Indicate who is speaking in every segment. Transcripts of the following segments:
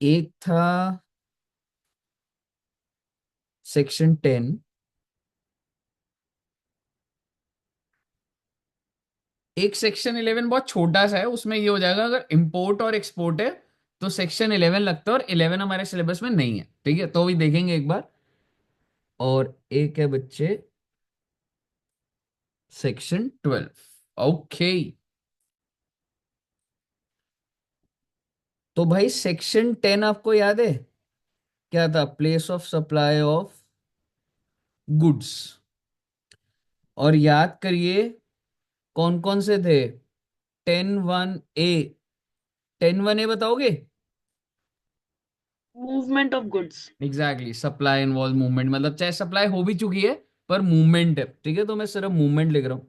Speaker 1: एक था सेक्शन 10। एक सेक्शन 11 बहुत छोटा सा है, उसमें ये हो जाएगा अगर इंपोर्ट और एक्सपोर्ट है तो सेक्शन 11 लगता है, और 11 हमारे सिलेबस में नहीं है। ठीक है, तो भी देखेंगे एक बार। और एक है बच्चे सेक्शन 12। ओके, तो भाई सेक्शन 10 आपको याद है क्या था? Place of supply of goods. और याद करिए कौन कौन से थे। 10(1)(a). 10(1)(a) बताओगे?
Speaker 2: Movement of goods.
Speaker 1: Exactly, supply involve movement, मतलब चाहे सप्लाई हो भी चुकी है पर मूवमेंट है। ठीक है, तो मैं सिर्फ मूवमेंट लिख रहा हूं।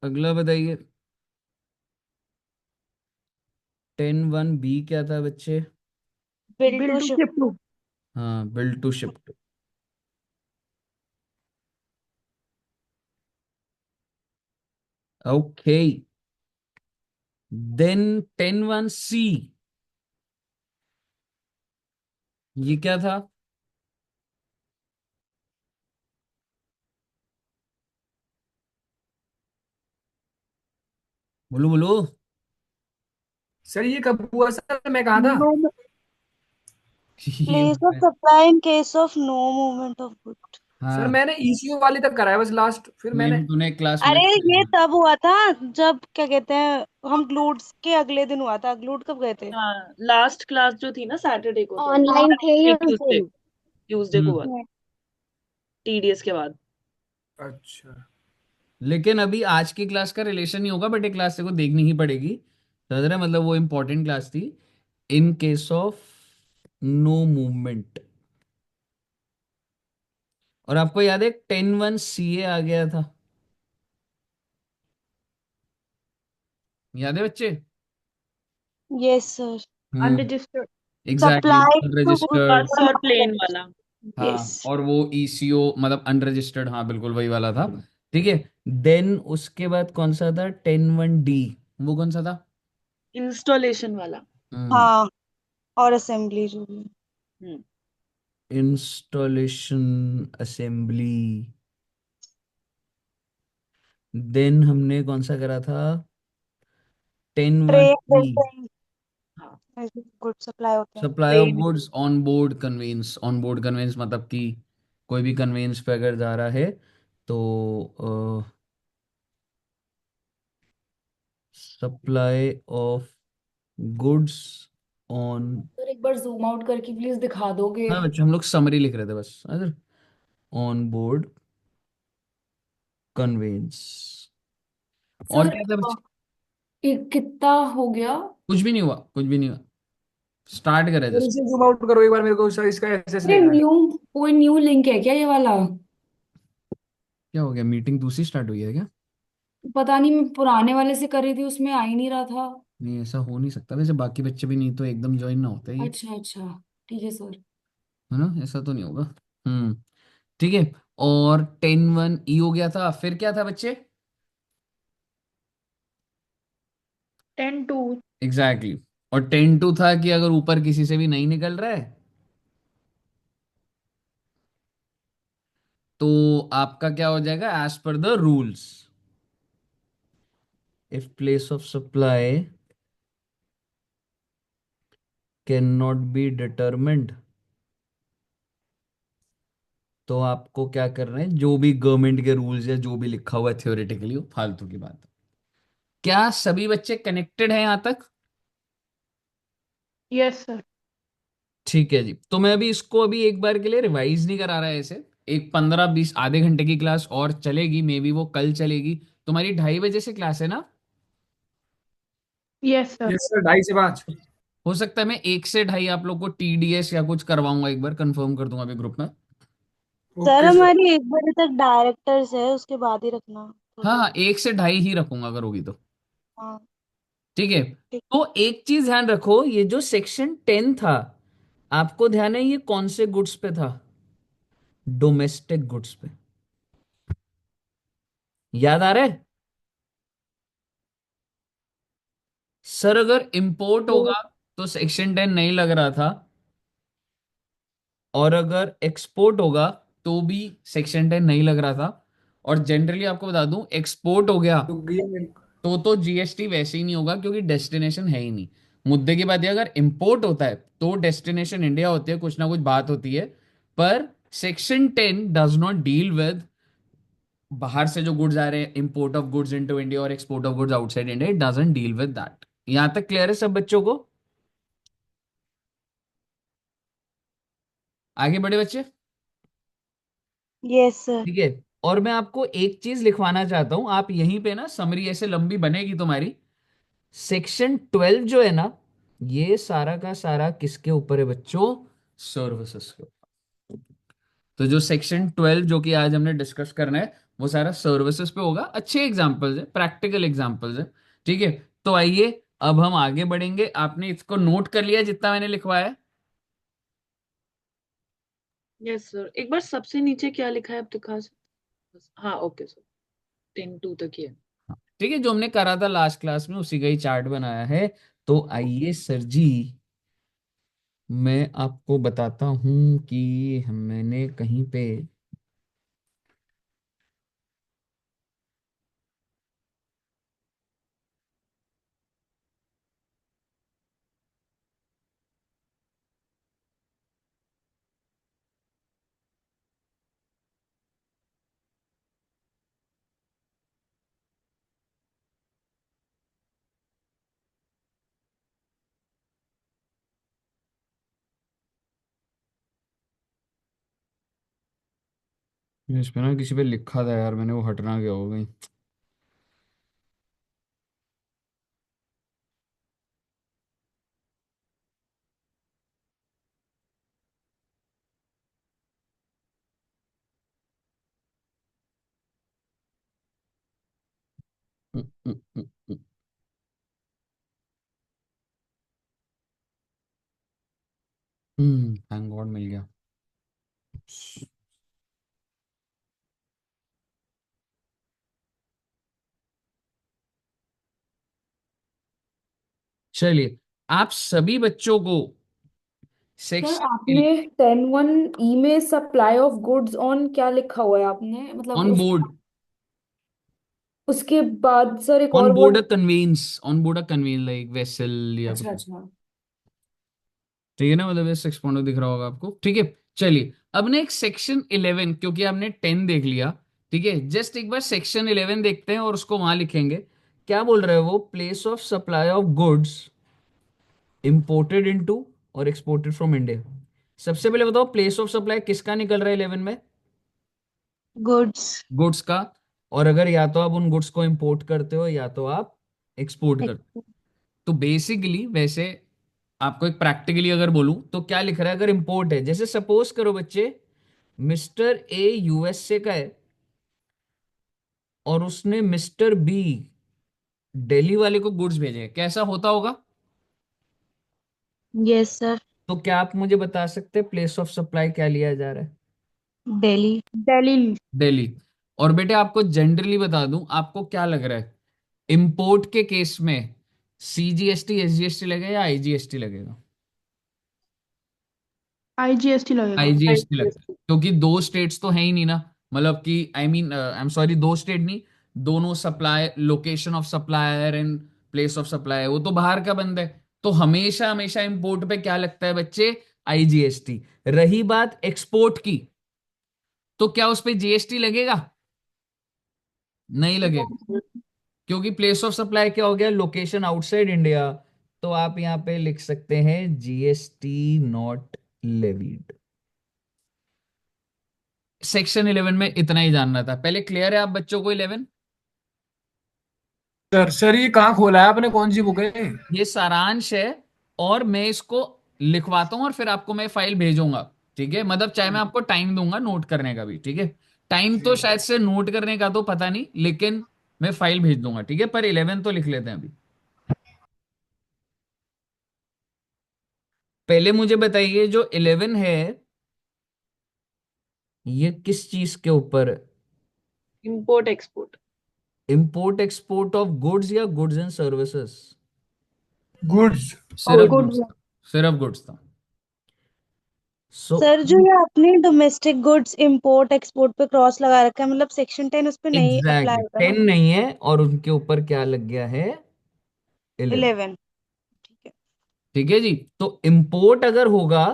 Speaker 1: अगला बताइए। 10(1)(b) क्या था बच्चे?
Speaker 3: Bill
Speaker 2: bill
Speaker 3: to
Speaker 2: to
Speaker 3: ship
Speaker 2: ship to.
Speaker 1: हाँ, build to shift. Okay, then 10(1)(c), ये क्या था? बोलो बोलो।
Speaker 4: सर ये कब हुआ सर, मैं कहाँ था?
Speaker 2: नो।
Speaker 1: ये
Speaker 3: place of supply in case of no movement of good.
Speaker 4: Sir
Speaker 1: हाँ,
Speaker 4: मैंने ईसीयू वाले तक कराया बस लास्ट, फिर
Speaker 1: मे
Speaker 4: मैंने।
Speaker 1: भी तूने क्लास
Speaker 3: अरे
Speaker 1: मिस
Speaker 3: ये
Speaker 1: कर।
Speaker 3: तब हुआ था जब क्या कहते हैं हम ग्लूड्स के अगले दिन हुआ था। ग्लूड कब गए थे?
Speaker 2: हाँ, लास्ट क्लास जो थी ना सैटरडे को, तो
Speaker 3: हाँ।
Speaker 5: ऑनलाइन थे ही उस
Speaker 2: ट्यूसडे,
Speaker 5: दिन।
Speaker 2: ट्यूसडे को हुआ,
Speaker 1: हम्म।
Speaker 2: टीडीएस के बाद।
Speaker 4: अच्छा।
Speaker 1: लेकिन अभी आज की क्लास का रिलेशन नहीं होगा, बट ये क्लास तेरे को देखनी ही पड़ेगी। समझ रहे हैं? मतलब वो इंपॉर्टेंट क्लास थी। In case of no movement. और आपको याद है 10(1)(c) आ गया था? याद है बच्चे?
Speaker 3: Yes sir.
Speaker 1: Hmm.
Speaker 2: Unregistered.
Speaker 1: Exactly,
Speaker 3: supply to
Speaker 1: unregistered.
Speaker 2: Bus और प्लेन वाला।
Speaker 3: यस।
Speaker 1: हाँ, और वो ईसीओ मतलब अनरजिस्टर्ड, हाँ बिल्कुल वही वाला था। ठीक है, देन उसके बाद कौन सा था? 10(1)(d), वो कौन सा था?
Speaker 2: इंस्टॉलेशन वाला।
Speaker 1: हम्म।
Speaker 3: हाँ, और असेंबली जो भी।
Speaker 2: हम्म।
Speaker 1: Installation, assembly. देन हमने कौन सा करा था? टेन
Speaker 3: ट्रे
Speaker 1: वन ई
Speaker 3: बिल्डिंग
Speaker 2: हाँ,
Speaker 3: गुड सप्लाई होते हैं।
Speaker 1: Supply of
Speaker 2: train.
Speaker 1: Goods on board conveyance. On board conveyance मतलब कि कोई भी कन्वेंस पे अगर जा रहा है तो supply of goods on.
Speaker 5: Sir एक बार जूम आउट करके प्लीज दिखा दोगे?
Speaker 1: हाँ बच्चों, हम लोग समरी लिख रहे थे बस। अगर ऑन बोर्ड कन्वेंस। और
Speaker 5: सर
Speaker 1: क्या था बच्चे?
Speaker 5: एक कितना हो गया?
Speaker 1: कुछ भी नहीं हुआ, कुछ भी नहीं हुआ। स्टार्ट करें
Speaker 4: सर
Speaker 1: जस्ट।
Speaker 4: इसे जूम आउट करो एक बार मेरे को सर, इसका एसएस
Speaker 5: अरे
Speaker 4: लेना है।
Speaker 5: न्यू, कोई न्यू लिंक है क्या ये वाला?
Speaker 1: क्या हो गया? मीटिंग दूसरी स्टार्ट हुई है क्या?
Speaker 5: पता नहीं, मैं पुराने वाले से कर रही थी, उसमें आ ही नहीं रहा था।
Speaker 1: नहीं, ऐसा हो नहीं सकता वैसे, बाकी बच्चे भी नहीं तो एकदम ज्वाइन ना होते ये।
Speaker 5: अच्छा अच्छा, ठीक है सर।
Speaker 1: है ना, ऐसा तो नहीं होगा। हम्म। ठीक है। और 10(1)(e) हो गया था, फिर क्या था बच्चे?
Speaker 2: 10(2).
Speaker 1: Exactly exactly. और 10(2) था कि अगर ऊपर किसी से भी नहीं निकल रहा है तो आपका क्या हो जाएगा? As per the rules, if place of supply can not be determined, तो आपको क्या करना है? जो भी गवर्नमेंट के रूल्स या जो भी लिखा हुआ है थ्योरेटिकली, वो फालतू की बात है। क्या सभी बच्चे कनेक्टेड हैं यहां तक?
Speaker 2: Yes sir.
Speaker 1: ठीक है जी, तो मैं अभी इसको अभी एक बार के लिए रिवाइज नहीं करा रहा है ऐसे। एक 15-20 आधे घंटे की क्लास और चलेगी, मे बी वो कल चलेगी। तुम्हारी 2:30 बजे से क्लास है ना?
Speaker 2: Yes sir.
Speaker 4: यस सर, 2:30 से 5।
Speaker 1: हो सकता है मैं 1 से 2:30 आप लोग को टीडीएस या कुछ करवाऊंगा, एक बार कंफर्म कर दूंगा अभी ग्रुप में।
Speaker 3: Sir
Speaker 4: okay sir.
Speaker 3: हमारी 1 बजे तक डायरेक्टर्स है, उसके बाद ही रखना
Speaker 1: हाँ
Speaker 3: थोड़ी।
Speaker 1: हाँ, 1 से 2:30 ही रखूंगा अगर होगी तो।
Speaker 3: हाँ
Speaker 1: ठीक है।
Speaker 3: ठीक।
Speaker 1: तो एक चीज ध्यान रखो, ये जो सेक्शन 10 था, आपको ध्यान है ये कौन से गुड्स पे था? डोमेस्टिक गुड्स पे। याद आ रहा है? सर अगर इंपोर्ट
Speaker 3: वो
Speaker 1: होगा तो सेक्शन 10 नहीं लग रहा था, और अगर एक्सपोर्ट होगा तो भी सेक्शन 10 नहीं लग रहा था। और जनरली आपको बता दूं, एक्सपोर्ट हो गया
Speaker 4: रुक गई मेरे को।
Speaker 1: तो जीएसटी वैसे ही नहीं होगा, क्योंकि डेस्टिनेशन है ही नहीं। मुद्दे की बात है, अगर इंपोर्ट होता है तो डेस्टिनेशन इंडिया होती है, कुछ ना कुछ बात होती है। पर section 10 does not deal with बाहर से जो गुड्स आ रहे हैं, import of goods into India और export of goods outside India, it doesn't deal with that. यहां तक क्लियर है सब बच्चों को? आगे बढ़े बच्चे।
Speaker 3: Yes sir.
Speaker 1: ठीक है। और मैं आपको एक चीज लिखवाना चाहता हूं, आप यहीं पे ना समरी ऐसे लंबी बनेगी तुम्हारी। सेक्शन 12 जो है ना, ये सारा का सारा किसके ऊपर है बच्चों? सर्विसेज के ऊपर। तो जो सेक्शन 12 जो कि आज हमने डिस्कस करना है, वो सारा सर्विसेज पे होगा। अच्छे एग्जांपल्स है, प्रैक्टिकल एग्जांपल्स है। ठीक है। तो आइए अब हम आगे बढ़ेंगे। आपने इसको नोट कर लिया जितना मैंने लिखवाया है?
Speaker 2: यस सर, एक बार सबसे नीचे क्या लिखा है आप दिखा सकते? हाँ ओके सर, 10 2 तक ही है।
Speaker 1: हाँ, ठीक है। जो हमने करा था लास्ट क्लास में उसी का ही चार्ट बनाया है। तो आइए सर जी, मैं आपको बताता हूं कि मैंने कहीं पे इस पे ना किसी पे लिखा था यार, मैंने वो हटना क्या हो गई। थैंक गॉड मिल गया। चलिए, आप सभी बच्चों को
Speaker 5: सर
Speaker 1: सेक्शन
Speaker 5: आपने 10(1) ई में सप्लाई ऑफ गुड्स ऑन क्या लिखा हुआ है आपने, मतलब
Speaker 1: ऑन
Speaker 5: उस
Speaker 1: बोर्ड,
Speaker 5: उसके बाद सर एक
Speaker 1: ऑन
Speaker 5: और
Speaker 1: board a
Speaker 5: word.
Speaker 1: Conveyance, on board a conveyance like vessel या
Speaker 5: अच्छा
Speaker 1: कुछ।
Speaker 5: अच्छा।
Speaker 1: ठीक है ना, मतलब ये 6 दिख रहा होगा आपको। ठीक है। चलिए, अब ना एक सेक्शन 11, क्योंकि आपने 10 देख लिया। ठीक है, जस्ट एक बार सेक्शन 11 देखते हैं और उसको वहां लिखेंगे। क्या बोल रहे हैं वो? Place of supply of goods imported into और एक्सपोर्टेड फ्रॉम इंडिया। सबसे पहले बताओ, प्लेस ऑफ सप्लाई किसका निकल रहा है 11 में?
Speaker 3: गुड्स।
Speaker 1: गुड्स का। और अगर या तो आप उन गुड्स को इंपोर्ट करते हो या तो आप एक्सपोर्ट करते हो। तो बेसिकली वैसे आपको एक प्रैक्टिकली अगर बोलूं तो क्या लिख रहा है? अगर इंपोर्ट है, जैसे सपोज करो बच्चे, मिस्टर ए यूएसए का है और उसने मिस्टर बी दिल्ली वाले को गुड्स भेजे, कैसा होता होगा?
Speaker 3: Yes sir.
Speaker 1: तो क्या आप मुझे बता सकते हैं प्लेस ऑफ सप्लाई क्या लिया जा रहा है?
Speaker 3: दिल्ली। दिल्ली।
Speaker 1: दिल्ली। और बेटे आपको जनरली बता दूं, आपको क्या लग रहा है इंपोर्ट के केस में, सीजीएसटी एसजीएसटी लगेगा या आईजीएसटी लगेगा?
Speaker 3: आईजीएसटी लगेगा।
Speaker 1: आईजीएसटी लगता है,
Speaker 2: IGST।
Speaker 1: क्योंकि दो स्टेट्स तो है ही नहीं ना। मतलब कि आई एम सॉरी, दो स्टेट नहीं, दोनों supply, location of supplier and place of supply, वो तो बाहर का बंद है। तो हमेशा हमेशा इंपोर्ट पे क्या लगता है बच्चे? आईजीएसटी। रही बात एक्सपोर्ट की, तो क्या उस पे जीएसटी लगेगा? नहीं लगेगा, क्योंकि प्लेस ऑफ सप्लाई क्या हो गया? Location outside India. तो आप यहां पे लिख सकते हैं जीएसटी नॉट लेवीड। सेक्शन 11 में इतना ही जानना था। पहले क्लियर है आप बच्चों को 11?
Speaker 4: सर ये कहाँ खोला है आपने, कौन सी बुक है?
Speaker 1: ये सारांश है, और मैं इसको लिखवाता हूँ और फिर आपको मैं फाइल भेजूंगा। ठीक है, मतलब चाहे मैं आपको टाइम दूंगा नोट करने का भी। ठीक है, टाइम तो शायद से नोट करने का तो पता नहीं, लेकिन मैं फाइल भेज दूंगा। ठीक है, पर 11 तो लिख लेते हैं अभी। पहले मुझे बताइए, जो 11 है ये किस चीज के ऊपर?
Speaker 2: Import export.
Speaker 1: Import export of goods या गुड्स एंड सर्विसेज?
Speaker 4: गुड्स।
Speaker 1: सिर्फ
Speaker 5: गुड।
Speaker 1: गुड्स था, सिर्फ गुड्स था। सो
Speaker 3: सर जो ये आपने डोमेस्टिक गुड्स इंपोर्ट एक्सपोर्ट पे क्रॉस लगा रखा है, मतलब सेक्शन 10 उस पे नहीं अप्लाई
Speaker 1: एग्जैक्टली
Speaker 3: होगा ना?
Speaker 1: 10 नहीं है, और उनके ऊपर क्या लग गया है? 11।
Speaker 3: 11। ठीक है।
Speaker 1: ठीक है जी। तो इंपोर्ट अगर होगा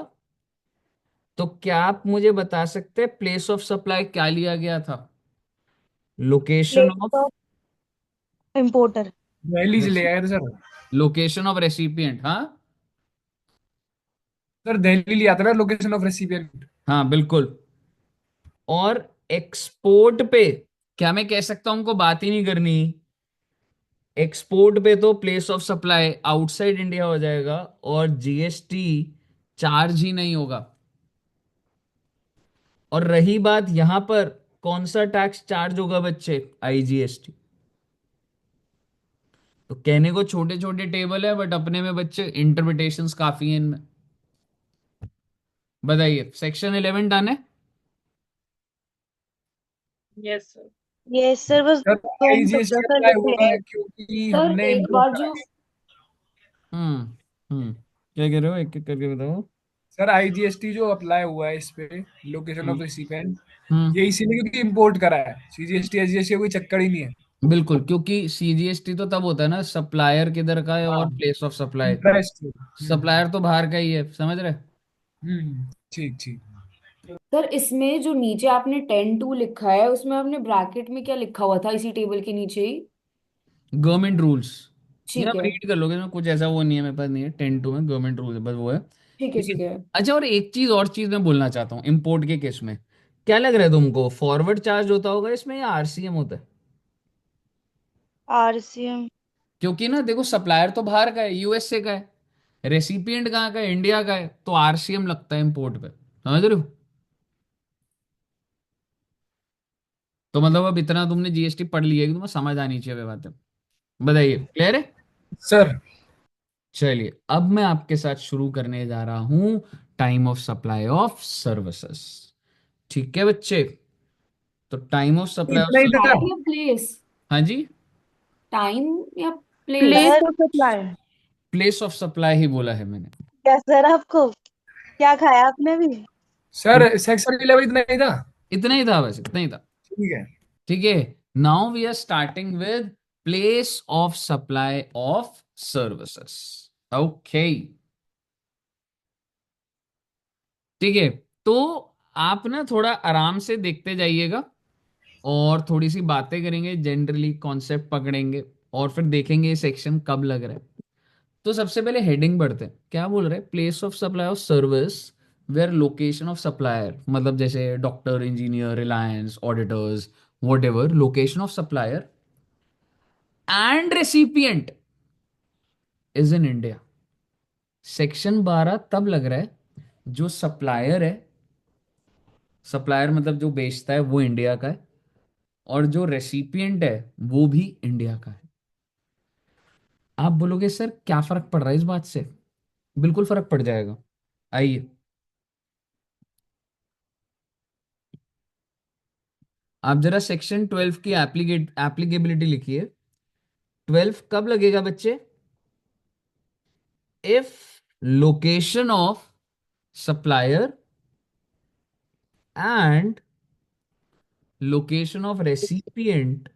Speaker 1: तो क्या आप मुझे बता सकते हैं प्लेस ऑफ सप्लाई क्या लिया गया था? Location
Speaker 3: place
Speaker 1: of,
Speaker 3: of importer.
Speaker 4: Delhi से ले आए थे सर।
Speaker 1: Location of recipient. हाँ
Speaker 4: सर दिल्ली लिया था ना, लोकेशन ऑफ रेसिपिएंट।
Speaker 1: हाँ बिल्कुल। और एक्सपोर्ट पे क्या मैं कह सकता हूं उनको बात ही नहीं करनी? एक्सपोर्ट पे तो place of supply outside India हो जाएगा, और जीएसटी चार्ज ही नहीं होगा। और रही बात यहां पर, कौन सा टैक्स चार्ज होगा बच्चे? आईजीएसटी। तो कहने को छोटे छोटे टेबल है, बट अपने में बच्चे इंटरप्रिटेशंस काफी हैं इनमें। बताइए, सेक्शन 11 डन है?
Speaker 2: Yes sir.
Speaker 3: ये सर बस
Speaker 4: सर
Speaker 3: 2 मिनट रुक
Speaker 4: आईजीएसटी
Speaker 3: जाओ सर,
Speaker 4: अप्लाई
Speaker 3: लिख
Speaker 4: हुआ
Speaker 3: लेंगे।
Speaker 4: है क्योंकि
Speaker 5: सर
Speaker 4: हमने
Speaker 5: एक
Speaker 4: इम्पोर्ट
Speaker 5: बार
Speaker 4: करा
Speaker 5: जो
Speaker 4: है।
Speaker 1: हम्म। क्या कह रहे हो, एक एक करके बताओ।
Speaker 4: सर आईजीएसटी जो अप्लाई हुआ है इस पे, लोकेशन ऑफ
Speaker 1: हम्म।
Speaker 4: रिसिपिएंट,
Speaker 1: हम्म।
Speaker 4: ये इसीलिए क्योंकि इम्पोर्ट करा है। सीजीएसटी एसजीएसटी का कोई चक्कर ही नहीं है।
Speaker 1: बिल्कुल, क्योंकि सीजीएसटी तो तब होता है ना, सप्लायर किधर का है
Speaker 4: हाँ,
Speaker 1: और place of supply.
Speaker 4: Interest.
Speaker 1: Supplier तो बाहर का ही है, समझ रहे?
Speaker 4: ठीक ठीक।
Speaker 5: सर इसमें जो नीचे आपने 10(2) लिखा है उसमें आपने ब्रैकेट में क्या लिखा हुआ था इसी टेबल के नीचे ही?
Speaker 1: Government rules. ये
Speaker 5: ठीक
Speaker 1: आप
Speaker 5: है।
Speaker 1: रीड कर लोगे, इसमें कुछ ऐसा वो नहीं है, मेरे पास नहीं है। 10(2) में गवर्नमेंट रूल्स बस वो है।
Speaker 5: ठीक है
Speaker 1: ठीक है।
Speaker 5: ठीक है।
Speaker 1: अच्छा, और एक चीज और चीज मैं बोलना चाहता हूँ इम्पोर्ट के केस में। क्या लग रहा है तुमको, फॉरवर्ड चार्ज होता होगा इसमें या आरसीएम होता है?
Speaker 3: आरसीएम।
Speaker 1: क्योंकि ना देखो, सप्लायर तो बाहर का है, यूएसए का है, रेसिपिएंट कहाँ का है? इंडिया का है, तो आरसीएम लगता है इम्पोर्ट पे। समझ रहे हो? तो मतलब अब इतना तुमने जीएसटी पढ़ लिया है कि तुम्हें समझ आनी चाहिए बातें। बताइए, क्लियर है?
Speaker 4: सर
Speaker 1: चलिए, अब मैं आपके साथ शुरू करने जा रहा हूं time of supply of services. ठीक है बच्चे? तो टाइम ऑफ सप्लाई ऑफ
Speaker 4: इतना ही था।
Speaker 5: टाइम या प्लेस?
Speaker 1: हाँ जी,
Speaker 5: टाइम या place?
Speaker 3: Place
Speaker 2: sir
Speaker 3: of supply.
Speaker 1: Place of supply ही बोला है मैंने।
Speaker 3: क्या सर, आपको क्या खाया आपने भी?
Speaker 4: सर सेक्शन 11 इतना ही था।
Speaker 1: इतना ही था, बस इतना ही था।
Speaker 4: ठीक है।
Speaker 1: ठीक है। Now we are starting with place of supply of services. Okay. ठीक है। तो आप ना थोड़ा आराम से देखते जाइएगा, और थोड़ी सी बातें करेंगे, जनरली कॉन्सेप्ट पकड़ेंगे, और फिर देखेंगे ये सेक्शन कब लग रहा है। तो सबसे पहले हेडिंग बढ़ते हैं। क्या बोल रहे हैं? Place of supply of service where location of supplier, मतलब जैसे doctor, engineer, Reliance, auditors, whatever, location of supplier and recipient is in India. Section 12 तब लग रहा है जो सप्लायर है, सप्लायर मतलब जो बेचता है, वो इंडिया का है, और जो रेसिपिएंट है वो भी इंडिया का है। आप बोलोगे सर क्या फर्क पड़ रहा है इस बात से? बिल्कुल फर्क पड़ जाएगा। आइए, आप जरा सेक्शन 12 की एप्लीकेबिलिटी लिखिए। 12 कब लगेगा बच्चे? If location of supplier and location of recipient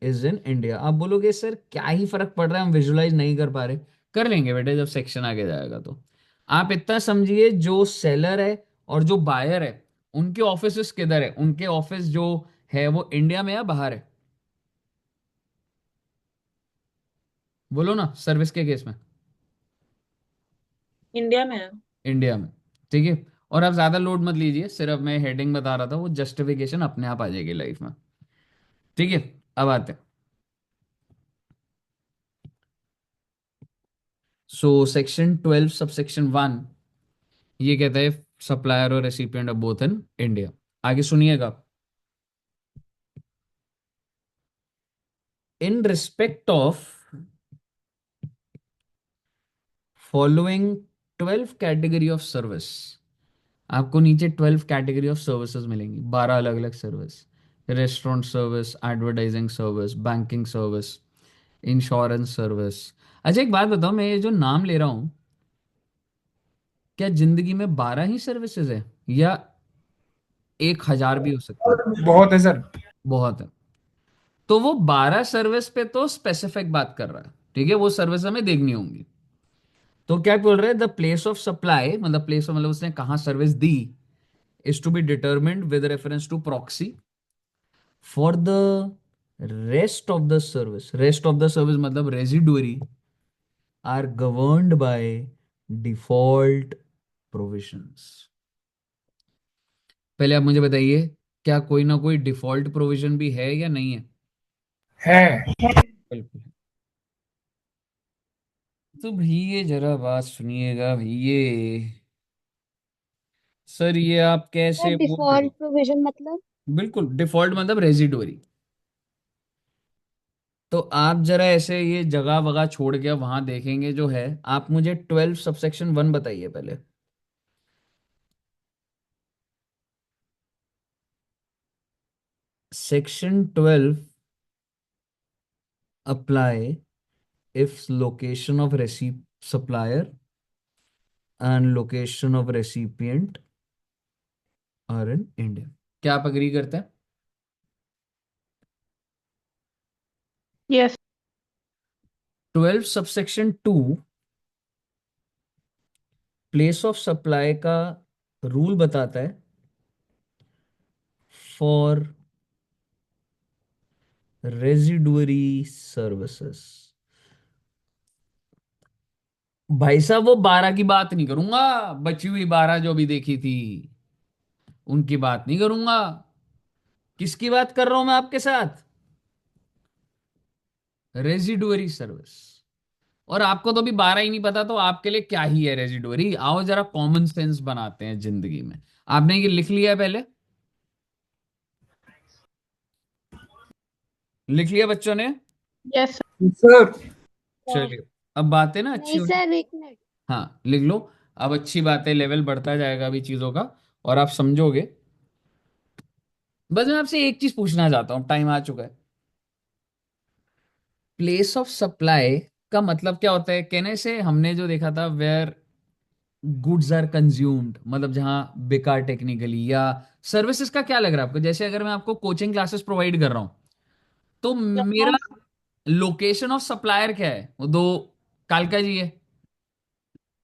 Speaker 1: is in India. आप बोलोगे सर क्या ही फर्क पड़ रहा है, हम विजुलाइज नहीं कर पा रहे। कर लेंगे बेटे जब सेक्शन आगे जाएगा तो। आप इतना समझिए, जो सेलर है और जो बायर है, उनके ऑफिस किधर है? उनके ऑफिस जो है वो इंडिया में या बाहर है? बोलो ना, सर्विस के केस में।
Speaker 2: इंडिया में है।
Speaker 1: इंडिया में। ठीक है। और आप ज्यादा लोड मत लीजिए, सिर्फ मैं हेडिंग बता रहा था, वो जस्टिफिकेशन अपने आप आ जाएगी लाइफ में। ठीक है। अब आते हैं। सो सेक्शन 12 सब सेक्शन 1 ये कहता है सप्लायर और recipient of both in India. आगे सुनिएगा। In respect of following 12 category of service, आपको नीचे 12 कैटेगरी ऑफ सर्विसेज मिलेंगी, 12 अलग अलग service. Restaurant service, advertising service, banking service, insurance service. अच्छा एक बात बताओ, मैं ये जो नाम ले रहा हूँ, क्या जिंदगी में 12 ही सर्विसेज है या 1000 भी हो सकती है?
Speaker 4: बहुत है सर।
Speaker 1: बहुत है। तो वो 12 सर्विस पे तो स्पेसिफिक बात कर रहा है, ठीक है, वो सर्विस हमें देखनी होंगी। तो क्या बोल रहे हैं, द प्लेस ऑफ सप्लाई, मतलब प्लेस ऑफ मतलब उसने कहाँ सर्विस दी, is to be determined with reference to proxy for the rest of the service. Rest of the service मतलब residuary are governed by default provisions. पहले आप मुझे बताइए, क्या कोई ना कोई डिफॉल्ट प्रोविजन भी है या नहीं है?
Speaker 4: है।
Speaker 1: बिल्कुल। तो भैया जरा बात सुनिएगा भैया। सर ये आप
Speaker 3: सर
Speaker 1: कैसे बोल रहे हो?
Speaker 3: डिफॉल्ट प्रोविजन मतलब?
Speaker 1: बिल्कुल, डिफॉल्ट मतलब रेजिडुअरी। तो आप जरा ऐसे ये जगह वगह छोड़ के वहां देखेंगे जो है, आप मुझे 12 सबसेक्शन 1 बताइए पहले। Section 12 apply if location of supplier and location of recipient are in India। क्या आप अग्री करते हैं?
Speaker 2: Yes.
Speaker 1: 12 subsection 2 place of supply का रूल बताता है फॉर रेजिडुअरी सर्विसेज। भाई साहब वो 12 की बात नहीं करूंगा, बची हुई 12 जो भी देखी थी उनकी बात नहीं करूंगा। किसकी बात कर रहा हूं मैं आपके साथ? Residuary service. और आपको तो भी 12 ही नहीं पता, तो आपके लिए क्या ही है रेजिडुअरी? आओ जरा कॉमन सेंस बनाते हैं जिंदगी में। आपने ये लिख लिया है पहले? लिख लिया बच्चों ने?
Speaker 2: यस।
Speaker 4: सर।
Speaker 1: चलिए, अब बातें ना अच्छी
Speaker 3: नहीं
Speaker 1: होती।
Speaker 3: सर, एक मिनट।
Speaker 1: हाँ लिख लो। अब अच्छी बातें, लेवल बढ़ता जाएगा अभी चीजों का, और आप समझोगे। बस मैं आपसे एक चीज पूछना चाहता हूँ, टाइम आ चुका है। प्लेस ऑफ सप्लाई का मतलब क्या होता है? कहने से हमने जो देखा था, वेयर गुड्स आर कंज्यूम्ड, मतलब जहां बिका टेक्निकली, या सर्विसेज का क्या लग रहा है आपको? जैसे अगर मैं आपको कोचिंग क्लासेस प्रोवाइड कर रहा हूं, तो मेरा लोकेशन ऑफ सप्लायर क्या है? वो दो कालका जी है।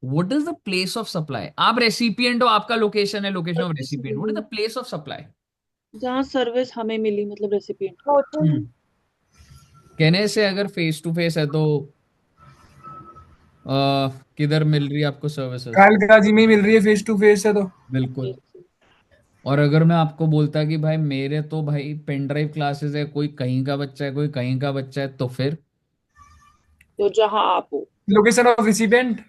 Speaker 1: What is the place of supply? आप रेसिपिएंट हो, आपका लोकेशन है, location of recipient. What is the place of supply?
Speaker 2: जहाँ सर्विस हमें मिली, मतलब रेसिपिएंट को।
Speaker 3: होटल।
Speaker 1: कहने से अगर फेस टू फेस है तो किधर मिल रही है आपको सर्विसेज?
Speaker 4: कालका जी में ही मिल रही है, फेस टू फेस है तो।
Speaker 1: बिल्कुल। और अगर मैं आपको बोलता कि भाई मेरे तो भाई पेन ड्राइव क्लासेस है, कोई कहीं का बच्चा है, कोई कहीं का बच्चा है, तो फिर
Speaker 2: तो जहाँ आप हो।
Speaker 4: Location of recipient.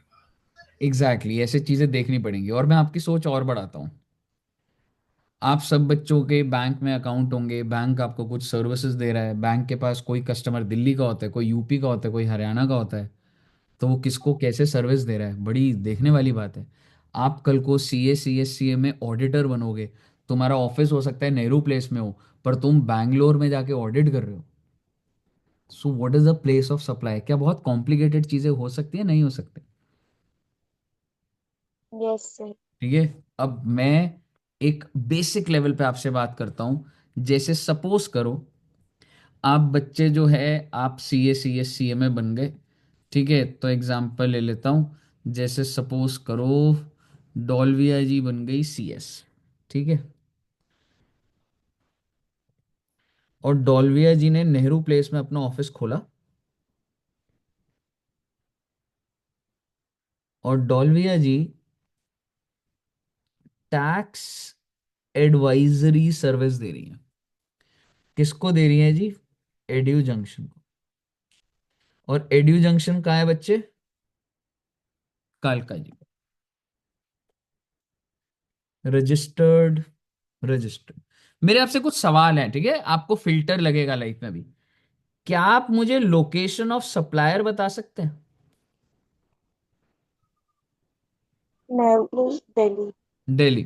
Speaker 1: एग्जैक्टली ऐसे चीजें देखनी पड़ेंगी। और मैं आपकी सोच और बढ़ाता हूँ। आप सब बच्चों के बैंक में अकाउंट होंगे, बैंक आपको कुछ सर्विसेज दे रहा है, बैंक के पास कोई कस्टमर दिल्ली का होता है, कोई यूपी का होता है, कोई हरियाणा का होता है, तो वो किसको कैसे सर्विस दे रहा है, बड़ी देखने वाली बात है। आप कल को CA CSCA में ऑडिटर बनोगे, तुम्हारा ऑफिस हो सकता है नेहरू प्लेस में हो, पर तुम बैंगलोर में जाके ऑडिट कर रहे हो। So what is the place of supply? क्या बहुत कॉम्प्लिकेटेड चीजें हो सकती है? नहीं हो सकते?
Speaker 3: Yes sir.
Speaker 1: ठीक है। अब मैं एक बेसिक लेवल पे आपसे बात करता हूं। जैसे सपोज करो, आप बच्चे जो है, आप CA CSCA में बन गए, ठीक है, तो एग्जाम्पल ले लेता हूं। जैसे सपोज करो डॉल्विया जी बन गई CS, ठीक है, और डॉल्विया जी ने नेहरू प्लेस में अपना ऑफिस खोला, और डॉल्विया जी टैक्स एडवाइजरी सर्विस दे रही है। किसको दे रही है जी? एड्यू जंक्शन को। और एड्यू जंक्शन कहाँ है बच्चे? कालका जी। Registered, registered. मेरे आपसे कुछ सवाल हैं, ठीक है, आपको फिल्टर लगेगा लाइफ में भी। क्या आप मुझे लोकेशन ऑफ सप्लायर बता सकते हैं?
Speaker 3: नेहरू दिल्ली।
Speaker 1: दिल्ली।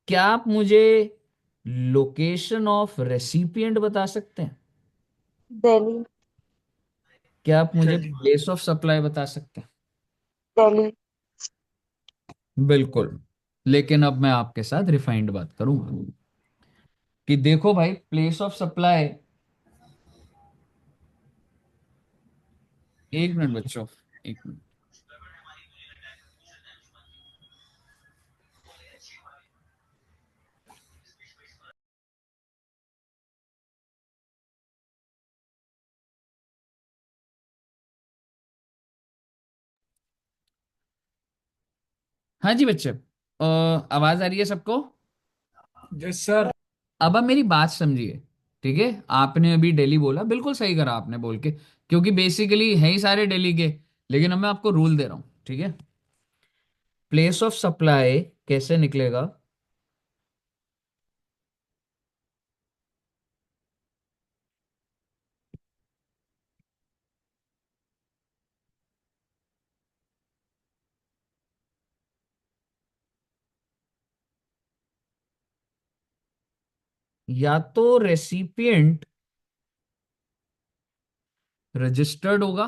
Speaker 1: क्या आप मुझे लोकेशन ऑफ रेसिपिएंट बता सकते हैं?
Speaker 3: दिल्ली।
Speaker 1: क्या आप मुझे
Speaker 4: दिल्ली।
Speaker 1: प्लेस ऑफ सप्लाई बता सकते हैं?
Speaker 3: दिल्ली।
Speaker 1: बिल्कुल। लेकिन अब मैं आपके साथ रिफाइंड बात करूंगा कि देखो भाई, प्लेस ऑफ सप्लाई, एक मिनट बच्चों, एक मिनट। हाँ जी बच्चे, आवाज आ रही है सबको?
Speaker 4: Yes sir.
Speaker 1: अब आप मेरी बात समझिए। ठीक है, आपने अभी दिल्ली बोला, बिल्कुल सही करा आपने बोल के, क्योंकि बेसिकली है ही सारे दिल्ली के। लेकिन अब मैं आपको रूल दे रहा हूं, ठीक है? प्लेस ऑफ सप्लाई कैसे निकलेगा? या तो रेसिपिएंट रजिस्टर्ड होगा,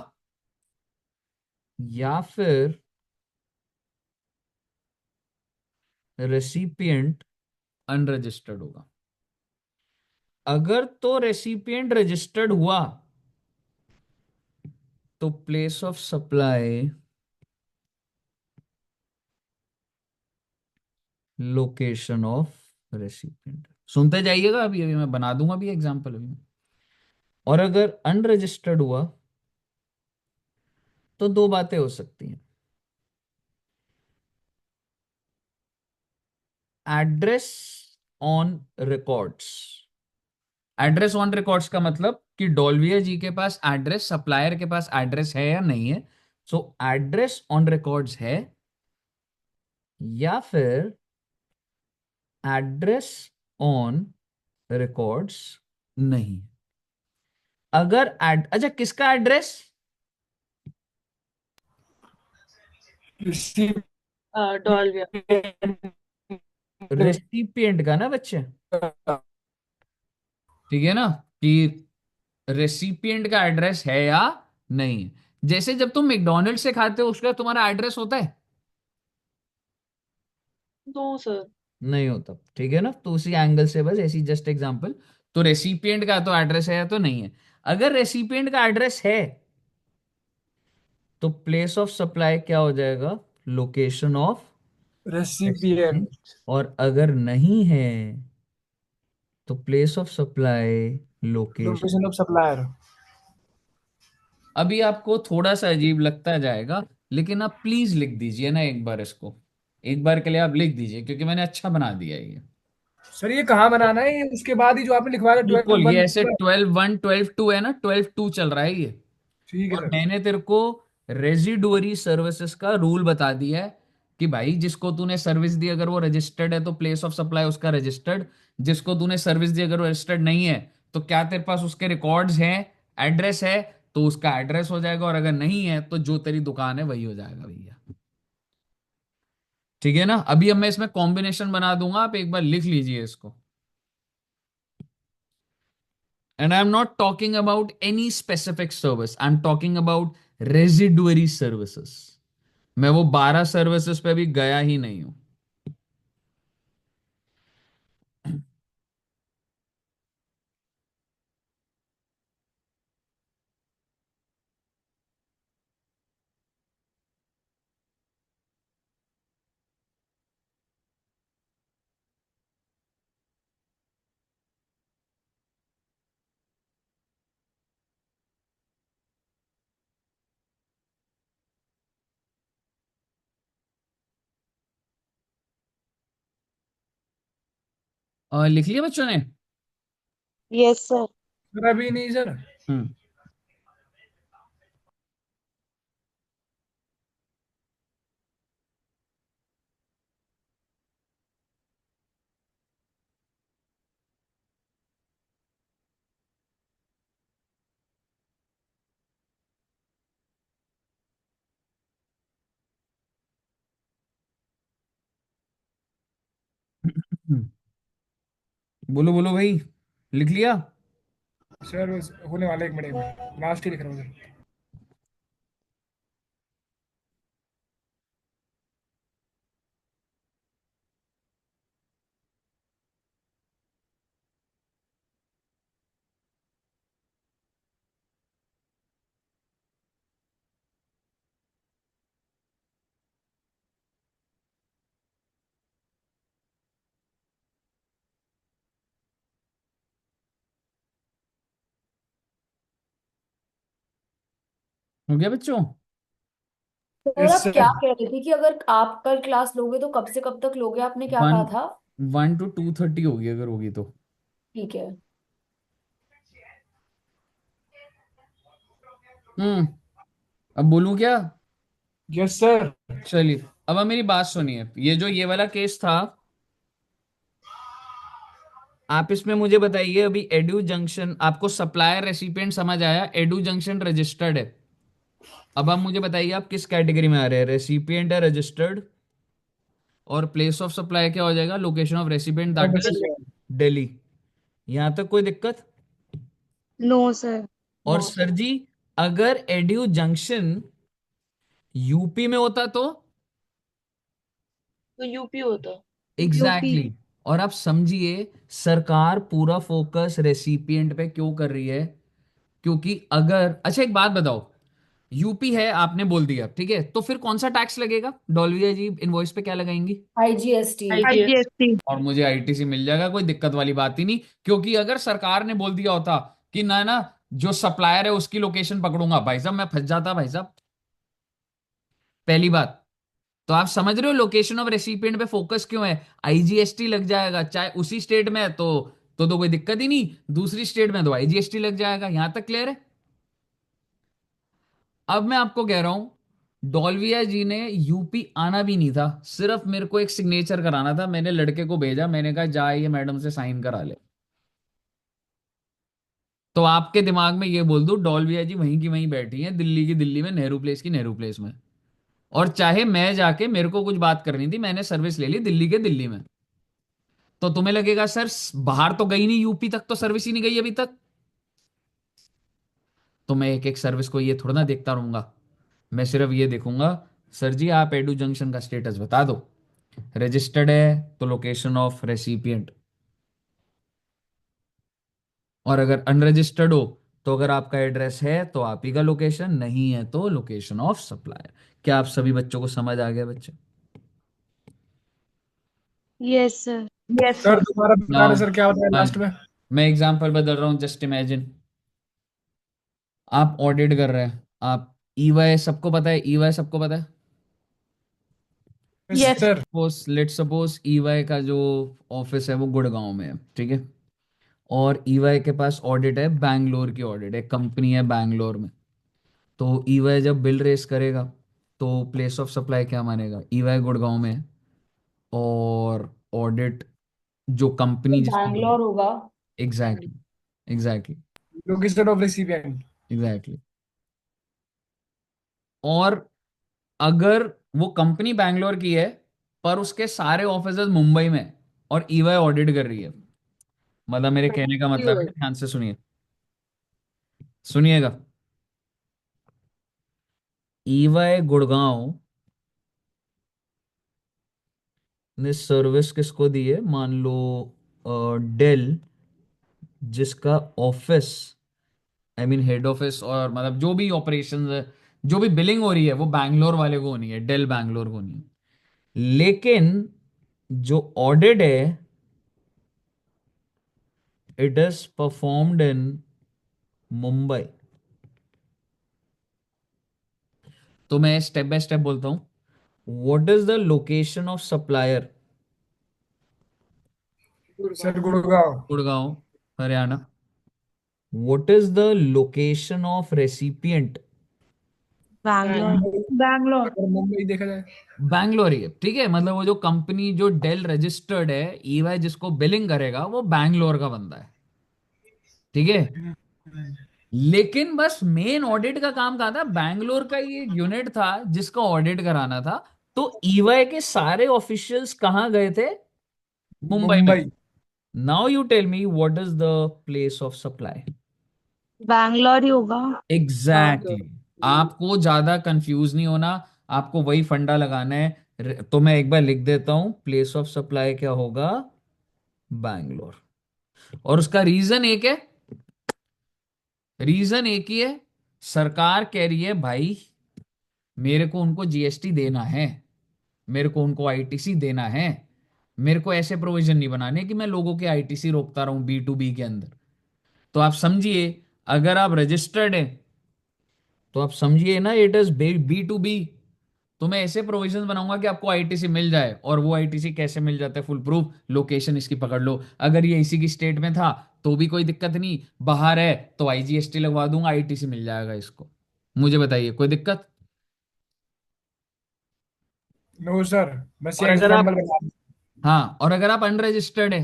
Speaker 1: या फिर रेसिपिएंट अनरजिस्टर्ड होगा। अगर तो रेसिपिएंट रजिस्टर्ड हुआ तो place of supply location of recipient. सुनते जाइएगा, अभी अभी मैं बना दूंगा अभी एग्जांपल अभी। और अगर अनरजिस्टर्ड हुआ तो दो बातें हो सकती हैं। Address on records. Address on records का मतलब कि डॉल्विया जी के पास एड्रेस, सप्लायर के पास एड्रेस है या नहीं है। सो एड्रेस ऑन रिकॉर्ड्स है, या फिर एड्रेस ऑन रिकॉर्ड्स नहीं। अगर अच्छा, किसका एड्रेस?
Speaker 2: डॉल्विया।
Speaker 1: रेसिपिएंट का ना बच्चे, ठीक है ना? कि रेसिपिएंट का एड्रेस है या नहीं। जैसे जब तुम मैकडोनल्ड से खाते हो, उसका तुम्हारा एड्रेस होता है?
Speaker 2: No sir.
Speaker 1: नहीं होता, ठीक है ना? तो उसी एंगल से बस ऐसी जस्ट एग्जांपल। तो रेसिपिएंट का तो एड्रेस है या तो नहीं है। अगर रेसिपिएंट का एड्रेस है तो प्लेस ऑफ सप्लाई क्या हो जाएगा? Location of recipient.
Speaker 4: रेसिपिएंट।
Speaker 1: और अगर नहीं है तो place of supply location.
Speaker 4: Location of supplier.
Speaker 1: अभी आपको थोड़ा सा अजीब लगता जाएगा, लेकिन आप प्लीज लिख दीजिए ना एक बार इसको। एक बार के लिए आप लिख दीजिए, क्योंकि मैंने अच्छा बना दिया है ये।
Speaker 4: सर ये कहाँ बनाना है? ये उसके बाद ही जो आपने लिखवाया
Speaker 1: बिल्कुल,
Speaker 4: ट्वेल्व
Speaker 1: ये
Speaker 4: वन।
Speaker 1: ऐसे 12 1 12 2 है ना, 12 2 चल रहा है ये।
Speaker 4: ठीक है
Speaker 1: और
Speaker 4: सर।
Speaker 1: मैंने तेरे को रेजिडुअरी सर्विसेज का रूल बता दिया है कि भाई जिसको तूने सर्विस दी अगर वो रजिस्टर्ड है तो प्लेस ऑफ सप्लाई उसका रजिस्टर्ड। जिसको तूने सर्विस दी अगर वो रजिस्टर्ड नहीं है तो क्या तेरे पास उसके रिकॉर्ड्स हैं, एड्रेस है, तो उसका एड्रेस हो जाएगा। और अगर नहीं है तो जो तेरी दुकान है वही हो जाएगा भैया। ठीक है ना? अभी अब मैं इसमें कॉम्बिनेशन बना दूंगा, आप एक बार लिख लीजिए इसको। And I am not talking about any specific service, I am talking about residuary services. मैं वो 12 सर्विसेज पे भी गया ही नहीं हूं। लिख लिया बच्चों ने?
Speaker 3: Yes sir.
Speaker 4: सर अभी नहीं सर।
Speaker 1: हम्म। बोलो बोलो भाई, लिख लिया?
Speaker 4: सर होने वाला, 1 मिनट लास्ट ही लिख रहा हूँ सर।
Speaker 1: हो गया बच्चों?
Speaker 5: सर
Speaker 4: यस
Speaker 5: आप क्या
Speaker 4: सर।
Speaker 5: कह रहे थे कि अगर आप कल क्लास लोगे तो कब से कब तक लोगे, आपने क्या
Speaker 1: वन
Speaker 5: कहा था?
Speaker 1: 1 to 2:30 होगी, अगर होगी तो।
Speaker 5: ठीक है।
Speaker 1: हम्म। अब बोलूं क्या?
Speaker 4: Yes sir.
Speaker 1: चलिए, अब आप मेरी बात सुनिए। ये जो ये वाला केस था, आप इसमें मुझे बताइए, अभी एडू जंक्शन, आपको सप्लायर रेसिपिएंट समझ आया, एडू जंक्शन रजिस्टर्ड है। अब आप मुझे बताइए आप किस कैटेगरी में आ रहे हैं? रेसिपिएंट है रजिस्टर्ड, और प्लेस ऑफ सप्लाई क्या हो जाएगा? Location of recipient, that is Delhi. यहां तक कोई दिक्कत?
Speaker 3: No sir.
Speaker 1: और
Speaker 5: नो
Speaker 1: सर
Speaker 5: सर।
Speaker 1: जी, अगर एडू जंक्शन यूपी में होता तो?
Speaker 2: तो यूपी होता।
Speaker 3: यूपी।
Speaker 1: Exactly exactly. और आप समझिए सरकार पूरा फोकस रेसिपिएंट पे क्यों कर रही है? क्योंकि अगर, अच्छा एक बात बताओ, यूपी है आपने बोल दिया, ठीक है, तो फिर कौन सा टैक्स लगेगा? डॉलविया जी इनवॉइस पे क्या लगाएंगी?
Speaker 5: आईजीएसटी।
Speaker 2: आईजीएस।
Speaker 3: आईजीएसटी।
Speaker 1: और मुझे आईटीसी मिल जाएगा, कोई दिक्कत वाली बात ही नहीं। क्योंकि अगर सरकार ने बोल दिया होता कि ना ना, जो सप्लायर है उसकी लोकेशन पकड़ूंगा, भाई साहब मैं फंस जाता भाई साहब। पहली बात, तो आप समझ रहे हो लोकेशन ऑफ रेसिपिएंट पे फोकस क्यों है? आईजीएसटी लग जाएगा, चाहे उसी स्टेट में है तो कोई दिक्कत ही नहीं, दूसरी स्टेट में तो आईजीएसटी लग जाएगा। यहां तक क्लियर है? अब मैं आपको कह रहा हूं, डॉल्विया जी ने यूपी आना भी नहीं था, सिर्फ मेरे को एक सिग्नेचर कराना था। मैंने लड़के को भेजा, मैंने कहा जा ये मैडम से साइन करा ले। तो आपके दिमाग में ये बोल दूं, डॉल्विया जी वहीं की वहीं बैठी हैं, दिल्ली की दिल्ली में, नेहरू प्लेस की नेहरू प्लेस में। और चाहे मैं जाके, मेरे को कुछ बात करनी थी, मैंने सर्विस ले ली दिल्ली के दिल्ली में, तो तुम्हें लगेगा सर बाहर तो गई नहीं, यूपी तक तो सर्विस ही नहीं गई अभी तक। तो मैं एक एक सर्विस को ये थोड़ा ना देखता रहूंगा, मैं सिर्फ ये देखूंगा, सर जी आप एडू जंक्शन का स्टेटस बता दो, रजिस्टर्ड है तो लोकेशन ऑफ रेसिपिएंट, और अगर अनरजिस्टर्ड हो तो अगर आपका एड्रेस है तो आप ही का लोकेशन, नहीं है तो लोकेशन ऑफ सप्लायर। क्या आप सभी बच्चों को समझ आ गया बच्चे?
Speaker 3: Yes sir.
Speaker 2: Yes
Speaker 4: sir
Speaker 2: sir.
Speaker 4: दोबारा बताना
Speaker 1: नाउ
Speaker 4: सर, क्या होता है लास्ट में?
Speaker 1: मैं एग्जांपल बदल रहा हूं, जस्ट इमेजिन आप ऑडिट कर रहे हैं, आप ईवाई, सबको पता है ईवाई, सबको पता है।
Speaker 4: Yes
Speaker 3: yes.
Speaker 4: Sir.
Speaker 1: Suppose let suppose EY का जो ऑफिस है वो गुड़गांव में है, ठीक है, और ईवाई के पास ऑडिट है, बैंगलोर की ऑडिट है, कंपनी है बैंगलोर में। तो ईवाई जब बिल रेस करेगा तो प्लेस ऑफ सप्लाई क्या मानेगा? ईवाई गुड़गांव में है, और ऑडिट जो
Speaker 5: तो
Speaker 1: कंपनी जिसको बिल,
Speaker 5: बैंगलोर होगा।
Speaker 1: Exactly, exactly,
Speaker 4: location of recipient.
Speaker 1: Exactly. और अगर वो कंपनी बैंगलोर की है पर उसके सारे ऑफिसर्स मुंबई में हैं, और ईवाई ऑडिट कर रही है, मतलब मेरे कहने का मतलब है, ध्यान से सुनिए, सुनिएगा, ईवाई गुड़गांव ने सर्विस किसको दी है? मान लो डेल, जिसका office, I mean head office, और मतलब जो भी ऑपरेशंस है, जो भी बिलिंग हो रही है वो बैंगलोर वाले को होनी है, डेल बैंगलोर को होनी है। लेकिन जो ऑडिट है, it is performed in Mumbai. तो मैं स्टेप बाय स्टेप बोलता हूं, what is the location of supplier?
Speaker 4: Sir Gurgaon.
Speaker 1: Gurgaon, Haryana. What is the location of recipient?
Speaker 3: Bangalore.
Speaker 4: Mumbai.
Speaker 3: Bangalore.
Speaker 4: अगर मुंबई देखा जाए।
Speaker 1: बैंगलोर ही है, ठीक है, मतलब वो जो कंपनी जो डेल रजिस्टर्ड है, ईवाई जिसको बिलिंग करेगा वो बैंगलोर का बंदा है, ठीक है। लेकिन बस मेन ऑडिट का काम कहा था, बैंगलोर का ही एक यूनिट था जिसका ऑडिट कराना था। तो ईवाई के सारे ऑफिशियल्स कहाँ गए थे? मुंबई में।
Speaker 4: Mumbai.
Speaker 1: Now you tell me what is the place of supply.
Speaker 3: Bangalore ही होगा।
Speaker 1: एग्जैक्टली
Speaker 2: बैंगलोर।
Speaker 1: आपको ज्यादा कंफ्यूज नहीं होना, आपको वही फंडा लगाना है। तो मैं एक बार लिख देता हूं, प्लेस ऑफ सप्लाई क्या होगा, बैंगलोर। और उसका रीजन एक है, रीजन एक ही है, सरकार कह रही है भाई मेरे को उनको जीएसटी देना है, मेरे को उनको आईटीसी देना है, मेरे को ऐसे प्रोविजन नहीं बनाने कि मैं लोगों के आईटीसी रोकता रहूं बी टू बी के अंदर। तो आप समझिए, अगर आप रजिस्टर्ड हैं तो आप समझिए ना, it is B to B. तो मैं ऐसे प्रोविजन बनाऊंगा कि आपको आईटीसी मिल जाए। और वो आईटीसी कैसे मिल जाता है, फुल प्रूफ, लोकेशन इसकी पकड़ लो। अगर ये इसी की स्टेट में था तो भी कोई दिक्कत नहीं, बाहर है तो आईजीएसटी लगवा दूंगा, आईटीसी मिल जाएगा इसको। मुझे बताइए कोई दिक्कत।
Speaker 4: नो सर, बस
Speaker 1: और
Speaker 4: ये
Speaker 1: अगर आप,
Speaker 4: एग्जांपल बता दो।
Speaker 1: हाँ, और अगर आप अनरजिस्टर्ड है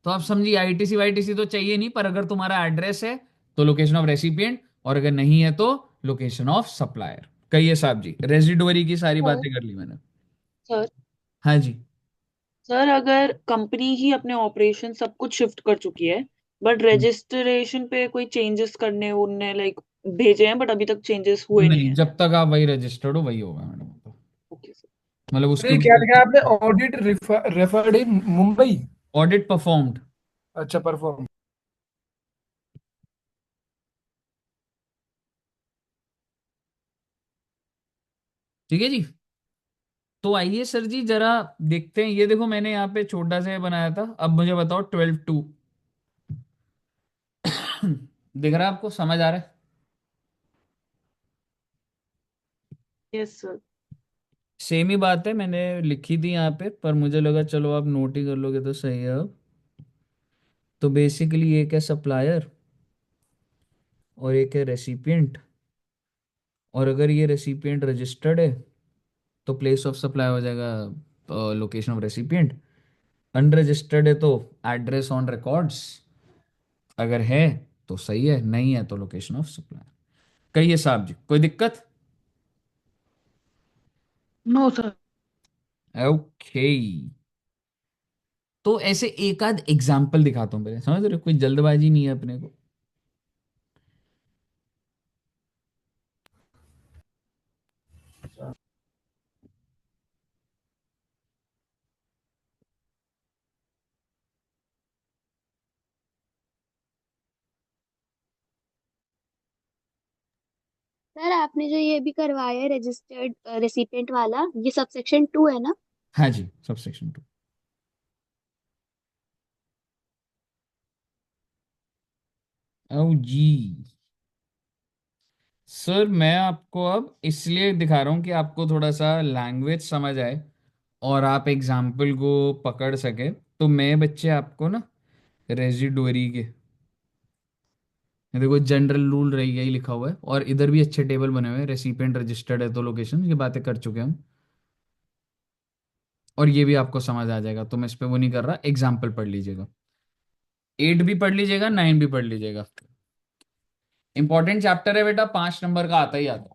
Speaker 1: तो आप समझिए आईटीसी वाईटीसी तो चाहिए नहीं, पर अगर तुम्हारा एड्रेस है तो लोकेशन ऑफ रेसिपिएंट, और अगर नहीं है तो लोकेशन ऑफ सप्लायर। कहिए साहब जी, रेजिडुअरी की सारी
Speaker 2: सर
Speaker 1: बातें कर ली मैंने।
Speaker 2: सर
Speaker 1: हाँ जी।
Speaker 2: सर अगर कंपनी ही अपने ऑपरेशन सब कुछ शिफ्ट कर चुकी है, बट रजिस्ट्रेशन पे कोई चेंजेस करने उनने लाइक भेजे हैं, बट अभी तक चेंजेस हुए नहीं
Speaker 1: नहीं,
Speaker 2: है।
Speaker 1: जब तक आप वही रजिस्टर्ड हो वही होगा मैडम, तो
Speaker 2: ओके सर।
Speaker 1: मतलब
Speaker 4: अरे
Speaker 1: उसकी
Speaker 4: ये
Speaker 1: भी
Speaker 4: क्या लिखा है
Speaker 1: कोई
Speaker 4: आपने? Audit referred in Mumbai.
Speaker 1: Audit performed.
Speaker 4: अच्छा, परफॉर्म।
Speaker 1: ठीक है जी। तो आइए सर जी जरा देखते हैं, ये देखो मैंने यहाँ पे छोटा सा ये बनाया था, अब मुझे बताओ 12 2 दिख रहा है आपको, समझ आ रहा है।
Speaker 2: Yes sir.
Speaker 1: सेम ही बात है, मैंने लिखी थी यहाँ पे पर मुझे लगा चलो आप नोट ही कर लोगे तो सही है अब। तो बेसिकली एक है सप्लायर और एक है रेसिपिएंट। और अगर ये रेसिपिएंट रजिस्टर्ड है तो प्लेस ऑफ सप्लाई हो जाएगा लोकेशन ऑफ रेसिपिएंट। अनरजिस्टर्ड है तो एड्रेस ऑन रिकॉर्ड्स, अगर है तो सही है, नहीं है तो लोकेशन ऑफ सप्लाई। कहिए साहब जी कोई दिक्कत।
Speaker 4: No sir.
Speaker 1: ओके, तो ऐसे एक आध एग्जाम्पल दिखाता हूँ पहले, समझ रहे हो, कोई जल्दबाजी नहीं है अपने को।
Speaker 6: सर आपने जो ये भी करवाया है रजिस्टर्ड रेसिपिएंट वाला, ये सब सेक्शन 2 है ना?
Speaker 1: हाँ जी, सब सेक्शन 2। ओ जी, सर मैं आपको अब इसलिए दिखा रहा हूँ कि आपको थोड़ा सा लैंग्वेज समझ आए और आप एग्जाम्पल को पकड़ सके। तो मैं बच्चे आपको ना रेजिडुअरी के, ये देखो जनरल रूल रही यही लिखा हुआ है, और इधर भी अच्छे टेबल बने हुए हैं, रेसिपिएंट रजिस्टर्ड है तो लोकेशन, ये बातें कर चुके हैं हम। और ये भी आपको समझ आ जाएगा, तो मैं इस पे वो नहीं कर रहा, एग्जाम्पल पढ़ लीजिएगा। 8 भी पढ़ लीजिएगा, 9 भी पढ़ लीजिएगा। इंपॉर्टेंट चैप्टर है बेटा, 5 नंबर का आता ही आता है।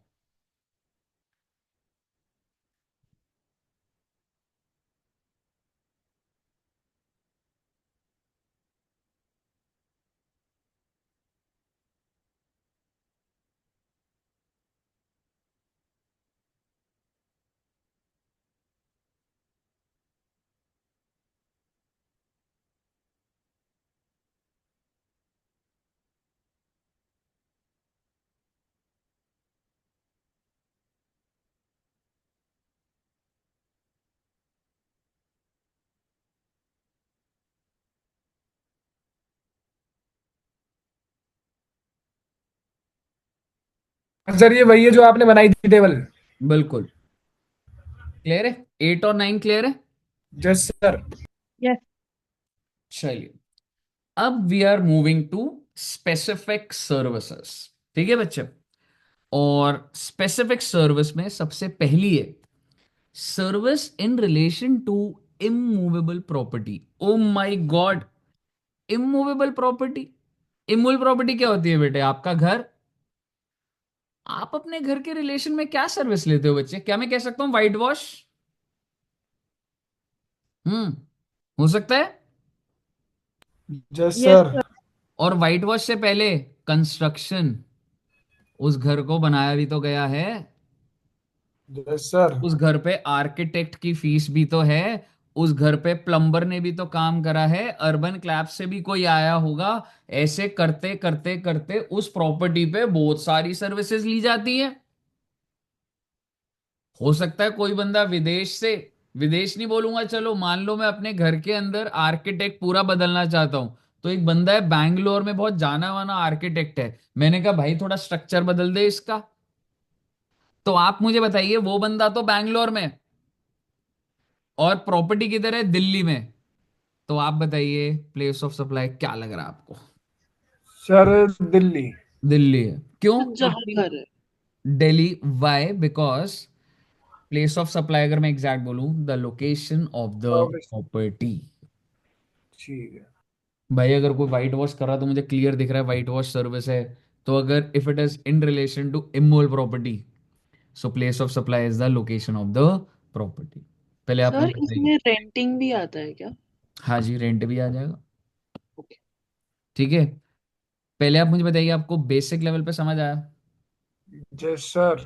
Speaker 4: सर ये वही है जो आपने बनाई थी टेबल?
Speaker 1: बिल्कुल क्लियर है, 8 और 9 क्लियर है।
Speaker 4: Just sir.
Speaker 3: यस।
Speaker 1: चलिए, अब we are moving to specific services. ठीक है बच्चे, और स्पेसिफिक सर्विस में सबसे पहली है service in relation to immovable property. Oh my god, immovable property. Immovable property क्या होती है बेटे, आपका घर। आप अपने घर के रिलेशन में क्या सर्विस लेते हो बच्चे, क्या मैं कह सकता हूं वाइट वॉश? हम्म, हो सकता है।
Speaker 4: Yes
Speaker 3: yes
Speaker 4: sir.
Speaker 3: सर।
Speaker 1: और व्हाइट वॉश से पहले कंस्ट्रक्शन, उस घर को बनाया भी तो गया है।
Speaker 4: Yes sir.
Speaker 1: उस घर पे आर्किटेक्ट की फीस भी तो है। उस घर पे प्लम्बर ने भी तो काम करा है, अर्बन क्लैब से भी कोई आया होगा। ऐसे करते करते करते उस प्रॉपर्टी पे बहुत सारी सर्विसेज ली जाती है। हो सकता है कोई बंदा विदेश से, विदेश नहीं बोलूंगा, चलो मान लो मैं अपने घर के अंदर आर्किटेक्ट पूरा बदलना चाहता हूं, तो एक बंदा है बैंगलोर में, बहुत जाना माना आर्किटेक्ट है, मैंने कहा भाई थोड़ा स्ट्रक्चर बदल दे इसका। तो आप मुझे बताइए, वो बंदा तो बैंगलोर में और प्रॉपर्टी किधर है, दिल्ली में। तो आप बताइए प्लेस ऑफ सप्लाई क्या लग रहा है आपको।
Speaker 4: सर दिल्ली।
Speaker 1: दिल्ली है, क्यों
Speaker 2: जहाँ
Speaker 1: क्योंकि
Speaker 2: घर है।
Speaker 1: Delhi, why, because place of supply, अगर मैं एग्जैक्ट बोलूं, the location of the
Speaker 4: location.
Speaker 1: Property.
Speaker 4: ठीक है।
Speaker 1: भाई अगर कोई व्हाइट वॉश कर रहा है तो मुझे क्लियर दिख रहा है व्हाइट वॉश सर्विस है। तो अगर if it is in relation to immovable property, so place of supply is the location of the property. पहले आप
Speaker 2: सर
Speaker 1: मुझे बताइए।
Speaker 2: इसमें रेंटिंग भी आता है क्या?
Speaker 1: हाँ जी, रेंट भी आ जाएगा।
Speaker 2: ओके। ठीक
Speaker 1: ठीक है, पहले आप मुझे बताइए, आपको बेसिक लेवल पे समझ आया।
Speaker 4: Yes sir.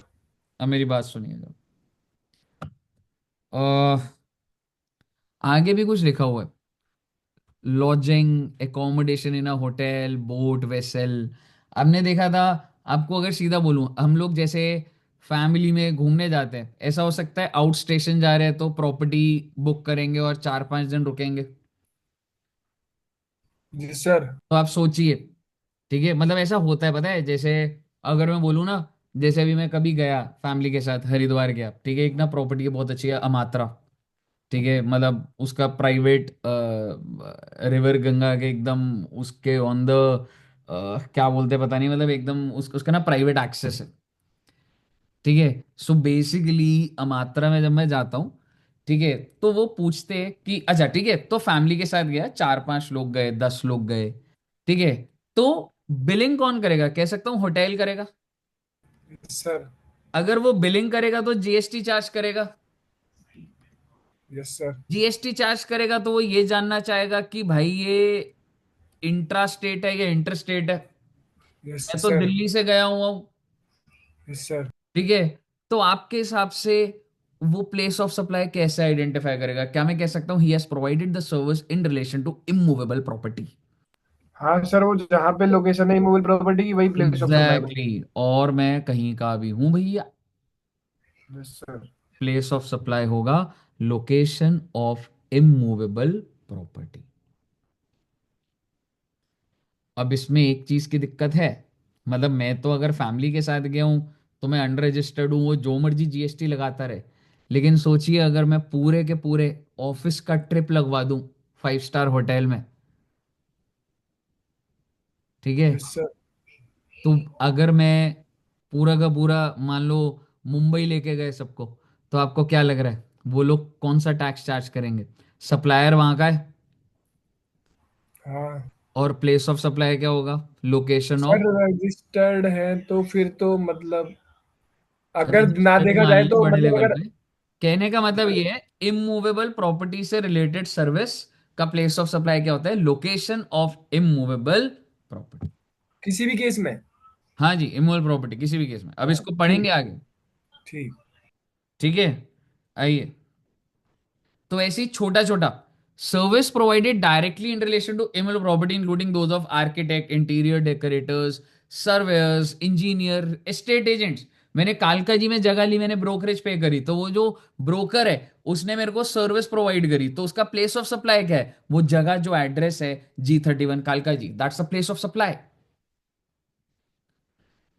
Speaker 1: अब मेरी बात सुनिएगा। अह, आगे भी कुछ लिखा हुआ है, लॉजिंग एकोमोडेशन इन अ होटल बोट वेसल। आपने देखा था, आपको अगर सीधा बोलूं, हम लोग जैसे फैमिली में घूमने जाते हैं, ऐसा हो सकता है आउट स्टेशन जा रहे हैं तो प्रॉपर्टी बुक करेंगे और 4-5 दिन रुकेंगे।
Speaker 4: Yes sir.
Speaker 1: तो आप सोचिए, ठीक है, मतलब ऐसा होता है, पता है, जैसे अगर मैं बोलूँ ना, जैसे अभी मैं कभी गया फैमिली के साथ हरिद्वार गया, ठीक है, एक ना प्रॉपर्टी बहुत अच्छी है अमात्रा, ठीक है, मतलब उसका प्राइवेट रिवर गंगा के एकदम उसके ऑन द क्या बोलते हैं पता नहीं, मतलब एकदम उसका ना प्राइवेट एक्सेस है। ठीक है, सो बेसिकली अमात्रा में जब मैं जाता हूँ, ठीक है, तो वो पूछते हैं कि अच्छा ठीक है, तो फैमिली के साथ गया, 4-5 लोग गए, 10 लोग गए, ठीक है, तो बिलिंग कौन करेगा, कह सकता हूँ होटल करेगा।
Speaker 4: Yes sir.
Speaker 1: अगर वो बिलिंग करेगा तो जीएसटी चार्ज करेगा।
Speaker 4: Yes sir.
Speaker 1: जीएसटी चार्ज करेगा तो वो ये जानना चाहेगा कि भाई ये इंट्रा स्टेट है या इंटर स्टेट है।
Speaker 4: यस
Speaker 1: मैं तो
Speaker 4: सर।
Speaker 1: दिल्ली से गया हुआ हूँ,
Speaker 4: यस सर।
Speaker 1: ठीक है, तो आपके हिसाब से वो प्लेस ऑफ सप्लाई कैसे आइडेंटिफाई करेगा, क्या मैं कह सकता हूँ he has provided the service in relation to immovable property.
Speaker 4: हाँ सर, वो जहाँ पे लोकेशन है इमूवेबल प्रॉपर्टी की वही प्लेस ऑफ सप्लाई बनी।
Speaker 1: एग्जैक्टली, और मैं कहीं का भी हूं भैया,
Speaker 4: yes sir.
Speaker 1: Place of supply होगा लोकेशन ऑफ इमूवेबल प्रॉपर्टी। अब इसमें एक चीज की दिक्कत है, मतलब मैं तो अगर फैमिली के साथ गया हूं तो मैं अनरजिस्टर्ड हूं, वो जो मर्जी जीएसटी लगाता रहे। लेकिन सोचिए अगर मैं पूरे के पूरे ऑफिस का ट्रिप लगवा दूं 5 स्टार होटल में, ठीक है,
Speaker 4: यस सर।
Speaker 1: तो अगर मैं पूरा का पूरा मान लो मुंबई लेके गए सबको, तो आपको क्या लग रहा है वो लोग कौन सा टैक्स चार्ज करेंगे। सप्लायर वहां का है,
Speaker 4: हाँ
Speaker 1: और प्लेस ऑफ सप्लाई क्या होगा, लोकेशन
Speaker 4: सर,
Speaker 1: ऑफ।
Speaker 4: रजिस्टर्ड है तो फिर तो मतलब अगर ना
Speaker 1: रजिस्टर्ड
Speaker 4: देखा
Speaker 1: मान
Speaker 4: जाए
Speaker 1: लिया
Speaker 4: तो
Speaker 1: बड़े
Speaker 4: मतलब
Speaker 1: लेवल
Speaker 4: अगर
Speaker 1: पे, कहने का मतलब ये है इमूवेबल प्रॉपर्टी से रिलेटेड सर्विस का प्लेस ऑफ सप्लाई क्या होता है, लोकेशन ऑफ इमूवेबल प्रॉपर्टी।
Speaker 4: किसी भी केस में।
Speaker 1: हाँ जी, इमूवेबल प्रॉपर्टी किसी भी केस में, अब
Speaker 4: हाँ
Speaker 1: इसको
Speaker 4: ठीक।
Speaker 1: पढ़ेंगे आगे।
Speaker 4: ठीक।
Speaker 1: ठीक है, आइए, तो ऐसे ही छोटा छोटा service provided directly in relation to immovable property including those of architect, interior decorators, surveyors, engineer, estate agents. मैंने कालका जी में जगह ली, मैंने ब्रोकरेज पे करी, तो वो जो ब्रोकर है उसने मेरे को सर्विस प्रोवाइड करी, तो उसका प्लेस ऑफ सप्लाई क्या है, वो जगह जो एड्रेस है G31 कालका ji, that's the place of supply.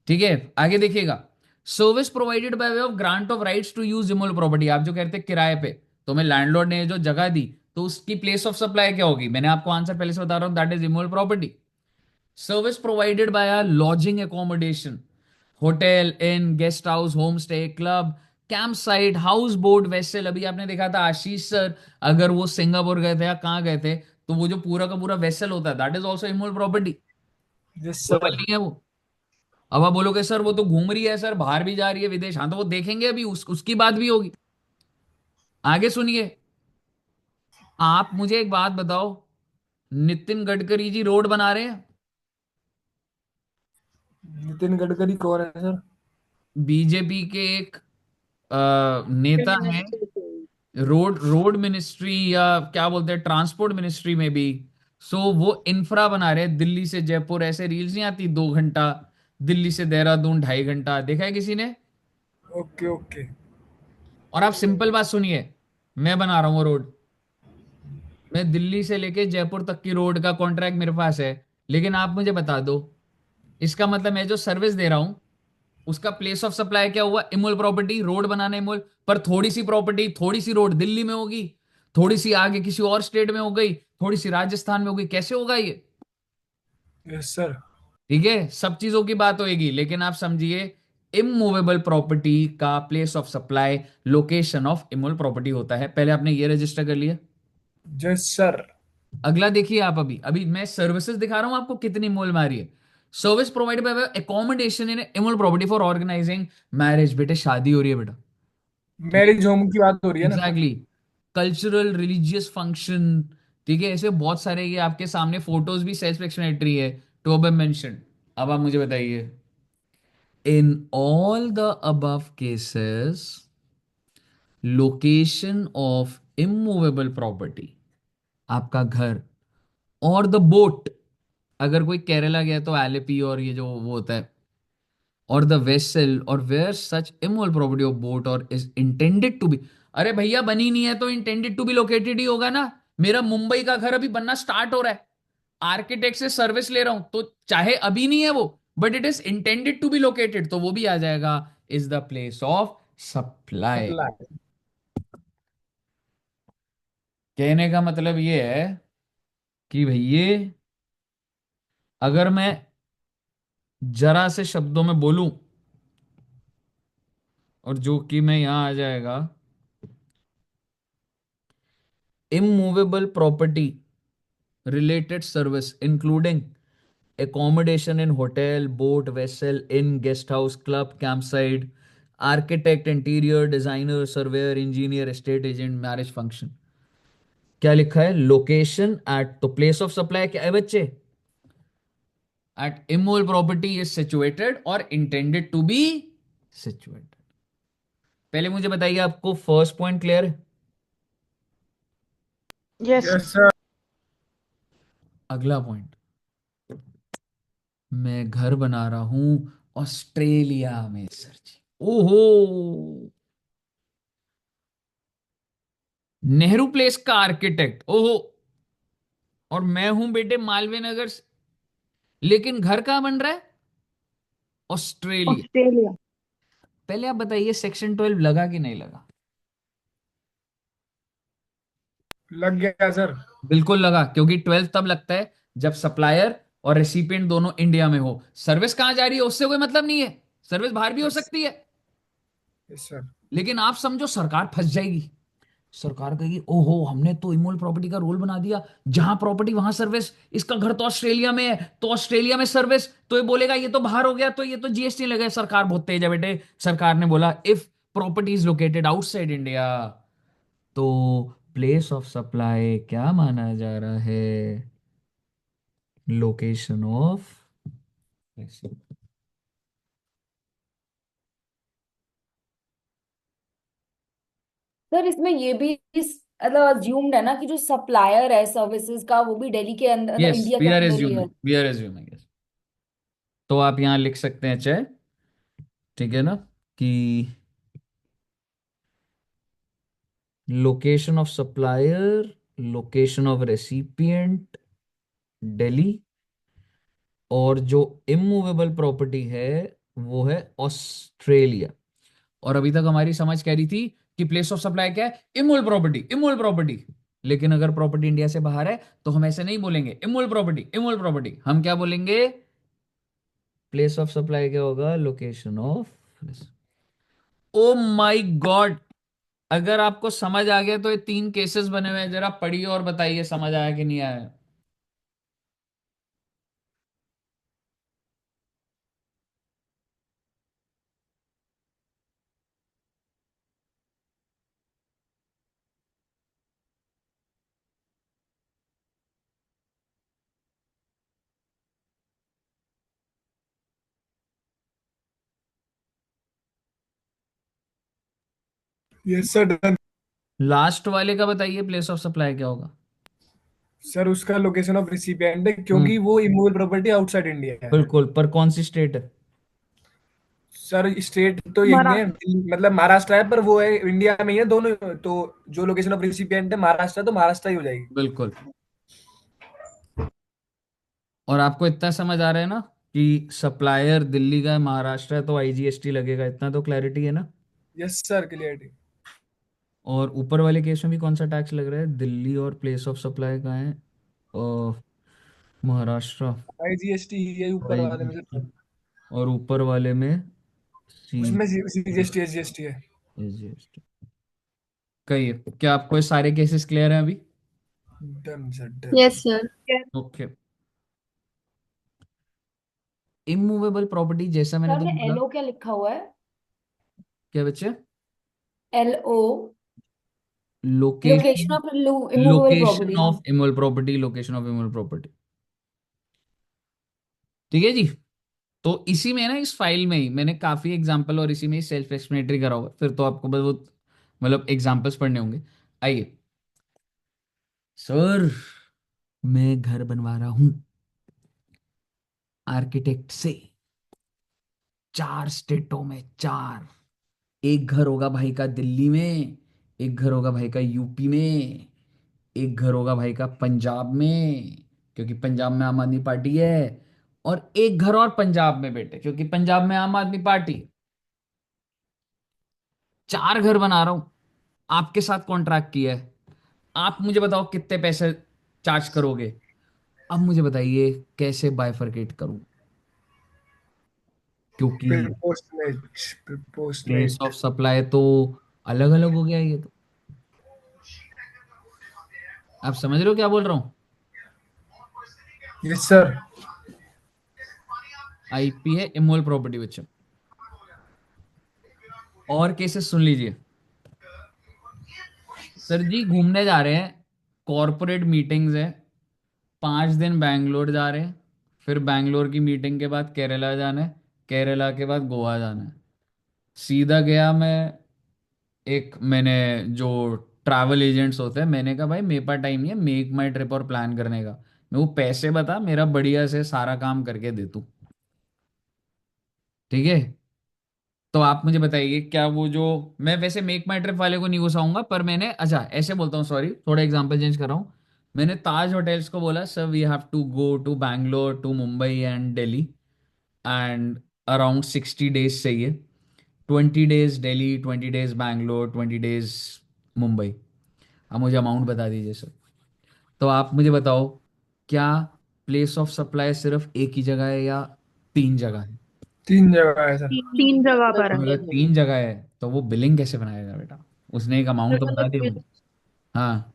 Speaker 1: ठीक है, आगे देखिएगा, service provided by way of grant of rights to use immovable property. आप जो कहते हैं किराए पे, तो मैं लैंडलॉर्ड ने जो जगह दी, तो उसकी प्लेस ऑफ सप्लाई क्या होगी, मैंने आपको आंसर पहले से बता रहा हूं, that is immovable property. Service provided bye a lodging accommodation, hotel, in, guest house, home stay, club, camp site, house boat, vessel. अभी आपने देखा था आशीष सर, अगर वो सिंगापुर गए थे या कहाँ गए थे, तो वो जो पूरा का पूरा वेसल होता है, that is also immovable property.
Speaker 4: Yes
Speaker 1: local
Speaker 4: sir.
Speaker 1: नहीं है वो। अब आप बोलोगे सर वो तो घूम रही है सर, बाहर भी जा रही है विदेश, हाँ तो वो देखेंगे अभी, उसकी बात भी होगी। आगे सुनिए, आप मुझे एक बात बताओ, नितिन गडकरी जी रोड बना रहे हैं।
Speaker 4: नितिन गडकरी कौन है सर?
Speaker 1: बीजेपी के एक नेता हैं। रोड रोड मिनिस्ट्री या क्या बोलते हैं, ट्रांसपोर्ट मिनिस्ट्री में भी। सो वो इंफ्रा बना रहे हैं, दिल्ली से जयपुर, ऐसे रील्स नहीं आती 2 घंटा, दिल्ली से देहरादून 2.5 घंटा, देखा है किसी ने?
Speaker 4: Okay okay.
Speaker 1: और आप सिंपल बात सुनिए, मैं बना रहा हूँ वो रोड। मैं दिल्ली से लेके जयपुर तक की रोड का कॉन्ट्रैक्ट मेरे पास है। लेकिन आप मुझे बता दो, इसका मतलब मैं जो सर्विस दे रहा हूं उसका प्लेस ऑफ सप्लाई क्या हुआ? इमोल प्रॉपर्टी, रोड बनाना इमोल। पर थोड़ी सी प्रॉपर्टी, थोड़ी सी रोड दिल्ली में होगी, थोड़ी सी आगे किसी और स्टेट में हो गई, थोड़ी सी राजस्थान में हो गई, कैसे होगा ये?
Speaker 4: Yes sir.
Speaker 1: ठीक है, सब चीजों की बात होगी, लेकिन आप समझिए, इमूवेबल प्रॉपर्टी का place of supply location of immovable property होता है। पहले आपने ये रजिस्टर कर लिया।
Speaker 4: Yes sir.
Speaker 1: अगला देखिए आप, अभी अभी मैं सर्विसेज दिखा रहा हूं आपको कितनी मोल मारी है। Service provide by accommodation in immovable property for organising marriage. बेटे शादी हो रही है बेटा। ठीक है,
Speaker 4: मैरिज होम की बात हो रही है ना?
Speaker 1: एग्जैक्टली। Cultural religious function. ठीक है, ऐसे बहुत सारे, ये आपके सामने फोटोज भी सेल्फ एक्सप्लेनेटरी है, टू अब मेंशन। अब आप मुझे बताइए, in all the above cases, location of immovable property, आपका घर और द बोट, अगर कोई केरला गया तो एलेपी और ये जो वो होता है, और the vessel or where such immovable property of boat or is intended to be. अरे भैया बनी नहीं है तो इंटेंडेड टू बी लोकेटेड ही होगा ना। मेरा मुंबई का घर अभी बनना स्टार्ट हो रहा है, आर्किटेक्ट से सर्विस ले रहा हूं, तो चाहे अभी नहीं है वो, but it is intended to be located, तो वो भी आ जाएगा, is the place of supply.
Speaker 4: Supply.
Speaker 1: कहने का मतलब ये है कि भैया, अगर मैं जरा से शब्दों में बोलूं, और जो कि मैं यहां आ जाएगा, immovable property related service including accommodation in hotel, boat, vessel, inn, guest house, club, campsite, architect, interior designer, surveyor, engineer, estate agent, marriage function। क्या लिखा है? लोकेशन एट, तो प्लेस ऑफ सप्लाई क्या है बच्चे? At immovable property is situated or intended to be situated. पहले मुझे बताइए, आपको फर्स्ट पॉइंट क्लियर है?
Speaker 2: यस।
Speaker 4: Yes sir.
Speaker 1: अगला पॉइंट, मैं घर बना रहा हूं ऑस्ट्रेलिया में सर जी। ओहो, नेहरू प्लेस का आर्किटेक्ट, ओहो, और मैं हूं बेटे मालवीय नगर लेकिन घर कहां बन रहा है? ऑस्ट्रेलिया।
Speaker 2: ऑस्ट्रेलिया।
Speaker 1: पहले आप बताइए, सेक्शन 12 लगा कि नहीं लगा?
Speaker 4: लग गया सर।
Speaker 1: बिल्कुल लगा, क्योंकि 12 तब लगता है जब सप्लायर और रेसिपिएंट दोनों इंडिया में हो। सर्विस कहां जा रही है उससे कोई मतलब नहीं है, सर्विस बाहर भी हो
Speaker 4: यस।
Speaker 1: सकती है।
Speaker 4: Yes sir.
Speaker 1: लेकिन आप समझो, सरकार फंस जाएगी। सरकार कहेगी, ओहो हमने तो इमोल प्रॉपर्टी का रोल बना दिया, जहां प्रॉपर्टी वहां सर्विस, इसका घर तो ऑस्ट्रेलिया में है तो ऑस्ट्रेलिया में सर्विस, तो ये बोलेगा ये तो बाहर हो गया, तो ये तो जीएसटी लगे। सरकार बहुत तेज है बेटे। सरकार ने बोला, if property is located outside India, तो प्लेस ऑफ सप्लाई क्या माना जा रहा है? Location of.
Speaker 5: सर इसमें ये भी मतलब अज्यूम्ड है ना कि जो सप्लायर है सर्विसेज का वो भी दिल्ली के अंदर, मतलब
Speaker 1: यस,
Speaker 5: इंडिया
Speaker 1: वी
Speaker 5: के
Speaker 1: आर
Speaker 5: अंदर ही है।
Speaker 1: Assuming, we are assuming, yes. तो आप यहां लिख सकते हैं चाहे, ठीक है ना, कि location of supplier, location of recipient Delhi, और जो इमूवेबल प्रॉपर्टी है वो है ऑस्ट्रेलिया। और अभी तक हमारी समझ कह रही थी कि प्लेस ऑफ सप्लाई क्या है? Immovable property, immovable property. लेकिन अगर प्रॉपर्टी इंडिया से बाहर है तो हम ऐसे नहीं बोलेंगे इमूवेबल प्रॉपर्टी, इमूवेबल प्रॉपर्टी। हम क्या बोलेंगे? प्लेस ऑफ सप्लाई क्या होगा? Location of. O my God, अगर आपको समझ आ गया तो ये 3 केसेस बने हुए हैं, जरा पढ़िए और बताइए समझ आया कि नहीं आया।
Speaker 4: Yes sir, done.
Speaker 1: लास्ट वाले का बताइए प्लेस ऑफ सप्लाई क्या होगा।
Speaker 4: सर उसका लोकेशन ऑफ रिसिपिएंट है,
Speaker 1: हम्म।
Speaker 4: क्योंकि वो इमूवेबल प्रॉपर्टी आउटसाइड इंडिया है।
Speaker 1: बिल्कुल, पर कौन सी स्टेट है।
Speaker 4: सर स्टेट तो यही है, मतलब महाराष्ट्र है, पर वो है इंडिया में ही है दोनों। तो जो लोकेशन ऑफ रिसिपिएंट है महाराष्ट्र है, तो महाराष्ट्र ही हो जाएगी।
Speaker 1: बिल्कुल। और आपको इतना समझ आ रहा है ना कि सप्लायर दिल्ली का है, महाराष्ट्र है, तो आईजीएसटी लगेगा, इतना तो क्लैरिटी है ना।
Speaker 4: Yes sir, clarity.
Speaker 1: और ऊपर वाले केस में भी कौन सा टैक्स लग रहा है, दिल्ली और प्लेस ऑफ सप्लाई कहाँ है, महाराष्ट्र।
Speaker 4: आईजीएसटी ही है ऊपर वाले में
Speaker 1: आईजीएसटी।
Speaker 4: सर।
Speaker 1: और ऊपर वाले में सी
Speaker 4: उसमें सीजीएसटी एसजीएसटी है।
Speaker 1: जीएसटी। कहिए, क्या आपको ये सारे केसेस क्लियर हैं अभी।
Speaker 4: Done sir, done.
Speaker 6: Yes sir.
Speaker 1: Okay. Immovable property जैसा मैंने
Speaker 5: सर
Speaker 1: तो
Speaker 5: में
Speaker 1: बोला।
Speaker 5: एलओ क्या लिखा हुआ है?
Speaker 1: क्या बच्चे।
Speaker 5: L O, location
Speaker 1: location.
Speaker 5: Of immovable
Speaker 1: location
Speaker 5: property ना?
Speaker 1: Of immovable property, location of immovable property. ठीक है जी। तो इसी में ना, इस फाइल में ही मैंने काफी एग्जांपल और इसी में ही सेल्फ एक्सप्लेनेटरी करा हुआ है। फिर तो आपको बस वो मतलब एग्जांपल्स पढ़ने होंगे। आइए। सर, मैं घर बनवा रहा हूं आर्किटेक्ट से, 4 स्टेटों में, 4। एक घर होगा भाई का दिल्ली में, एक घर होगा भाई का यूपी में, एक घर होगा भाई का पंजाब में, क्योंकि पंजाब में आम आदमी पार्टी है, और एक घर और पंजाब में बेटे, क्योंकि पंजाब में आम आदमी पार्टी है। 4 घर बना रहा हूं, आपके साथ कॉन्ट्रैक्ट किया है। आप मुझे बताओ कितने पैसे चार्ज करोगे। अब मुझे बताइए कैसे बाइफरकेट करूं, क्योंकि
Speaker 4: proportionate,
Speaker 1: place
Speaker 4: proportionate.
Speaker 1: Of supply तो अलग अलग हो गया ये तो। आप समझ रहे हो क्या बोल रहा हूं।
Speaker 4: Yes sir.
Speaker 1: आईपी है इमोल प्रॉपर्टी बच्चों। और केसेस सुन लीजिए। सर जी घूमने जा रहे हैं, कॉरपोरेट मीटिंग्स है, 5 दिन बैंगलोर जा रहे हैं, फिर बैंगलोर की मीटिंग के बाद केरला जाना है, केरला के बाद गोवा जाना है। सीधा गया मैं, एक मैंने जो ट्रैवल एजेंट्स होते हैं, मैंने कहा भाई मेरे पास टाइम नहीं है मेक माई ट्रिप और प्लान करने का, मैं वो पैसे बता, मेरा बढ़िया से सारा काम करके दे तू। ठीक है। तो आप मुझे बताइए, क्या वो जो, मैं वैसे मेक माई ट्रिप वाले को नहीं घुसाऊंगा, पर मैंने, अच्छा ऐसे बोलता हूँ, सॉरी थोड़ा एग्जांपल चेंज कर रहा हूँ। मैंने ताज होटल्स को बोला sir we have to go to Bangalore to Mumbai and Delhi, and around 60 days चाहिए। 20 days Delhi, 20 days Bangalore, 20 days Mumbai. अब मुझे अमाउंट बता दीजिए सर। तो आप मुझे बताओ, क्या प्लेस ऑफ सप्लाई सिर्फ एक ही जगह है या 3 जगह है।
Speaker 4: 3 जगह है सर।
Speaker 2: तीन जगह पर है।
Speaker 1: अगर 3 जगह है तो वो बिलिंग कैसे बनाएगा बेटा। उसने एक अमाउंट तो
Speaker 2: अलग
Speaker 1: बता
Speaker 2: अलग
Speaker 1: दिया मुझे।
Speaker 2: बिल,
Speaker 1: हाँ।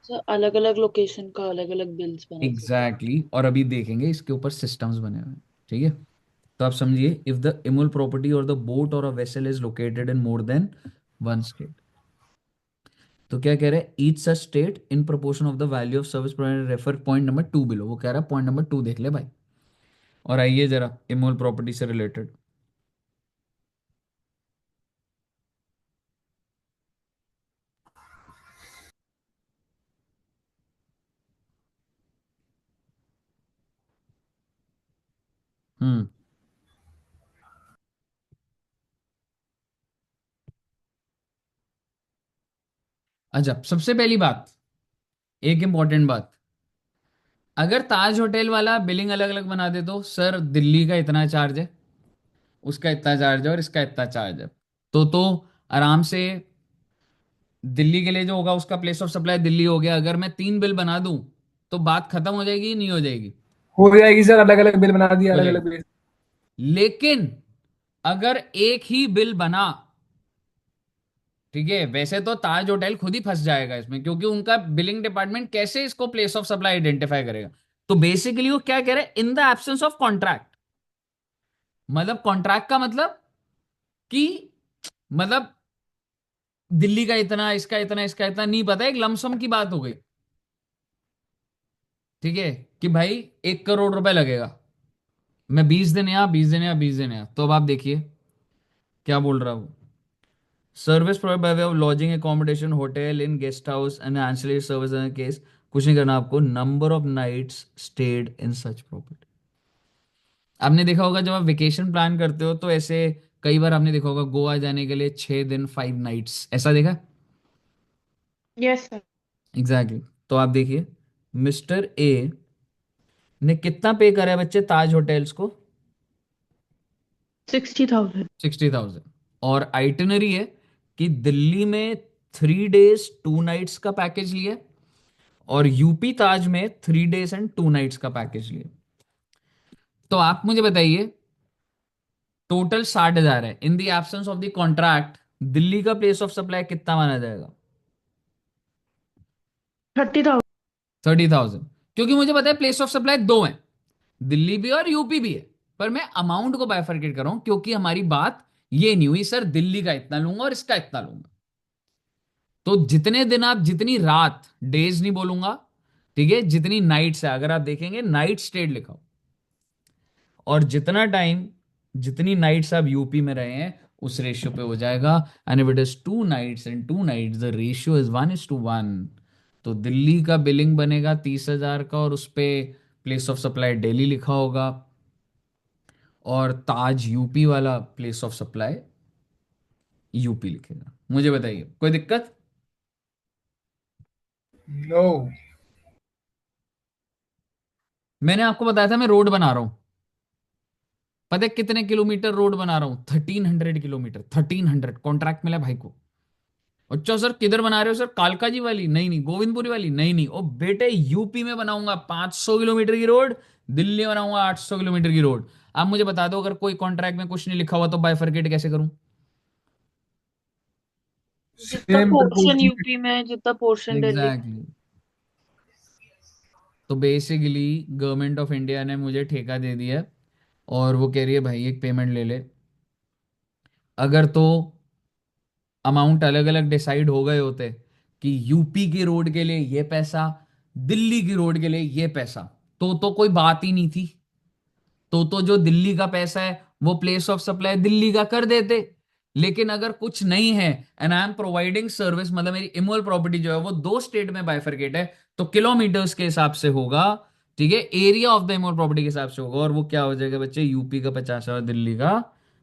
Speaker 2: सर अलग अलग लोकेशन का अलग अलग बिल्स बना सकते हैं।
Speaker 1: एग्जैक्टली और अभी देखेंगे इसके ऊपर सिस्टम्स बने हुए हैं। ठीक है। तो आप समझिए, इफ द इमूल प्रॉपर्टी और the boat or a vessel is located in more than one state, तो क्या कह रहे हैं, each such state in proportion of the value of service provided, refer point number 2 below. वो कह रहा है पॉइंट नंबर 2 देख ले भाई। और आइए जरा इमूल प्रॉपर्टी से रिलेटेड। हम्म। अच्छा, सबसे पहली बात, एक इंपॉर्टेंट बात, अगर ताज होटल वाला बिलिंग अलग अलग बना दे तो सर दिल्ली का इतना चार्ज है, उसका इतना चार्ज है और इसका इतना चार्ज है, तो आराम से दिल्ली के लिए जो होगा उसका प्लेस ऑफ सप्लाई दिल्ली हो गया। अगर मैं 3 बिल बना दूं तो बात खत्म हो जाएगी, नहीं हो जाएगी।
Speaker 4: हो जाएगी सर, अलग अलग बिल बना दिया,
Speaker 1: हो
Speaker 4: अलग
Speaker 1: जाएगी।
Speaker 4: अलग बिल।
Speaker 1: लेकिन अगर एक ही बिल बना, ठीक है, वैसे तो ताज होटल खुद ही फंस जाएगा इसमें, क्योंकि उनका बिलिंग डिपार्टमेंट कैसे इसको प्लेस ऑफ सप्लाई आइडेंटिफाई करेगा। तो बेसिकली वो क्या कह रहे हैं, in the absence of contract, मतलब कॉन्ट्रैक्ट का मतलब कि, मतलब दिल्ली का इतना, इसका इतना, इसका इतना नहीं पता, एक लमसम की बात हो गई। ठीक है, कि भाई 1 करोड़ रुपए लगेगा, मैं 20 दिन यहाँ, 20 दिन यहाँ, 20 दिन यहाँ। तो अब आप देखिए क्या बोल रहा हूं, service provide by way of lodging, accommodation, hotel, in guest house and ancillary service in case, कुछ नहीं करना आपको, number of nights stayed in such property. आपने देखा होगा जब आप वेकेशन प्लान करते हो तो ऐसे कई बार आपने देखा होगा गोवा जाने के लिए 6 दिन 5 नाइट्स, ऐसा देखा?
Speaker 2: Yes sir.
Speaker 1: एग्जैक्टली तो आप देखिए, मिस्टर ए ने कितना पे करा है बच्चे ताज होटल्स को?
Speaker 2: 60,000।
Speaker 1: 60,000। और आइटनरी है कि दिल्ली में 3 days 2 nights का पैकेज लिया, और यूपी ताज में 3 days and 2 nights का पैकेज लिया। तो आप मुझे बताइए, टोटल 60,000 है। In the absence of the contract Delhi का प्लेस ऑफ सप्लाई कितना माना जाएगा?
Speaker 2: 30,000।
Speaker 1: 30,000। क्योंकि मुझे पता है प्लेस ऑफ सप्लाई दो हैं, दिल्ली भी और यूपी भी है, पर मैं अमाउंट को बाइफरकेट कर रहा हूं क्योंकि हमारी बात ये नहीं हुई सर दिल्ली का इतना लूंगा और इसका इतना लूंगा। तो जितने दिन आप, जितनी रात, डेज नहीं बोलूंगा, ठीक है, जितनी नाइट्स है, अगर आप देखेंगे नाइट स्टेड लिखा हो, और जितना टाइम, जितनी नाइट्स आप यूपी में रहे हैं उस रेशियो पे हो जाएगा। And if it is 2 nights and 2 nights the ratio is 1:1। तो दिल्ली का बिलिंग बनेगा 30,000 का, और उस पे प्लेस ऑफ सप्लाई दिल्ली लिखा होगा, और ताज यूपी वाला प्लेस ऑफ सप्लाई यूपी लिखेगा। मुझे बताइए कोई दिक्कत?
Speaker 4: नो।
Speaker 1: मैंने आपको बताया था मैं रोड बना रहा हूं, पता है कितने किलोमीटर रोड बना रहा हूं? 1300 किलोमीटर, 1300 कॉन्ट्रैक्ट मिला भाई को। अच्छा सर किधर बना रहे हो सर? कालका जी वाली? नहीं नहीं। गोविंदपुरी वाली? नहीं नहीं। ओ बेटे यूपी में बनाऊंगा 500 किलोमीटर की रोड, दिल्ली में बनाऊंगा 800 किलोमीटर की रोड। आप मुझे बता दो, अगर कोई कॉन्ट्रैक्ट में कुछ नहीं लिखा हुआ तो बाइफरकेट कैसे करूं?
Speaker 2: जितना
Speaker 4: सेम
Speaker 2: पोर्शन
Speaker 4: प्रपोर्शन।
Speaker 2: यूपी में है, जितना पोर्शन दिल्ली में।
Speaker 1: एग्जैक्टली। तो बेसिकली गवर्नमेंट ऑफ इंडिया ने मुझे ठेका दे दिया है, और वो कह रही है भाई एक पेमेंट ले ले। अगर तो अमाउंट अलग अलग डिसाइड हो गए होते कि यूपी की रोड के लिए ये पैसा, दिल्ली की रोड के लिए ये पैसा, तो कोई बात ही नहीं थी। तो जो दिल्ली का पैसा है वो प्लेस ऑफ सप्लाई दिल्ली का कर देते। लेकिन अगर कुछ नहीं है and I am providing service, मतलब मेरी इमोल प्रॉपर्टी जो है वो दो स्टेट में बाइफरकेट है, तो किलोमीटर्स के हिसाब से होगा, ठीक है, area of the immovable property के हिसाब से होगा, और वो क्या हो जाएगा बच्चे? यूपी का 50,000, दिल्ली का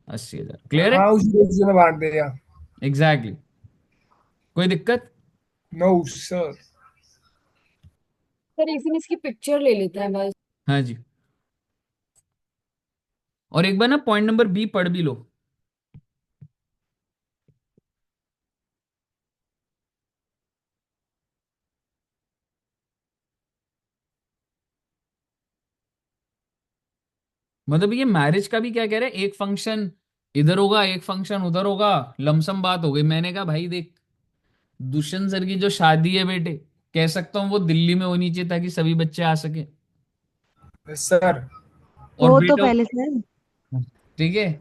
Speaker 1: 80,000। क्लियर है?
Speaker 4: हाँ उसी रेशियो में बांट देगा।
Speaker 1: Exactly exactly. कोई दिक्कत?
Speaker 4: No sir.
Speaker 5: सर इसी में इसकी पिक्चर ले लेते हैं बस।
Speaker 1: हाँ जी। और एक बार ना पॉइंट नंबर बी पढ़ भी लो। मतलब ये मैरिज का भी क्या कह रहे हैं, एक फंक्शन इधर होगा एक फंक्शन उधर होगा, लमसम बात हो गई। मैंने कहा भाई देख, दुष्यंत सर की जो शादी है बेटे, कह सकता हूँ वो दिल्ली में होनी चाहिए ताकि सभी बच्चे आ सके।
Speaker 4: सर
Speaker 1: और
Speaker 3: वो तो
Speaker 1: बेटा,
Speaker 3: पहले से है।
Speaker 1: ठीक है,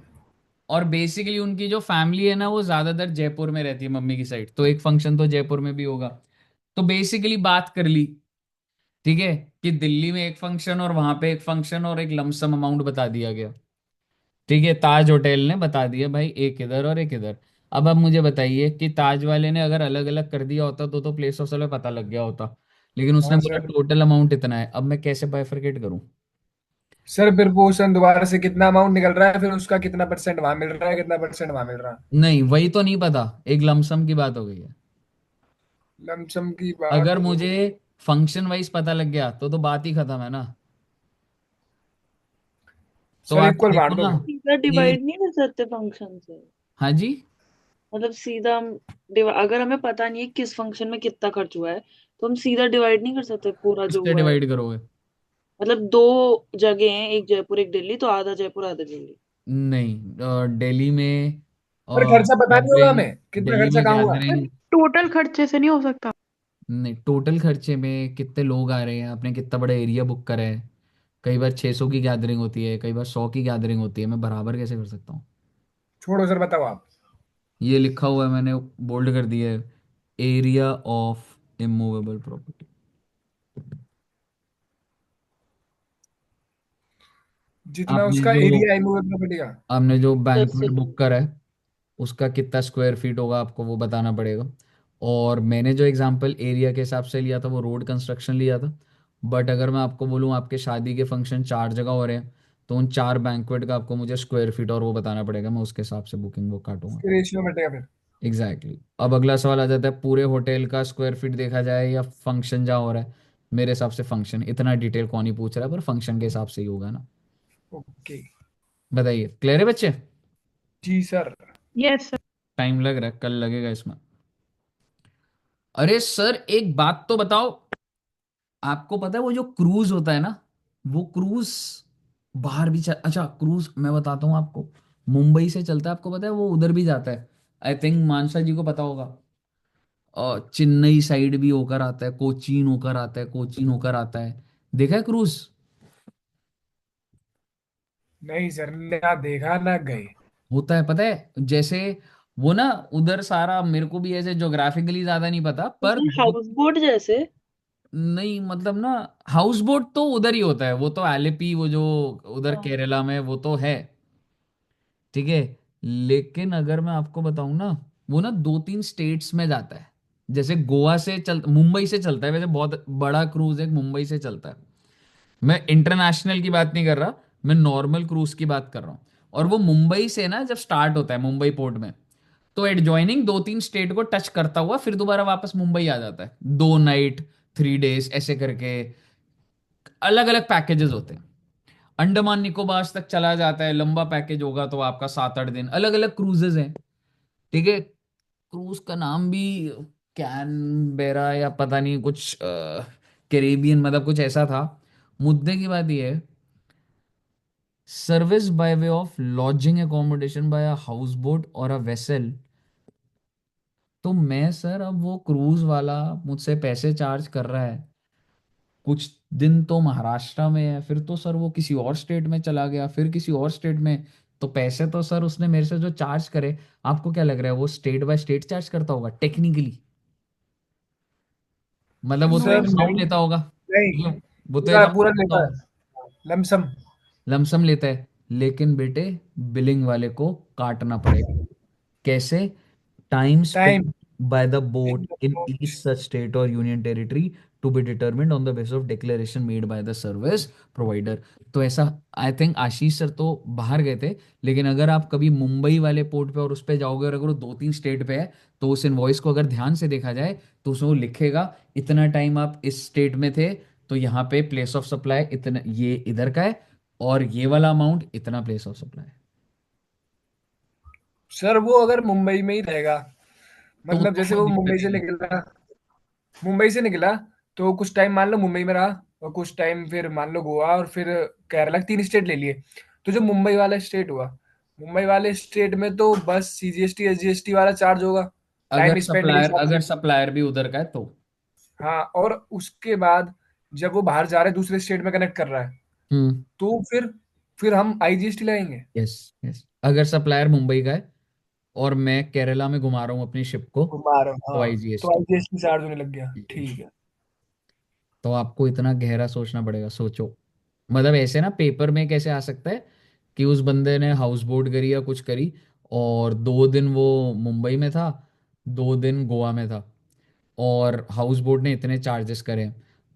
Speaker 1: और बेसिकली उनकी जो फैमिली है ना वो ज्यादातर जयपुर में रहती है मम्मी की साइड, तो एक फंक्शन तो जयपुर में भी होगा। तो बेसिकली बात कर ली, ठीक है, कि दिल्ली में एक फंक्शन और वहां पे एक फंक्शन, और एक लमसम अमाउंट बता दिया गया। ठीक है, ताज होटल ने बता दिया भाई एक इधर और एक इधर। अब मुझे बताइए कि ताज वाले ने अगर अलग अलग कर दिया होता तो प्लेस ऑफ सेल पता लग गया होता, लेकिन उसने
Speaker 4: हाँ
Speaker 1: बोला
Speaker 4: सर।
Speaker 1: टोटल अमाउंट इतना है। अब मैं कैसे बाइफरकेट करूं?
Speaker 4: सर प्रपोर्शन दोबारा से कितना अमाउंट निकल रहा है, फिर उसका कितना परसेंट वहां मिल रहा है, कितना परसेंट वहां मिल रहा है?
Speaker 1: नहीं वही तो नहीं पता, एक लमसम की बात हो गई है।
Speaker 4: लमसम की बात
Speaker 1: अगर
Speaker 4: हो
Speaker 1: मुझे
Speaker 4: गई।
Speaker 1: फंक्शन वाइज पता लग गया तो बात ही खत्म है ना। तो
Speaker 4: सर
Speaker 1: आप
Speaker 4: इक्वल
Speaker 1: देखो
Speaker 4: बांट दो
Speaker 1: ना
Speaker 4: फिर।
Speaker 2: सीधा
Speaker 1: कि,
Speaker 2: डिवाइड नहीं कर सकते फंक्शन से?
Speaker 1: हाँ जी,
Speaker 2: मतलब सीधा हम अगर हमें पता नहीं है किस फंक्शन में कितना खर्च हुआ है, तो हम सीधा डिवाइड नहीं कर सकते पूरा जो
Speaker 1: किससे
Speaker 2: हुआ है?
Speaker 1: डिवाइड करोगे?
Speaker 2: मतलब दो जगह हैं, एक जयपुर एक दिल्ली, तो आधा जयपुर आधा दिल्ली।
Speaker 1: नहीं, दिल्ली में
Speaker 4: सर खर्चा पता नहीं होगा
Speaker 1: गैदरिंग,
Speaker 4: हमें कितना
Speaker 1: दिल्ली
Speaker 4: खर्चा
Speaker 1: में
Speaker 4: कहाँ हुआ।
Speaker 1: गैदरिंग,
Speaker 2: टोटल खर्चे से नहीं हो सकता?
Speaker 1: नहीं टोटल खर्चे में कितने लोग आ रहे हैं, आपने कितना बड़ा एरिया बुक करा है, कई बार 600 की गैदरिंग होती है, कई बार 100 की गैदरिंग होती है, मैं बराबर कैसे कर सकता हूँ?
Speaker 4: छोड़ो सर, बताओ आप।
Speaker 1: ये लिखा हुआ है मैंने, बोल्ड कर दिया है, एरिया ऑफ इमूवेबल प्रॉपर्टी।
Speaker 4: जितना
Speaker 1: आपने
Speaker 4: उसका
Speaker 1: जो
Speaker 4: एरिया है मूवी प्रॉपर्टी का।
Speaker 1: आपने जो
Speaker 2: दस से
Speaker 1: बैंकवेट बुक
Speaker 2: बीस।
Speaker 1: करा है उसका कितना स्क्वायर फीट होगा आपको वो बताना पड़ेगा। और मैंने जो एग्जांपल एरिया के हिसाब से लिया था वो रोड कंस्ट्रक्शन लिया था। बट अगर मैं आपको बोलूँ आपके शादी के फंक्शन 4 जगह हो रहे हैं, तो उन 4 बैंक्वेट का आपको मुझे स्क्वायर फीट और वो बताना पड़ेगा, मैं उसके हिसाब से बुकिंग वो काटूंगा।
Speaker 4: रेशियो बटेगा फिर।
Speaker 1: Exactly exactly. अब अगला सवाल आ जाता है पूरे होटल का स्क्वायर फीट देखा जाए या फंक्शन जहाँ हो रहा है। मेरे हिसाब से फंक्शन, इतना डिटेल कौन ही पूछ रहा है, पर फंक्शन के हिसाब से ही होगा ना।
Speaker 4: ओके।
Speaker 1: बताइए, क्लियर है बच्चे?
Speaker 4: जी सर।
Speaker 2: Yes sir.
Speaker 1: टाइम लग रहा है, कल लगेगा इसमें। अरे सर एक बात तो बताओ, आपको पता है वो जो क्रूज होता है ना, वो क्रूज बाहर भी अच्छा क्रूज मैं बताता हूँ आपको, मुंबई से चलता है, आपको पता है वो उधर भी जाता है। आई थिंक मानसा जी को पता होगा। चेन्नई साइड भी होकर आता है, कोचीन होकर आता है, कोचीन होकर आता है। देखा है क्रूज?
Speaker 4: नहीं सर, ना देखा ना गए।
Speaker 1: होता है, पता है जैसे वो ना, उधर सारा मेरे को भी ऐसे ज्योग्राफिकली ज्यादा नहीं पता, पर
Speaker 2: मतलब हाउस बोट जैसे।
Speaker 1: नहीं मतलब ना, हाउस बोट तो उधर ही होता है, वो तो एलेपी वो जो उधर
Speaker 2: हाँ।
Speaker 1: केरला में वो तो है। ठीक है। लेकिन अगर मैं आपको बताऊं ना, वो ना 2-3 स्टेट्स में जाता है। जैसे गोवा से चल, मुंबई से चलता है, वैसे बहुत बड़ा क्रूज एक मुंबई से चलता है। मैं इंटरनेशनल की बात नहीं कर रहा, मैं नॉर्मल क्रूज की बात कर रहा हूँ। और वो मुंबई से ना जब स्टार्ट होता है मुंबई पोर्ट में, तो एडजॉइनिंग 2-3 स्टेट को टच करता हुआ फिर दोबारा वापस मुंबई आ जाता है, 2 नाइट 3 डेज ऐसे करके। अलग अलग पैकेजेस होते हैं। अंडमान निकोबार तक चला जाता है, लंबा पैकेज होगा तो आपका 7-8 दिन, अलग अलग क्रूजेज हैं। ठीक है। क्रूज का नाम भी कैनबेरा या पता नहीं कुछ कैरेबियन मतलब कुछ ऐसा था। मुद्दे की बात यह है, service by way of lodging accommodation by a house boat or a vessel. तो मैं सर, अब वो क्रूज वाला मुझसे पैसे चार्ज कर रहा है, कुछ दिन तो महाराष्ट्र में है, फिर तो सर वो किसी और स्टेट में चला गया, फिर किसी और स्टेट में। तो पैसे तो सर उसने मेरे से जो चार्ज करे, आपको क्या लग रहा है वो स्टेट बाय स्टेट चार्ज करता होगा टेक्निकली? मतलब वो तो
Speaker 2: नो
Speaker 4: सर
Speaker 1: एक
Speaker 2: सर।
Speaker 1: अमाउंट
Speaker 4: नहीं।
Speaker 1: लेता होगा।
Speaker 4: नहीं,
Speaker 1: मतलब वो तो एक
Speaker 4: पूरा पूरा
Speaker 1: अमाउंट लेता
Speaker 4: लेता
Speaker 1: होगा,
Speaker 4: है, लमसम।
Speaker 1: लमसम लेता है। लेकिन बेटे, बिलिंग वाले को काटना पड़ेगा। कैसे? Time
Speaker 4: time.
Speaker 1: spent by the boat in each such state or union territory to be determined on the basis of declaration made by the service provider। तो ऐसा, आई थिंक आशीष सर तो बाहर गए थे, लेकिन अगर आप कभी मुंबई वाले पोर्ट पे और उस पे जाओगे और अगर वो 2-3 स्टेट पे है, तो उस इनवॉइस को अगर ध्यान से देखा जाए, तो उसमें वो लिखेगा इतना टाइम आप इस स्टेट में थे, तो यहाँ पे प्लेस ऑफ सप्लाई इतना ये इधर का है, और ये वाला अमाउंट इतना प्लेस ऑफ सप्लाई।
Speaker 4: सर वो अगर मुंबई में ही रहेगा,
Speaker 1: तो
Speaker 4: मतलब
Speaker 1: तो
Speaker 4: जैसे
Speaker 1: कोई
Speaker 4: वो
Speaker 1: दिक्कत
Speaker 4: मुंबई
Speaker 1: ही
Speaker 4: से
Speaker 1: नहीं।
Speaker 4: निकला, मुंबई से निकला, तो कुछ टाइम मान लो मुंबई में रहा, और कुछ टाइम फिर मान लो गोवा, और फिर केरला, 3 स्टेट ले लिए। तो जो मुंबई वाला स्टेट हुआ, मुंबई वाले स्टेट में तो बस सीजीएसटी एसजीएसटी वाला चार्ज होगा, टाइम स्पेंड के हिसाब से।
Speaker 1: अगर सप्लायर भी उधर का है तो।
Speaker 4: हाँ, और उसके बाद जब वो बाहर जा रहे हैं, दूसरे स्टेट में कनेक्ट कर रहा है,
Speaker 1: हम्म।
Speaker 4: तो फिर हम आईजीएसटी लगाएंगे।
Speaker 1: यस, यस, अगर सप्लायर मुंबई का है और मैं केरला में घुमा रहा हूँ अपनी शिप को,
Speaker 4: घुमा रहे हो,
Speaker 1: तो
Speaker 4: हाँ, तो
Speaker 1: आईजीएसटी।
Speaker 4: आईजीएसटी चार्ज होने लग गया, ठीक है।
Speaker 1: तो आपको इतना गहरा सोचना पड़ेगा, सोचो। मतलब ऐसे ना पेपर में कैसे आ सकता है कि उस बंदे ने हाउस बोट करी या कुछ करी, और 2 दिन वो मुंबई में था, 2 दिन गोवा में था, और हाउस बोट ने इतने चार्जेस करे।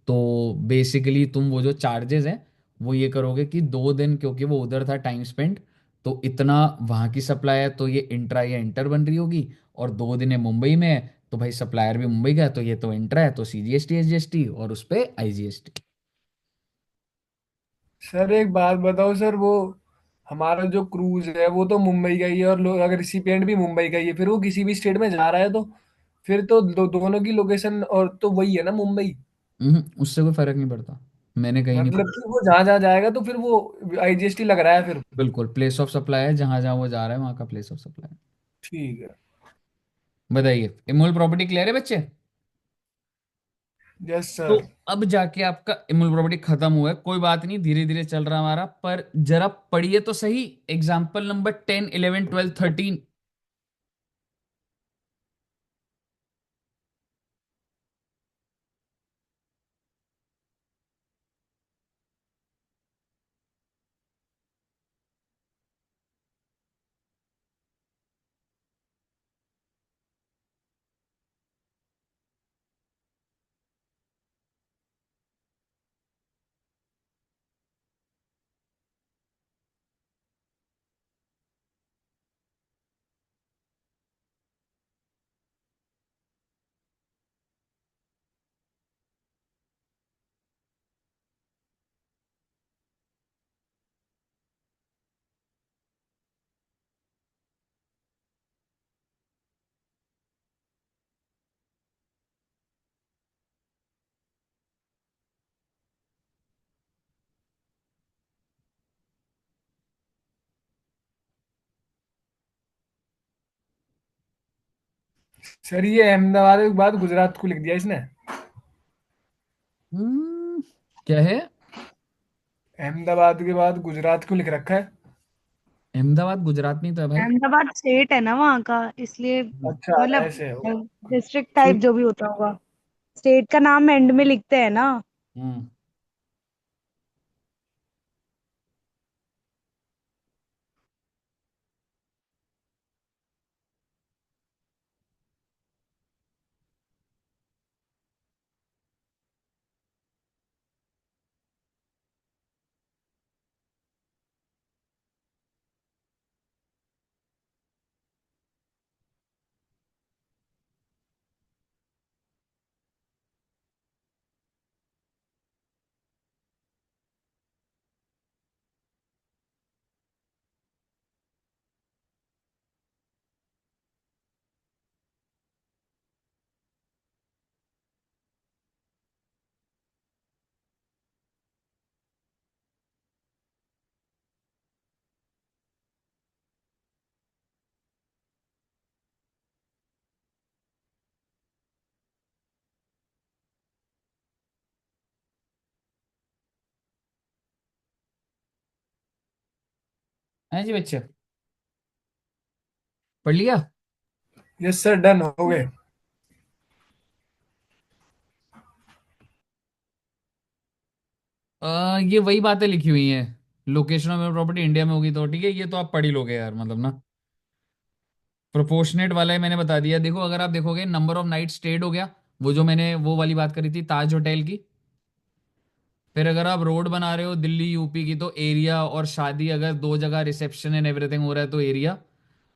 Speaker 1: तो बेसिकली तुम वो जो चार्जेस हैं वो ये करोगे कि 2 दिन क्योंकि वो उधर था टाइम स्पेंड, तो इतना वहाँ की सप्लाई है, तो ये इंट्रा या इंटर बन रही होगी। और 2 दिन है मुंबई में है, तो भाई सप्लायर भी मुंबई का है, तो ये तो इंट्रा है, तो सीजीएसटी एसजीएसटी और उस पे आईजीएसटी।
Speaker 4: सर एक बात बताओ सर, वो हमारा जो क्रूज है वो तो मुंबई का ही है, और अगर रिसिपिएंट भी मुंबई का ही है, फिर वो किसी भी स्टेट में जा रहा है, तो फिर तो दोनों की लोकेशन और तो वही है ना, मुंबई।
Speaker 1: उससे कोई फर्क नहीं पड़ता, मैंने कहीं नहीं
Speaker 4: मतलब
Speaker 1: बोला।
Speaker 4: कि वो जहां जहां जाएगा तो फिर वो आईजीएसटी लग रहा है फिर।
Speaker 1: बिल्कुल, प्लेस ऑफ सप्लाई है, जहां जहां वो जा रहा है वहां का प्लेस ऑफ सप्लाई।
Speaker 4: ठीक है।
Speaker 1: बताइए, इमोल प्रॉपर्टी क्लियर है बच्चे?
Speaker 4: यस
Speaker 1: तो
Speaker 4: सर।
Speaker 1: अब जाके आपका इमोल प्रॉपर्टी खत्म हुआ है, कोई बात नहीं, धीरे धीरे चल रहा हमारा, पर जरा पढ़िए तो सही। Example number 10, 11, 12, 13।
Speaker 4: सर ये अहमदाबाद के बाद गुजरात को लिख दिया इसने।
Speaker 1: हम्म, क्या है?
Speaker 4: अहमदाबाद के बाद गुजरात को लिख रखा है।
Speaker 1: अहमदाबाद गुजरात नहीं था भाई।
Speaker 3: अहमदाबाद स्टेट है ना वहाँ का, इसलिए
Speaker 4: अच्छा
Speaker 3: मतलब
Speaker 4: ऐसे है।
Speaker 3: डिस्ट्रिक्ट टाइप जो भी होता होगा, स्टेट का नाम एंड में लिखते हैं ना।
Speaker 1: हम्म। है जी बच्चे, पढ़ लिया?
Speaker 4: यस सर, डन हो गए।
Speaker 1: ये वही बातें लिखी हुई हैं। लोकेशन ऑफ प्रॉपर्टी इंडिया में होगी तो ठीक है, ये तो आप पढ़ ही लोगे यार, मतलब ना। प्रोपोर्शनेट वाला है मैंने बता दिया। देखो अगर आप देखोगे नंबर ऑफ नाइट स्टेड हो गया, वो जो मैंने वो वाली बात करी थी ताज होटल की। फिर अगर आप रोड बना रहे हो दिल्ली यूपी की तो एरिया, और शादी अगर दो जगह रिसेप्शन एंड एवरीथिंग हो रहा है तो एरिया।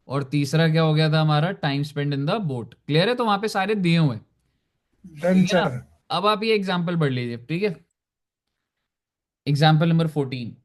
Speaker 1: और तीसरा क्या हो गया था हमारा, time spend in the boat. Clear है? तो वहां पे सारे दिए हुए हैं।
Speaker 4: डन
Speaker 1: ठीक है ना?
Speaker 4: सर।
Speaker 1: अब आप ये एग्जाम्पल पढ़ लीजिए, ठीक है। Example number 14।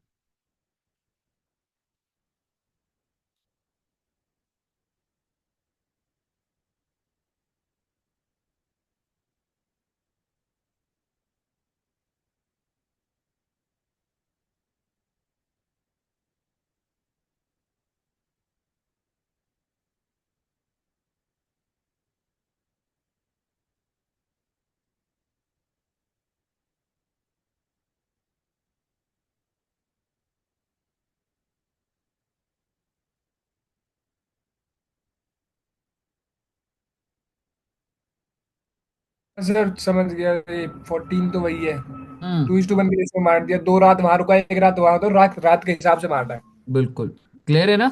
Speaker 4: सर समझ गया, ये 14 तो वही है।
Speaker 1: हम्म।
Speaker 4: 2:1 के रेस में मार दिया, 2 रात वहां रुका, 1 रात वहां, तो रात रात के हिसाब से मारना है।
Speaker 1: बिल्कुल। क्लियर है ना?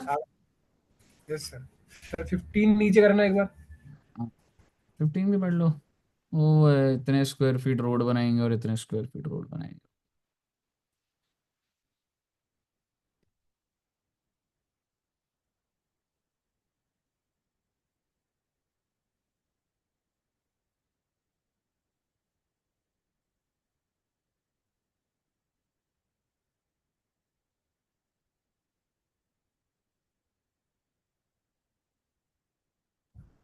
Speaker 4: Yes sir. सर 15 नीचे करना एक बार।
Speaker 1: 15 भी पढ़ लो। वो है, इतने स्क्वायर फीट रोड बनाएंगे और इतने स्क्वायर फीट रोड बनाएंगे।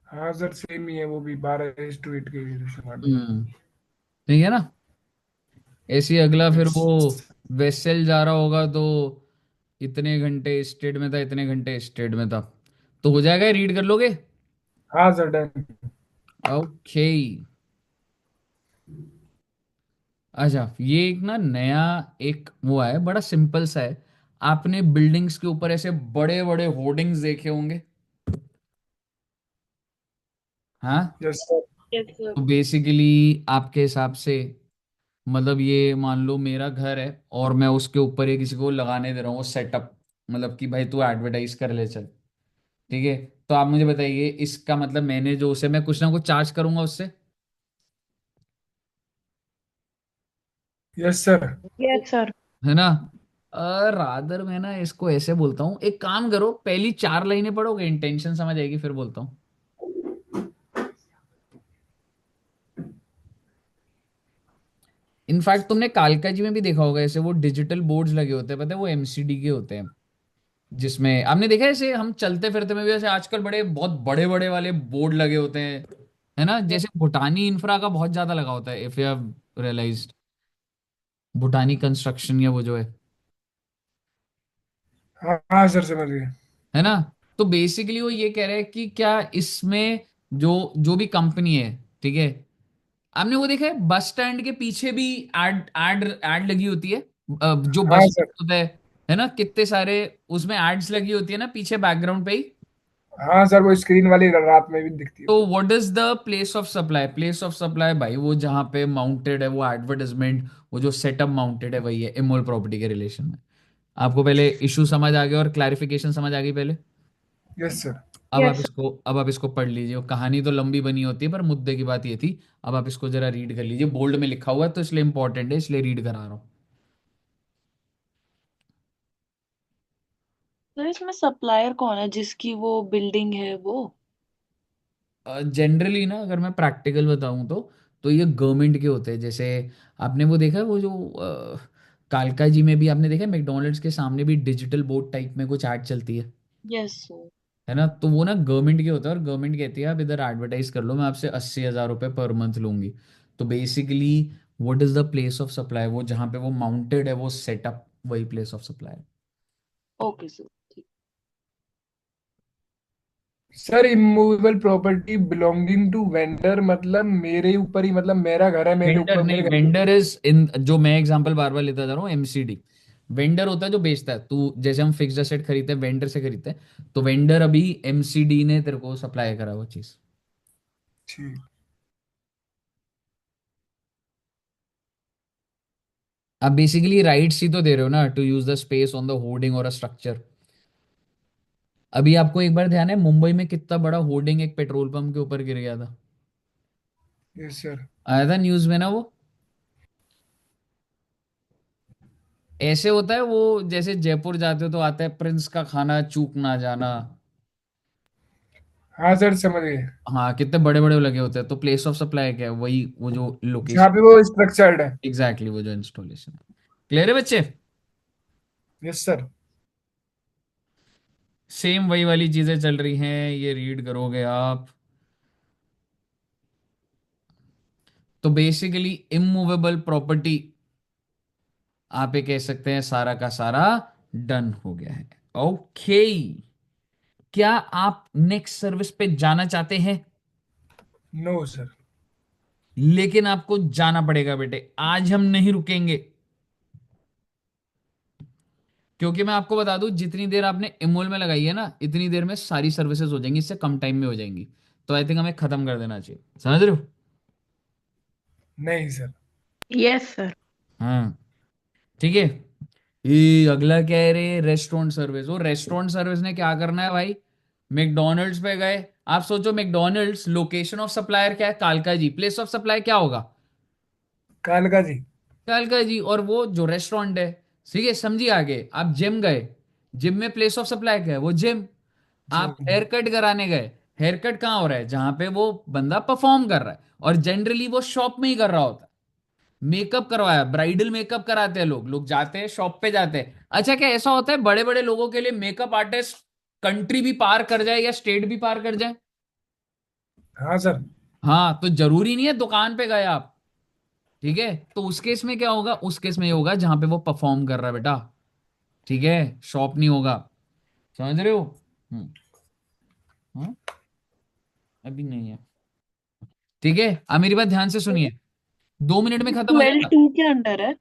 Speaker 4: हाँ सर सेम ही है, वो भी 12:8 के रेस में मार दिया।
Speaker 1: हम्म। ठीक है ना? ऐसे ही अगला फिर वो
Speaker 4: यस।
Speaker 1: वेसल जा रहा होगा तो इतने घंटे स्टेट में था, इतने घंटे स्टेट में था। तो हो जाएगा, रीड कर लोगे?
Speaker 4: हाँ सर डन।
Speaker 1: ओके। अच्छा, ये एक ना नया एक वो है, बड़ा सिंपल सा है। आपने बिल्डिंग्स के ऊपर ऐसे बड़े बड़े होर्डिंग्स देखे होंगे। हाँ।
Speaker 4: Yes sir.
Speaker 2: Yes sir.
Speaker 1: तो बेसिकली आपके हिसाब से, मतलब ये मान लो मेरा घर है और मैं उसके ऊपर ये किसी को लगाने दे रहा हूँ सेटअप, मतलब कि भाई तू एडवर्टाइज कर ले चल। ठीक है। तो आप मुझे बताइए इसका मतलब, मैंने जो उसे मैं कुछ ना कुछ चार्ज करूंगा उससे,
Speaker 4: यस सर।
Speaker 3: Yes sir.
Speaker 1: है ना? रादर मैं ना इसको ऐसे बोलता हूँ, एक काम करो पहली 4 लाइनें पढ़ोगे, इंटेंशन समझ आएगी, फिर बोलता हूँ। इनफैक्ट तुमने कालका जी में भी देखा होगा, ऐसे वो डिजिटल बोर्ड्स लगे होते हैं, पता है वो एमसीडी के होते हैं। जिसमें आपने देखा है ऐसे हम चलते फिरते में भी ऐसे आजकल बड़े बहुत बड़े बड़े वाले बोर्ड लगे होते हैं, है ना? जैसे भूटानी इंफ्रा का बहुत ज्यादा लगा होता है, if you have realised. Bhutani construction या वो जो
Speaker 4: हाँ हाँ सर समझ गए।
Speaker 1: है ना? तो बेसिकली वो ये कह रहे हैं कि क्या इसमें जो जो भी कंपनी है, ठीक है, आपने वो देखा है बस स्टैंड के पीछे भी एड एड एड लगी होती है, जो
Speaker 4: हाँ
Speaker 1: बस
Speaker 4: सर।
Speaker 1: होता है ना, कितने सारे उसमें एड्स लगी होती है ना पीछे बैकग्राउंड पे ही।
Speaker 4: हाँ सर, वो स्क्रीन वाली रात में भी दिखती है
Speaker 1: तो
Speaker 4: sir.
Speaker 1: What is the place of supply? Place of supply भाई वो जहां पे माउंटेड है वो एडवर्टाइजमेंट, वो जो सेटअप माउंटेड है वही है इमोल प्रॉपर्टी के रिलेशन में। आपको पहले इशू समझ आ गया और क्लैरिफिकेशन समझ आ गई पहले।
Speaker 4: Yes sir.
Speaker 3: यस।
Speaker 1: अब आप इसको पढ़ लीजिए, वो कहानी तो लंबी बनी होती है पर मुद्दे की बात ये थी। अब आप इसको जरा रीड कर लीजिए, बोल्ड में लिखा हुआ है तो इसलिए इंपॉर्टेंट है, इसलिए रीड करा रहा हूँ।
Speaker 2: तो इसमें सप्लायर कौन है, जिसकी वो बिल्डिंग है वो?
Speaker 1: जनरली ना अगर मैं प्रैक्टिकल बताऊं तो ये गवर्नमेंट के होते हैं। जैसे आपने वो देखा है, वो जो कालका जी में भी आपने देखा है, मैकडोनल्ड्स के सामने भी डिजिटल बोर्ड टाइप में कुछ ऐड चलती
Speaker 2: यस सर।
Speaker 1: है ना, तो वो ना गवर्नमेंट के होता है और गवर्नमेंट कहती है आप इधर एडवर्टाइज कर लो, मैं आपसे 80,000 रुपये पर मंथ लूंगी। तो basically what is the place of supply, वो जहाँ पे वो माउंटेड है वो सेटअप, वही place of supply.
Speaker 2: Okay sir, ठीक।
Speaker 4: Sir immovable property belonging to vendor, मतलब मेरे ऊपर ही, मतलब मेरा घर है, मेरे
Speaker 1: वेंडर
Speaker 4: ऊपर
Speaker 1: नहीं,
Speaker 4: मेरे घर के।
Speaker 1: वेंडर इज इन, जो मैं एग्जांपल बार बार लेता जा रहा हूँ, एमसीडी। वेंडर होता है जो बेचता है, तू जैसे हम फिक्स्ड एसेट खरीदते हैं वेंडर से खरीदते हैं, तो वेंडर अभी एमसीडी ने तेरे को सप्लाई करा वो चीज।
Speaker 4: ठीक।
Speaker 1: आप बेसिकली राइट्स ही तो दे रहे हो ना, to use the space on the hoarding or a structure. अभी आपको एक बार ध्यान है मुंबई में कितना बड़ा होर्डिंग एक पेट्रोल पंप के ऊपर गिर गया था?
Speaker 4: Yes sir.
Speaker 1: आया था न्यूज में ना वो। ऐसे होता है वो, जैसे जयपुर जाते हो तो आता है प्रिंस का खाना चूक ना जाना।
Speaker 4: हाँ सर, समझ गए।
Speaker 1: हाँ, कितने बड़े बड़े लगे होते हैं, तो प्लेस ऑफ सप्लाई क्या है? वही वो जो
Speaker 4: जहाँ
Speaker 1: लोकेशन।
Speaker 4: पे वो स्ट्रक्चर्ड है।
Speaker 1: एग्जैक्टली वो जो इंस्टॉलेशन है। क्लियर है बच्चे?
Speaker 4: Yes sir.
Speaker 1: सेम वही वाली चीजें चल रही हैं, ये रीड करोगे आप। तो बेसिकली इमूवेबल प्रॉपर्टी आप ये कह सकते हैं सारा का सारा डन हो गया है। ओके, क्या आप नेक्स्ट सर्विस पे जाना चाहते हैं?
Speaker 4: No sir.
Speaker 1: लेकिन आपको जाना पड़ेगा बेटे, आज हम नहीं रुकेंगे। क्योंकि मैं आपको बता दूं, जितनी देर आपने इमोल में लगाई है ना, इतनी देर में सारी सर्विसेज हो जाएंगी, इससे कम टाइम में हो जाएंगी। तो आई थिंक हमें खत्म कर देना चाहिए, समझ रहे हो?
Speaker 4: नहीं सर।
Speaker 2: Yes sir.
Speaker 1: हाँ, ठीक है। ये अगला क्या है रे? Restaurant service. वो रेस्टोरेंट सर्विस ने क्या करना है भाई? मैकडोनल्ड्स पे गए, आप सोचो मैकडोनल्ड्स, लोकेशन ऑफ सप्लायर क्या है? कालका जी। प्लेस ऑफ सप्लाई क्या होगा?
Speaker 4: कालका जी।
Speaker 1: कालका जी। और वो जो रेस्टोरेंट है, ठीक है, समझिए आगे। आप जिम गए, जिम में प्लेस ऑफ सप्लाई क्या है? वो जिम।
Speaker 4: जी।
Speaker 1: आप हेयर कट कराने गए, हेयर कट कहाँ हो रहा है? जहां पे वो बंदा परफॉर्म कर रहा है, और जनरली वो शॉप में ही कर रहा होता है। मेकअप करवाया, ब्राइडल मेकअप कराते हैं लोग, लोग जाते हैं शॉप पे जाते हैं। अच्छा, क्या ऐसा होता है बड़े बड़े लोगों के लिए मेकअप आर्टिस्ट कंट्री भी पार कर जाए या स्टेट भी पार कर जाए?
Speaker 4: हाँ सर।
Speaker 1: हाँ, तो जरूरी नहीं है दुकान पे गए आप, ठीक है। तो उस केस में क्या होगा? उस केस में ये होगा जहां पे वो परफॉर्म कर रहा है बेटा, ठीक है, शॉप नहीं होगा। समझ रहे हो? हम्म। हाँ, अभी नहीं है, ठीक है। अब मेरी बात ध्यान से सुनिए, 2 मिनट में खत्म हो
Speaker 2: ट्वेल्व
Speaker 1: जाएगा।
Speaker 2: टू के अंडर है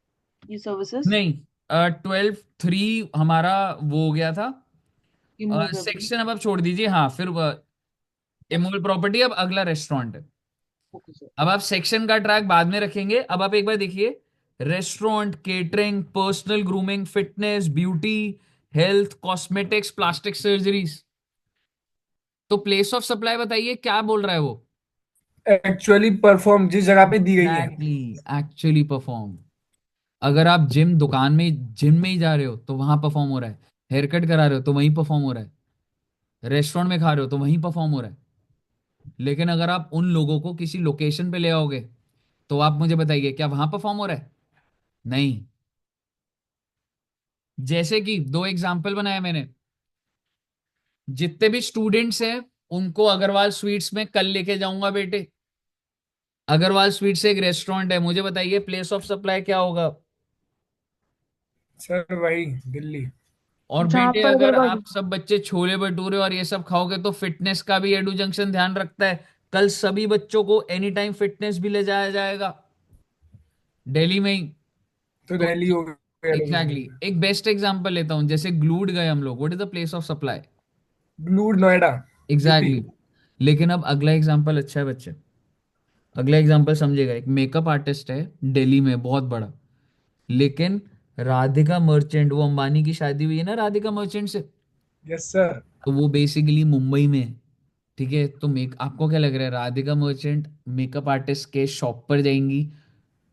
Speaker 2: ये सर्विसेज?
Speaker 1: नहीं, 12(3) हमारा वो हो गया था।
Speaker 2: इमूवेबल।
Speaker 1: सेक्शन अब आप छोड़ दीजिए, हाँ, फिर इमोबल प्रॉपर्टी, अब अगला रेस्टोरेंट है।
Speaker 2: Okay sir.
Speaker 1: अब आप सेक्शन का ट्रैक बाद में रखेंगे, अब आप एक बार देखिए। Restaurant, catering, personal grooming, fitness, beauty, health, cosmetics, plastic surgeries. तो प्लेस ऑफ सप्लाई बताइए क्या बोल रहा है वो?
Speaker 4: एक्चुअली परफॉर्म जिस जगह पे दी गई है।
Speaker 1: Exactly, actually perform. अगर आप जिम दुकान में, जिम में ही जा रहे हो तो वहां परफॉर्म हो रहा है। हेयर कट करा रहे हो तो वहीं परफॉर्म हो रहा है। रेस्टोरेंट में खा रहे हो तो वहीं परफॉर्म हो रहा है। लेकिन अगर आप उन लोगों को किसी लोकेशन पे ले आओगे, तो आप मुझे बताइए क्या वहां परफॉर्म हो रहा है? नहीं। जैसे कि दो एग्जाम्पल बनाया मैंने, जितने भी स्टूडेंट्स हैं उनको अग्रवाल स्वीट्स में कल लेके जाऊंगा बेटे। अग्रवाल स्वीट्स एक रेस्टोरेंट है, मुझे बताइए प्लेस ऑफ सप्लाई क्या होगा?
Speaker 4: सर वही दिल्ली।
Speaker 1: और
Speaker 3: जहाँ
Speaker 1: बेटे
Speaker 3: पर
Speaker 1: अगर
Speaker 3: अगर
Speaker 1: आप सब बच्चे छोले भटूरे और ये सब खाओगे तो फिटनेस का भी एडू जंक्शन ध्यान रखता है, कल सभी बच्चों को एनी टाइम फिटनेस भी ले जाया जाएगा दिल्ली में ही।
Speaker 4: तो
Speaker 1: तो
Speaker 4: दिल्ली हो गया
Speaker 1: एग्जैक्टली
Speaker 4: लोकेशन।
Speaker 1: एक बेस्ट एग्जांपल लेता हूँ, जैसे ग्लूड गए हम लोग, what is the place of supply?
Speaker 4: ब्लूड Noida, UP.
Speaker 1: Exactly. लेकिन अब अगला एग्जांपल अच्छा है बच्चे, अगला एग्जांपल समझेगा। एक मेकअप आर्टिस्ट है दिल्ली में बहुत बड़ा, लेकिन राधिका मर्चेंट, वो अंबानी की शादी हुई है ना राधिका मर्चेंट से,
Speaker 4: यस सर।
Speaker 1: तो वो बेसिकली मुंबई में है। ठीक है, तो मेक आपको क्या लग रहा है, राधिका मर्चेंट मेकअप आर्टिस्ट के शॉप पर जाएंगी,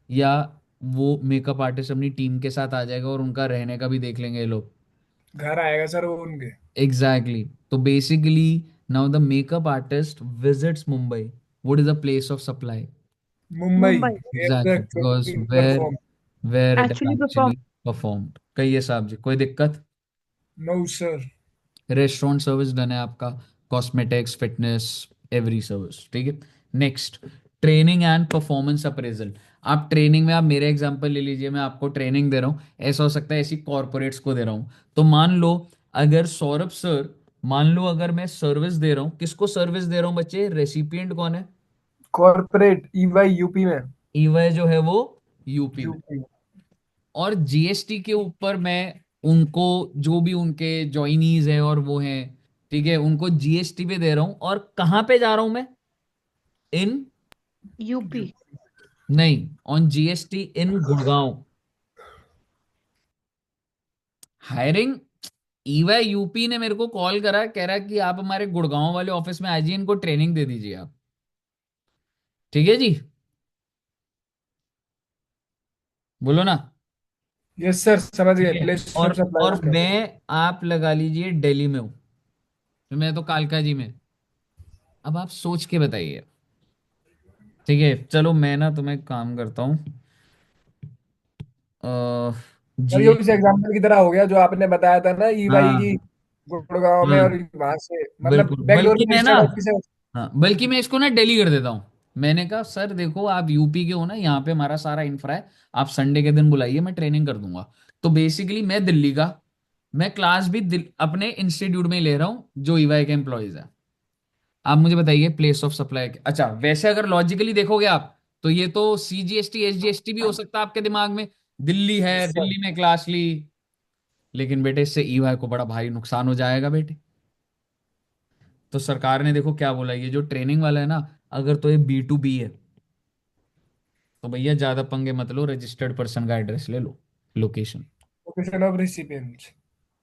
Speaker 1: या वो मेकअप आर्टिस्ट अपनी टीम के साथ आ जाएगा और उनका रहने का भी देख लेंगे ये लोग?
Speaker 4: घर आएगा सर वो उनके।
Speaker 1: एग्जैक्टली तो basically now the makeup artist visits Mumbai, what is the place of supply?
Speaker 4: Mumbai,
Speaker 3: Mumbai
Speaker 4: where the
Speaker 1: exactly because
Speaker 4: actually
Speaker 1: where
Speaker 4: perform.
Speaker 1: Where it
Speaker 3: actually perform.
Speaker 1: Actually performed. कहिए साहब जी, कोई दिक्कत?
Speaker 4: No sir.
Speaker 1: Restaurant service done है आपका, cosmetics, fitness, every service. ठीक है, next, training and performance appraisal. आप ट्रेनिंग में, आप मेरे एग्जांपल ले लीजिए, मैं आपको ट्रेनिंग दे रहा हूँ, ऐसा हो सकता है ऐसी कॉर्पोरेट्स को दे रहा हूँ। तो मान लो अगर सौरभ सर, मान लो अगर मैं सर्विस दे रहा हूँ, किसको सर्विस दे रहा हूँ बच्चे, रेसिपिएंट कौन है?
Speaker 4: कॉर्पोरेट ईवाई यूपी में।
Speaker 1: ईवाई जो है वो यूपी में।
Speaker 4: यूपी।
Speaker 1: और जीएसटी के ऊपर मैं उनको, जो भी उनके जॉइनीज है और वो हैं, ठीक है, उनको जीएसटी पे दे रहा हूं। और कहां पे जा रहा हूं मैं? इन,
Speaker 3: यूपी।
Speaker 1: नहीं, on GST in Gurgaon. Hiring, EY UP ने मेरे को कॉल करा, कह रहा है कि आप हमारे गुड़गांव वाले ऑफिस में आ जाइए, इनको ट्रेनिंग दे दीजिए आप। ठीक है जी, बोलो ना।
Speaker 4: यस सर, समझ
Speaker 1: ठीक
Speaker 4: गए,
Speaker 1: है,
Speaker 4: प्लेस ऑफ
Speaker 1: और
Speaker 4: सप्लाई का।
Speaker 1: मैं, आप लगा लीजिए दिल्ली में हूँ, तो मैं तो कालका जी में। अब आप सोच के बताइए। ठीक है, चलो मैं ना तुम्हें काम करता हूँ,
Speaker 4: सर ये
Speaker 1: जी।
Speaker 4: उस एग्जांपल की तरह हो गया जो आपने बताया था ना, ईवाई की,
Speaker 1: हाँ
Speaker 4: गुड़गांव में,
Speaker 1: हाँ,
Speaker 4: और वहां से मतलब
Speaker 1: बिल्कुल।
Speaker 4: बेंगलोर
Speaker 1: बल्कि
Speaker 4: में
Speaker 1: मैं ना,
Speaker 4: रजिस्टर्ड ऑफिस है।
Speaker 1: हाँ, बल्कि मैं इसको ना दिल्ली कर देता हूँ। मैंने कहा सर देखो, आप यूपी के हो ना, यहाँ पे हमारा सारा इंफ्रा है, आप संडे के दिन बुलाइए, मैं ट्रेनिंग कर दूंगा। तो बेसिकली मैं दिल्ली का, मैं क्लास भी अपने इंस्टीट्यूट में ही ले रहा हूँ जो ईवाई के एम्प्लॉयज है। आप मुझे बताइए प्लेस ऑफ सप्लाई। अच्छा, वैसे अगर लॉजिकली देखोगे आप, तो ये तो सीजीएसटी एसजीएसटी भी हो सकता है आपके दिमाग में, दिल्ली है,
Speaker 4: यस सर।
Speaker 1: दिल्ली में क्लास ली। लेकिन बेटे इससे ईवाई को बड़ा भारी नुकसान हो जाएगा बेटे। तो सरकार ने देखो क्या बोला, ये जो ट्रेनिंग वाला है ना, अगर तो ये बी टू बी है, तो भैया ज्यादा पंगे मत लो, रजिस्टर्ड पर्सन का एड्रेस ले लो, लोकेशन।
Speaker 4: लोकेशन ऑफ रिसिपिएंट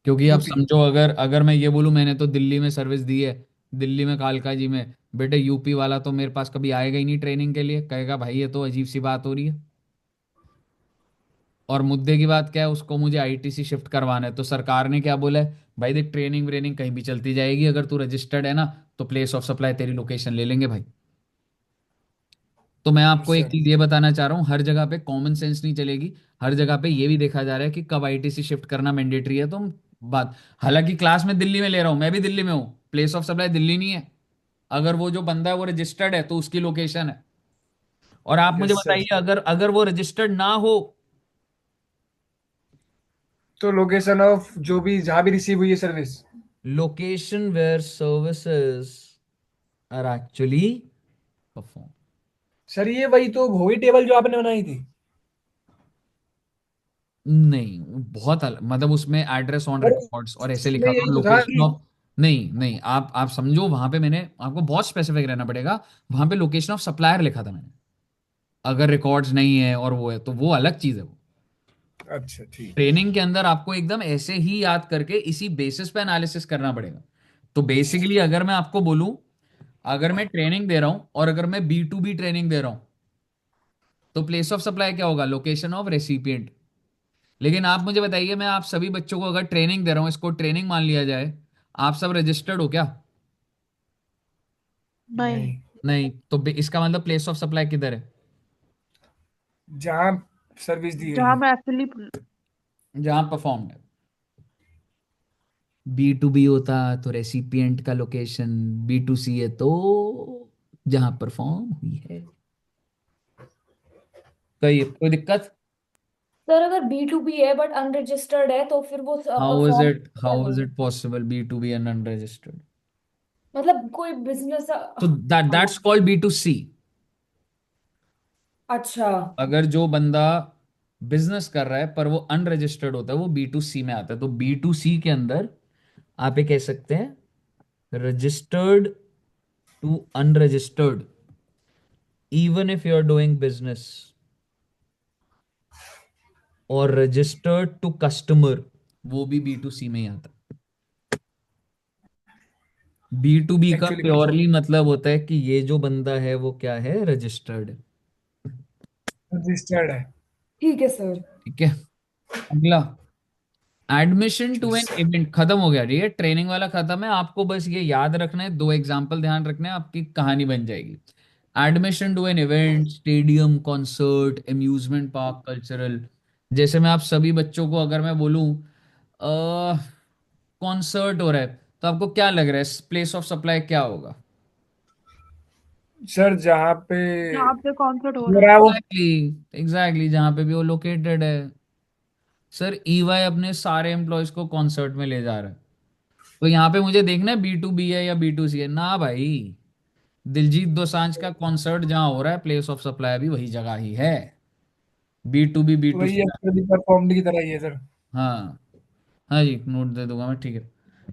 Speaker 1: क्योंकि आप
Speaker 4: यूपी।
Speaker 1: समझो, अगर अगर मैं ये बोलूं मैंने तो दिल्ली में सर्विस दी है, दिल्ली में कालका जी में, बेटे यूपी वाला तो मेरे पास कभी आएगा ही नहीं ट्रेनिंग के लिए, कहेगा भाई ये तो अजीब सी बात हो रही है। और मुद्दे की बात क्या है, उसको मुझे आईटीसी शिफ्ट करवाना है, तो सरकार ने क्या बोला है, भाई देख ट्रेनिंग व्रेनिंग कहीं भी चलती जाएगी, अगर तू रजिस्टर्ड है ना, तो प्लेस ऑफ सप्लाई तेरी लोकेशन ले लेंगे भाई। तो मैं आपको
Speaker 4: यस
Speaker 1: एक
Speaker 4: सर।
Speaker 1: चीज ये बताना चाह रहा हूँ, हर जगह पे कॉमन सेंस नहीं चलेगी। हर जगह पे ये भी देखा जा रहा है कि कब आईटीसी शिफ्ट करना मैंडेटरी है, तो बात, हालांकि क्लास में दिल्ली में ले रहा हूँ, मैं भी दिल्ली में हूँ, प्लेस ऑफ सप्लाई दिल्ली नहीं है। अगर वो जो बंदा है वो रजिस्टर्ड है तो उसकी लोकेशन है। और आप मुझे
Speaker 4: यस सर।
Speaker 1: बताइए, अगर अगर वो रजिस्टर्ड ना हो,
Speaker 4: तो लोकेशन ऑफ जो भी जहां भी रिसीव हुई है service.
Speaker 1: Location where services are actually perform.
Speaker 4: Sir ये वही तो वही टेबल जो आपने बनाई थी।
Speaker 1: नहीं, बहुत अलग, मतलब उसमें एड्रेस ऑन
Speaker 4: सर
Speaker 1: रिकॉर्ड्स और ऐसे
Speaker 4: इसमें
Speaker 1: लिखा था,
Speaker 4: यही तो था
Speaker 1: लोकेशन
Speaker 4: कि
Speaker 1: ऑफ, नहीं नहीं, आप समझो, वहां पे मैंने आपको बहुत स्पेसिफिक रहना पड़ेगा, वहां पे लोकेशन ऑफ सप्लायर लिखा था मैंने। अगर रिकॉर्ड्स नहीं है और वो है तो वो अलग चीज है। वो
Speaker 4: अच्छा ठीक है।
Speaker 1: ट्रेनिंग के अंदर आपको एकदम ऐसे ही याद करके इसी बेसिस पे एनालिसिस करना पड़ेगा। तो बेसिकली अगर मैं आपको बोलूं, अगर मैं ट्रेनिंग दे रहा हूं और अगर मैं बी ट्रेनिंग दे रहा हूं, तो प्लेस ऑफ सप्लाई क्या होगा, लोकेशन ऑफ रेसिपिएंट। लेकिन आप मुझे बताइए, मैं आप सभी बच्चों को अगर ट्रेनिंग दे रहा हूं, इसको ट्रेनिंग मान लिया जाए, आप सब रजिस्टर्ड हो क्या?
Speaker 3: नहीं।
Speaker 4: नहीं,
Speaker 1: नहीं, तो इसका मतलब प्लेस ऑफ सप्लाई किधर है?
Speaker 4: जहां सर्विस दी गई
Speaker 3: जहाँ
Speaker 4: है।
Speaker 3: मैं एक्चुअली।
Speaker 1: जहां परफॉर्म है। बी होता तो रेसिपिएंट का लोकेशन, बी है तो जहां परफॉर्म हुई है। कोई दिक्कत?
Speaker 5: सर अगर B2B है बट अनरजिस्टर्ड है तो फिर वो परफॉर्म
Speaker 1: हाउ
Speaker 5: कर
Speaker 1: इज
Speaker 5: रही है।
Speaker 1: It possible be to be an unregistered?
Speaker 5: मतलब कोई बिजनेस।
Speaker 1: तो दैट्स कॉल्ड B2C।
Speaker 5: अच्छा।
Speaker 1: अगर जो बंदा बिजनेस कर रहा है पर वो अनरजिस्टर्ड होता है, वो B2C में आता है। तो B2C के अंदर आप ये कह सकते हैं registered to unregistered, even if you are doing business, और रजिस्टर्ड टू कस्टमर, वो भी B2C में ही आता है। B2B का
Speaker 4: एक्चुअली
Speaker 1: प्योरली मतलब होता है कि ये जो बंदा है वो क्या है, रजिस्टर्ड है।
Speaker 4: रजिस्टर्ड है।
Speaker 5: ठीक है सर।
Speaker 1: ठीक है। अगला, admission to an
Speaker 4: Yes,
Speaker 1: event खत्म हो गया। ये ट्रेनिंग वाला खत्म है। आपको बस ये याद रखना है, दो एग्जांपल ध्यान रखने हैं, आपकी कहानी बन जाएगी। Admission to an event, stadium, concert, amusement park, cultural. जैसे मैं आप सभी बच्चों को अगर मैं बोलूं कॉन्सर्ट हो रहा है, तो आपको क्या लग रहा है प्लेस ऑफ सप्लाई क्या होगा?
Speaker 4: सर जहाँ पे
Speaker 2: यहाँ पे कॉन्सर्ट हो
Speaker 4: हो
Speaker 2: रहा
Speaker 4: रहा
Speaker 2: है।
Speaker 4: है वो।
Speaker 1: एग्जैक्टली एग्जैक्टली, जहाँ पे भी वो लोकेटेड है। सर EY अपने सारे एम्प्लॉयज को कॉन्सर्ट में ले जा रहा है, तो यहाँ पे मुझे देखना है B2B है या B2C है ना भाई। दिलजीत दोसांझ का कॉन्सर्ट जहाँ हो रहा है, प्लेस ऑफ सप्लाई भी वही जगह ही है। B2B
Speaker 4: वही
Speaker 1: B2C।
Speaker 4: एक्चुअली परफॉर्म्ड की तरह ही है सर।
Speaker 1: हाँ हाँ जी, नोट दे दूंगा मैं, ठीक है।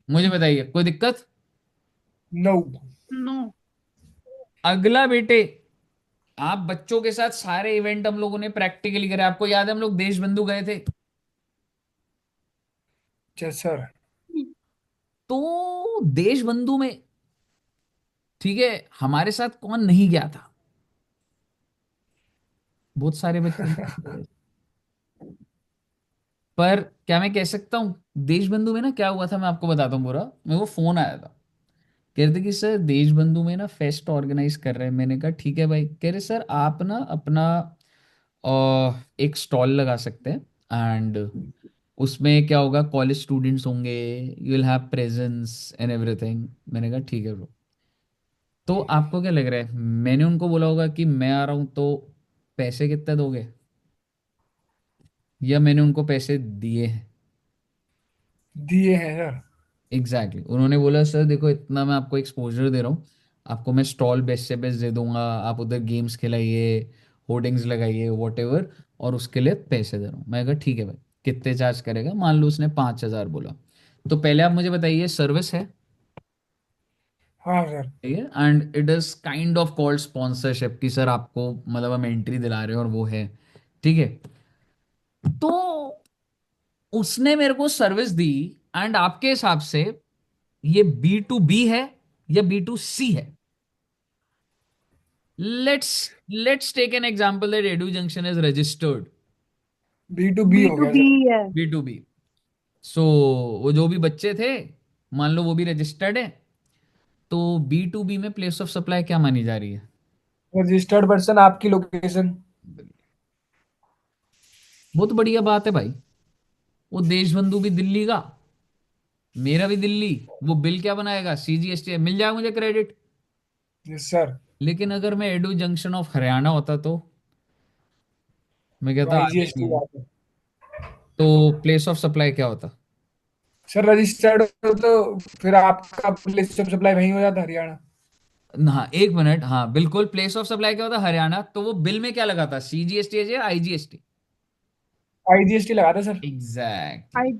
Speaker 1: मुझे बताइए, कोई दिक्कत?
Speaker 4: नो।
Speaker 2: नो।
Speaker 1: अगला बेटे, आप बच्चों के साथ सारे इवेंट हम लोगों ने प्रैक्टिकली करे। आपको याद है हम लोग देश बंधु गए थे?
Speaker 4: Yes sir.
Speaker 1: तो देश बंधु में, ठीक है, हमारे साथ कौन नहीं गया था? बहुत सारे बच्चे नहीं गए। पर क्या मैं कह सकता हूँ, देश बंधु में ना क्या हुआ था, मैं आपको बताता हूँ पूरा। मेरे को फोन आया था, कह रहे थे कि सर देश बंधु में ना फेस्ट ऑर्गेनाइज कर रहे हैं। मैंने कहा ठीक है भाई। कह रहे सर आप ना अपना एक स्टॉल लगा सकते हैं, एंड उसमें क्या होगा, कॉलेज स्टूडेंट्स होंगे, you will have presence and everything. मैंने कहा ठीक है ब्रो। तो आपको क्या लग रहा है, मैंने उनको बोला होगा कि मैं आ रहा हूँ तो पैसे कितने दोगे, या मैंने उनको पैसे दिए हैं?
Speaker 4: दिए हैं सर।
Speaker 1: एग्जैक्टली उन्होंने बोला सर देखो इतना मैं आपको एक्सपोजर दे रहा हूँ, आपको मैं स्टॉल बेस्ट से बेस्ट दे दूंगा, आप उधर गेम्स खिलाइए, होर्डिंग्स लगाइए, वॉट एवर, और उसके लिए पैसे दे रहा हूँ। मैं कहा ठीक है भाई, कितने चार्ज करेगा? मान लो उसने 5,000 बोला। तो पहले आप मुझे बताइए, सर्विस है,
Speaker 4: हाँ सर।
Speaker 1: ठीक है, and it is kind of called sponsorship, कि सर आपको मतलब हम एंट्री दिला रहे हैं और वो है, ठीक है। तो उसने मेरे को सर्विस दी, एंड आपके हिसाब से ये B2B है या B2C है? Let's take an example that Edu Junction is registered
Speaker 4: B2B
Speaker 2: B
Speaker 4: हो
Speaker 2: टू
Speaker 4: गया
Speaker 2: बी
Speaker 4: सर।
Speaker 2: है।
Speaker 1: B2B। सो वो जो भी बच्चे थे, मान लो वो भी रजिस्टर्ड है, तो B2B में प्लेस ऑफ सप्लाई क्या मानी जा रही है?
Speaker 4: रजिस्टर्ड पर्सन आपकी लोकेशन।
Speaker 1: बहुत बढ़िया बात है भाई। वो देशबंधु भी दिल्ली का, मेरा भी दिल्ली, वो बिल क्या बनाएगा, CGST मिल जाएगा मुझे क्रेडिट।
Speaker 4: Yes sir.
Speaker 1: लेकिन अगर मैं एडू जंक्शन ऑफ हरियाणा होता तो मैं कहता आगे
Speaker 4: IGST
Speaker 1: नहीं है।
Speaker 4: बात है।
Speaker 1: तो प्लेस ऑफ सप्लाई क्या होता?
Speaker 4: सर रजिस्टर्ड हो तो फिर आपका प्लेस ऑफ सप्लाई वहीं हो जाता हरियाणा।
Speaker 1: हाँ एक मिनट, हाँ बिल्कुल, प्लेस ऑफ सप्लाई क्या होता हरियाणा, तो वो बिल में क्या लगा था, CGST या IGST?
Speaker 4: IGST लगा था सर।
Speaker 1: एग्जैक्टली।
Speaker 2: आई।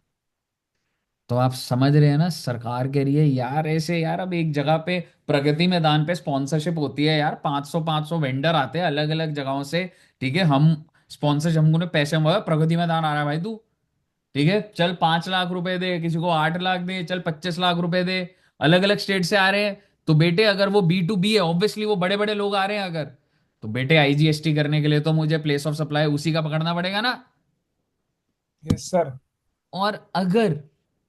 Speaker 1: तो आप समझ रहे हैं ना, सरकार कह रही है यार ऐसे, यार अब एक जगह पे प्रगति मैदान पे स्पॉन्सरशिप होती है यार, 500 वेंडर आते हैं अलग अलग जगहों से, ठीक है, हम स्पॉन्सरशिप, हमको पैसे मंगा, प्रगति मैदान आ रहा है भाई तू, ठीक है, चल 5 लाख रुपए दे, किसी को 8 लाख दे, चल 25 लाख रुपए दे, अलग अलग स्टेट से आ रहे हैं। तो बेटे अगर वो B2B है, ऑब्वियसली वो बड़े बड़े लोग आ रहे हैं अगर, तो बेटे IGST करने के लिए तो मुझे प्लेस ऑफ सप्लाई उसी का पकड़ना पड़ेगा ना।
Speaker 4: Yes sir.
Speaker 1: और अगर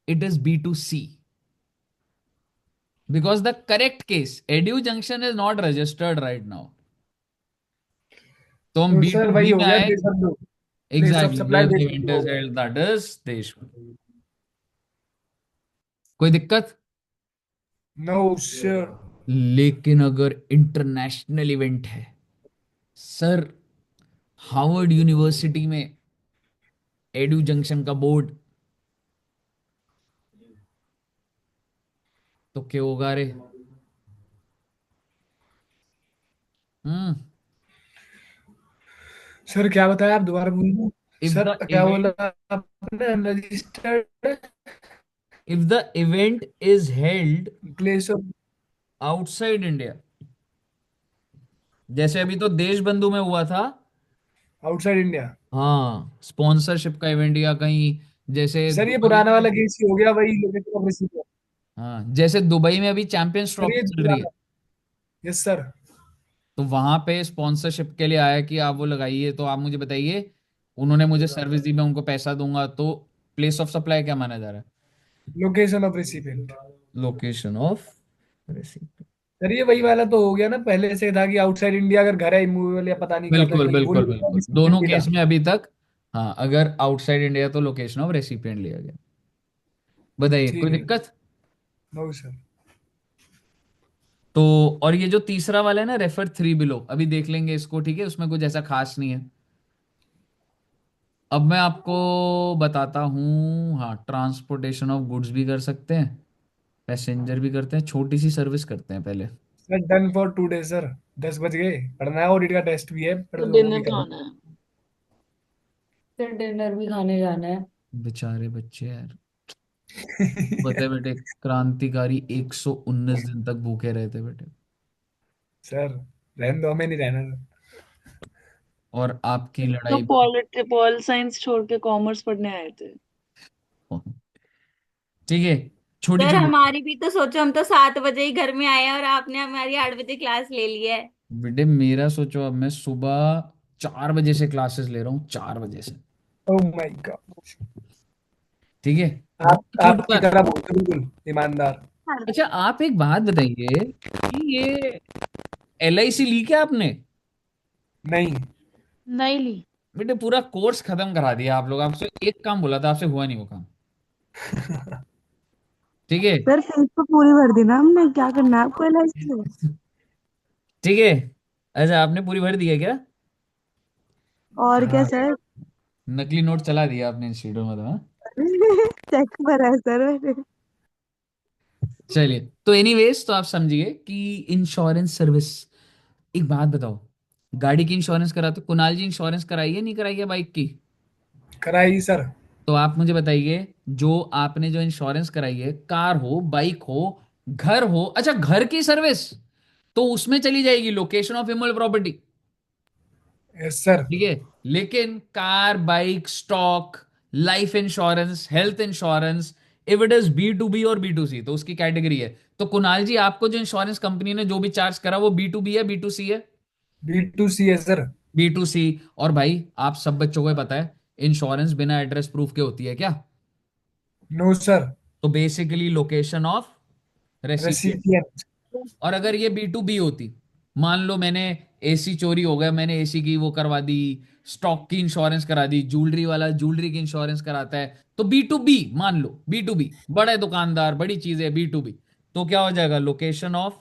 Speaker 1: it is B2C, because the correct case, Edu Junction is not registered right now, तो हम
Speaker 4: तो
Speaker 1: बी
Speaker 4: सर
Speaker 1: टू
Speaker 4: वही
Speaker 1: बी
Speaker 4: हो
Speaker 1: में
Speaker 4: गया
Speaker 1: आए।
Speaker 4: Deshbandhu. Place of
Speaker 1: exactly,
Speaker 4: supply
Speaker 1: where the event
Speaker 4: Deshbandhu हो
Speaker 1: इज
Speaker 4: गया।
Speaker 1: हेल्ड, दैट इज देश। कोई दिक्कत?
Speaker 4: No sir.
Speaker 1: लेकिन अगर इंटरनेशनल इवेंट है सर, हार्वर्ड यूनिवर्सिटी में एडू जंक्शन का बोर्ड, तो क्या होगा रे? हम्म।
Speaker 4: सर क्या बताया आप, दोबारा बोलिए।
Speaker 1: इफ
Speaker 4: सर
Speaker 1: द
Speaker 4: क्या बोला
Speaker 1: इवेंट
Speaker 4: आपने, unregistered
Speaker 1: if the event is held
Speaker 4: place of
Speaker 1: outside India, जैसे अभी तो देश बंधु में हुआ था।
Speaker 4: Outside India.
Speaker 1: हाँ, स्पॉन्सरशिप का इवेंट या कहीं, जैसे
Speaker 4: सर ये
Speaker 1: दुबई
Speaker 4: पुराना
Speaker 1: में।
Speaker 4: वाला केस ही हो गया, वही लोकेशन ऑफ रिसीवर।
Speaker 1: हाँ, जैसे दुबई में अभी चैंपियंस
Speaker 4: सर
Speaker 1: ट्रॉफी
Speaker 4: ये
Speaker 1: चल रही है,
Speaker 4: पुराना। Yes sir.
Speaker 1: तो वहां पे स्पॉन्सरशिप के लिए आया कि आप वो लगाइए, तो आप मुझे बताइए, उन्होंने मुझे सर्विस दी, मैं उनको पैसा दूंगा, तो प्लेस ऑफ सप्लाई क्या माना जा रहा
Speaker 4: लोकेशन ऑफ रिसिपेंट।
Speaker 1: है? Location of receipt.
Speaker 4: सर ये वही वाला तो हो गया ना, पहले से था कि आउटसाइड इंडिया अगर घर है इमूवेबल या पता नहीं क्या था,
Speaker 1: बिल्कुल
Speaker 4: कि वो
Speaker 1: बिल्कुल
Speaker 4: लोकेशन ऑफ
Speaker 1: बिल्कुल,
Speaker 4: रिसिपेंट
Speaker 1: दोनों
Speaker 4: भी था।
Speaker 1: केस में अभी तक। हाँ, अगर आउटसाइड इंडिया तो लोकेशन ऑफ रेसिपिएंट लिया गया। बताइए, कोई
Speaker 4: ठीक है।
Speaker 1: दिक्कत?
Speaker 4: No sir.
Speaker 1: तो और ये जो तीसरा वाला है ना, रेफर थ्री बिलो, अभी देख लेंगे इसको, ठीक है, उसमें कुछ ऐसा खास नहीं है। अब मैं आपको बताता हूँ। हाँ, ट्रांसपोर्टेशन ऑफ गुड्स भी कर सकते हैं, पैसेंजर भी करते हैं, छोटी सी सर्विस करते हैं पहले।
Speaker 4: Sir done for 2 days sir. 10 बज गए, पढ़ना है, ऑडिट का टेस्ट भी है, पर
Speaker 2: तो
Speaker 4: वो भी
Speaker 2: डिनर
Speaker 4: करना
Speaker 2: खाना है।
Speaker 5: फिर डिनर भी खाने जाना है।
Speaker 1: बेचारे बच्चे यार।
Speaker 4: है।
Speaker 1: बता बेटे, क्रांतिकारी 119 दिन तक भूखे रहे थे बेटे।
Speaker 4: सर रहने दो, हमें नहीं रहना सर।
Speaker 1: और आपकी
Speaker 2: तो
Speaker 1: लड़ाई।
Speaker 2: पॉल साइंस छोड़ के कॉमर्स पढ़ने आए थे।
Speaker 1: ठीक है, छोटी
Speaker 5: सर
Speaker 1: छोटी।
Speaker 5: हमारी भी तो सोचो, हम तो 7 बजे ही घर में आए हैं और आपने हमारी 8 बजे क्लास ले ली है।
Speaker 1: बेटे मेरा सोचो, अब मैं सुबह 4 बजे से क्लासेस ले रहा हूँ, 4 बजे से।
Speaker 4: Oh my God.
Speaker 1: ठीक है।
Speaker 4: आप
Speaker 1: झूठ
Speaker 4: आपकी
Speaker 1: बात।
Speaker 4: तरह बोलते, बिल्कुल ईमानदार।
Speaker 1: अच्छा, आप एक बात बताइए कि ये LIC ली क्या आपने?
Speaker 4: नहीं।
Speaker 2: नहीं ली।
Speaker 1: बेटे पूरा कोर्स खत्म करा दिया आप लोग, आपसे एक काम बोला था, आपसे हुआ नहीं वो काम। ठीक है।
Speaker 3: सर फीस तो पूरी भर दी ना हमने, क्या करना है आपको एलआईसी में?
Speaker 1: ठीक है। अच्छा, आपने पूरी भर दी है क्या?
Speaker 3: और क्या
Speaker 4: हाँ।
Speaker 3: सर।
Speaker 1: नकली नोट चला दिया आपने इंस्टीट्यूट में तो, हाँ?
Speaker 3: चेक भरा है सर मैंने।
Speaker 1: चलिए, तो एनीवेज, तो आप समझिए कि इंश्योरेंस सर्विस। एक बात बताओ, गाड़ी की इंश्योरेंस कराते, कुणाल जी इंश्योरेंस कराई है नहीं कराई है बाइक की?
Speaker 4: कराई सर।
Speaker 1: तो आप मुझे बताइए, जो आपने जो इंश्योरेंस कराई है, कार हो, बाइक हो, घर हो, अच्छा घर की सर्विस, तो उसमें चली जाएगी location of immovable property.
Speaker 4: Yes sir.
Speaker 1: ठीक है। लेकिन car, bike, stock, life insurance, health insurance, if it is B2B और B2C, तो उसकी कैटेगरी है। तो कुणाल जी, आपको जो इंश्योरेंस कंपनी ने जो भी चार्ज करा, वो B2B है, B2C है?
Speaker 4: B2C है सर।
Speaker 1: B2C। और भाई, आप सब बच्चों को ही पता है, इंश्योरेंस बिना एड्रेस प्रूफ के होती है क्या?
Speaker 4: No sir.
Speaker 1: तो basically location of recipient.
Speaker 4: Recipient.
Speaker 1: और अगर ये B2B होती, मान लो मैंने AC चोरी हो गया, मैंने AC की वो करवा दी, स्टॉक की इंश्योरेंस करा दी, ज्वेलरी वाला ज्वेलरी की इंश्योरेंस कराता है, तो B2B, मान लो B2B, बड़े दुकानदार, बड़ी चीजें B2B, तो क्या हो जाएगा, location of.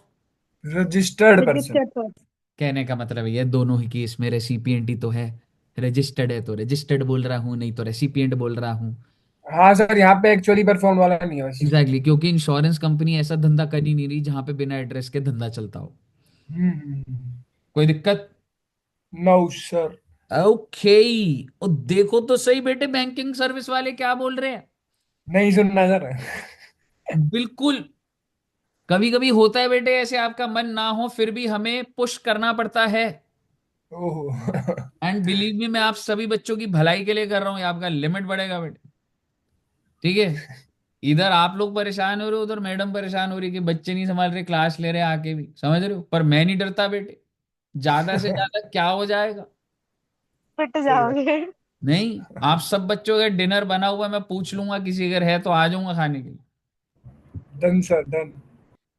Speaker 4: Registered person.
Speaker 3: Registered person.
Speaker 1: कहने का मतलब ये दोनों ही केस में रेसिपिएंट ही तो है। रजिस्टर्ड है तो रजिस्टर्ड बोल रहा हूं, नहीं तो रेसिपिएंट बोल रहा हूं।
Speaker 4: हाँ सर, यहाँ पे एक्चुअली परफॉर्म वाला नहीं है बस।
Speaker 1: एग्जैक्टली exactly, क्योंकि इंश्योरेंस कंपनी ऐसा धंधा कर ही नहीं रही जहां पे बिना एड्रेस के धंधा चलता हो। कोई दिक्कत?
Speaker 4: No sir.
Speaker 1: ओके। और देखो तो सही बेटे, बैंकिंग सर्विस वाले क्या बोल रहे हैं।
Speaker 4: नहीं सुनना सर।
Speaker 1: बिल्कुल। कभी कभी होता है बेटे ऐसे, आपका मन ना हो फिर भी हमें पुश करना पड़ता है।
Speaker 4: ओह।
Speaker 1: एंड बिलीव मी, मैं आप सभी बच्चों की भलाई के लिए कर रहा हूं, ये आपका लिमिट बढ़ेगा बेटे। ठीक है। इधर आप लोग परेशान हो रहे हो, उधर मैडम परेशान हो रही है कि बच्चे नहीं संभाल रहे, क्लास ले रहे हैं आके भी, समझ रहे हो, पर मैं नहीं डरता बेटे, ज्यादा से ज्यादा क्या हो जाएगा।
Speaker 3: पिट
Speaker 4: सही बात।
Speaker 3: जाओगे।
Speaker 1: नहीं, आप सब बच्चों का डिनर बना हुआ है, मैं पूछ लूंगा किसी अगर है तो आ जाऊंगा खाने के लिए।
Speaker 4: Done sir done.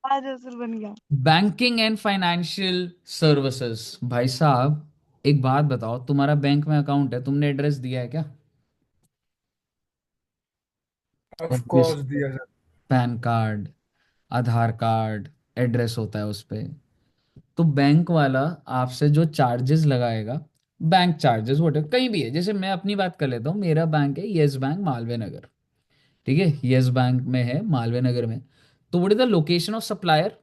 Speaker 3: आज असर बन गया।
Speaker 1: Banking and financial services. भाई साहब, एक बात बताओ, तुम्हारा बैंक में अकाउंट है, तुमने एड्रेस दिया है क्या?
Speaker 4: Of
Speaker 1: Obvious।
Speaker 4: कोर्स दिया सर।
Speaker 1: पैन कार्ड, आधार कार्ड, एड्रेस होता है उस पे। तो बैंक वाला आपसे जो चार्जेस लगाएगा, बैंक चार्जेस वोटे कहीं भी है, जैसे मैं अपनी बात कर लेता हूँ, मेरा बैंक है यस बैंक मालवीय नगर। ठीक है, यस बैंक में है मालवीय नगर में। तो what is the location of supplier?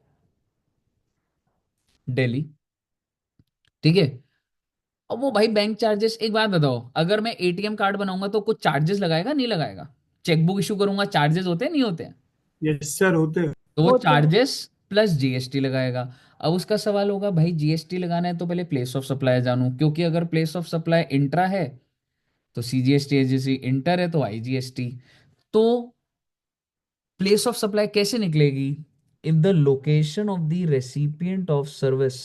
Speaker 1: Delhi. ठीक है। अब वो भाई बैंक चार्जेस, एक बात बताओ, अगर मैं एटीएम कार्ड बनाऊंगा तो कुछ चार्जेस लगाएगा नहीं लगाएगा? चेकबुक इशू करूंगा, चार्जेस होते हैं नहीं होते हैं?
Speaker 4: यस सर, होते हैं।
Speaker 1: तो वो
Speaker 5: होते हैं।
Speaker 1: चार्जेस प्लस जीएसटी लगाएगा। अब उसका सवाल होगा भाई जीएसटी लगाना है तो पहले प्लेस ऑफ सप्लाई जानूं, क्योंकि अगर प्लेस ऑफ सप्लाई इंट्रा है तो सीजीएसटी है, जैसे इंटर है तो आईजीएसटी। तो प्लेस ऑफ सप्लाई कैसे निकलेगी? If the location of the recipient of service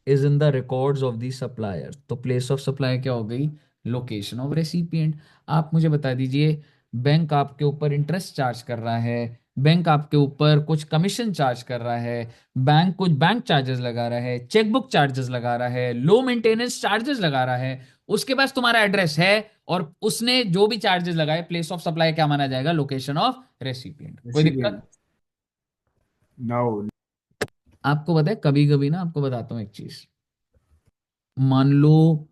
Speaker 1: is in the records of the supplier, तो प्लेस ऑफ सप्लाई क्या हो गई? Location of recipient. आप मुझे बता दीजिए, बैंक आपके ऊपर इंटरेस्ट चार्ज कर रहा है, बैंक आपके ऊपर कुछ कमीशन चार्ज कर रहा है, बैंक कुछ बैंक चार्जेस लगा रहा है, चेकबुक चार्जेस लगा रहा है, लो मेंटेनेंस चार्जेस लगा रहा है, उसके पास तुम्हारा एड्रेस है और उसने जो भी चार्जेस लगाए, प्लेस ऑफ सप्लाई क्या माना जाएगा? Location of recipient. कोई
Speaker 4: रेसिपिएंट।
Speaker 1: दिक्कत?
Speaker 4: नो।
Speaker 1: आपको पता है, कभी कभी ना, आपको बताता हूँ एक चीज। मान लो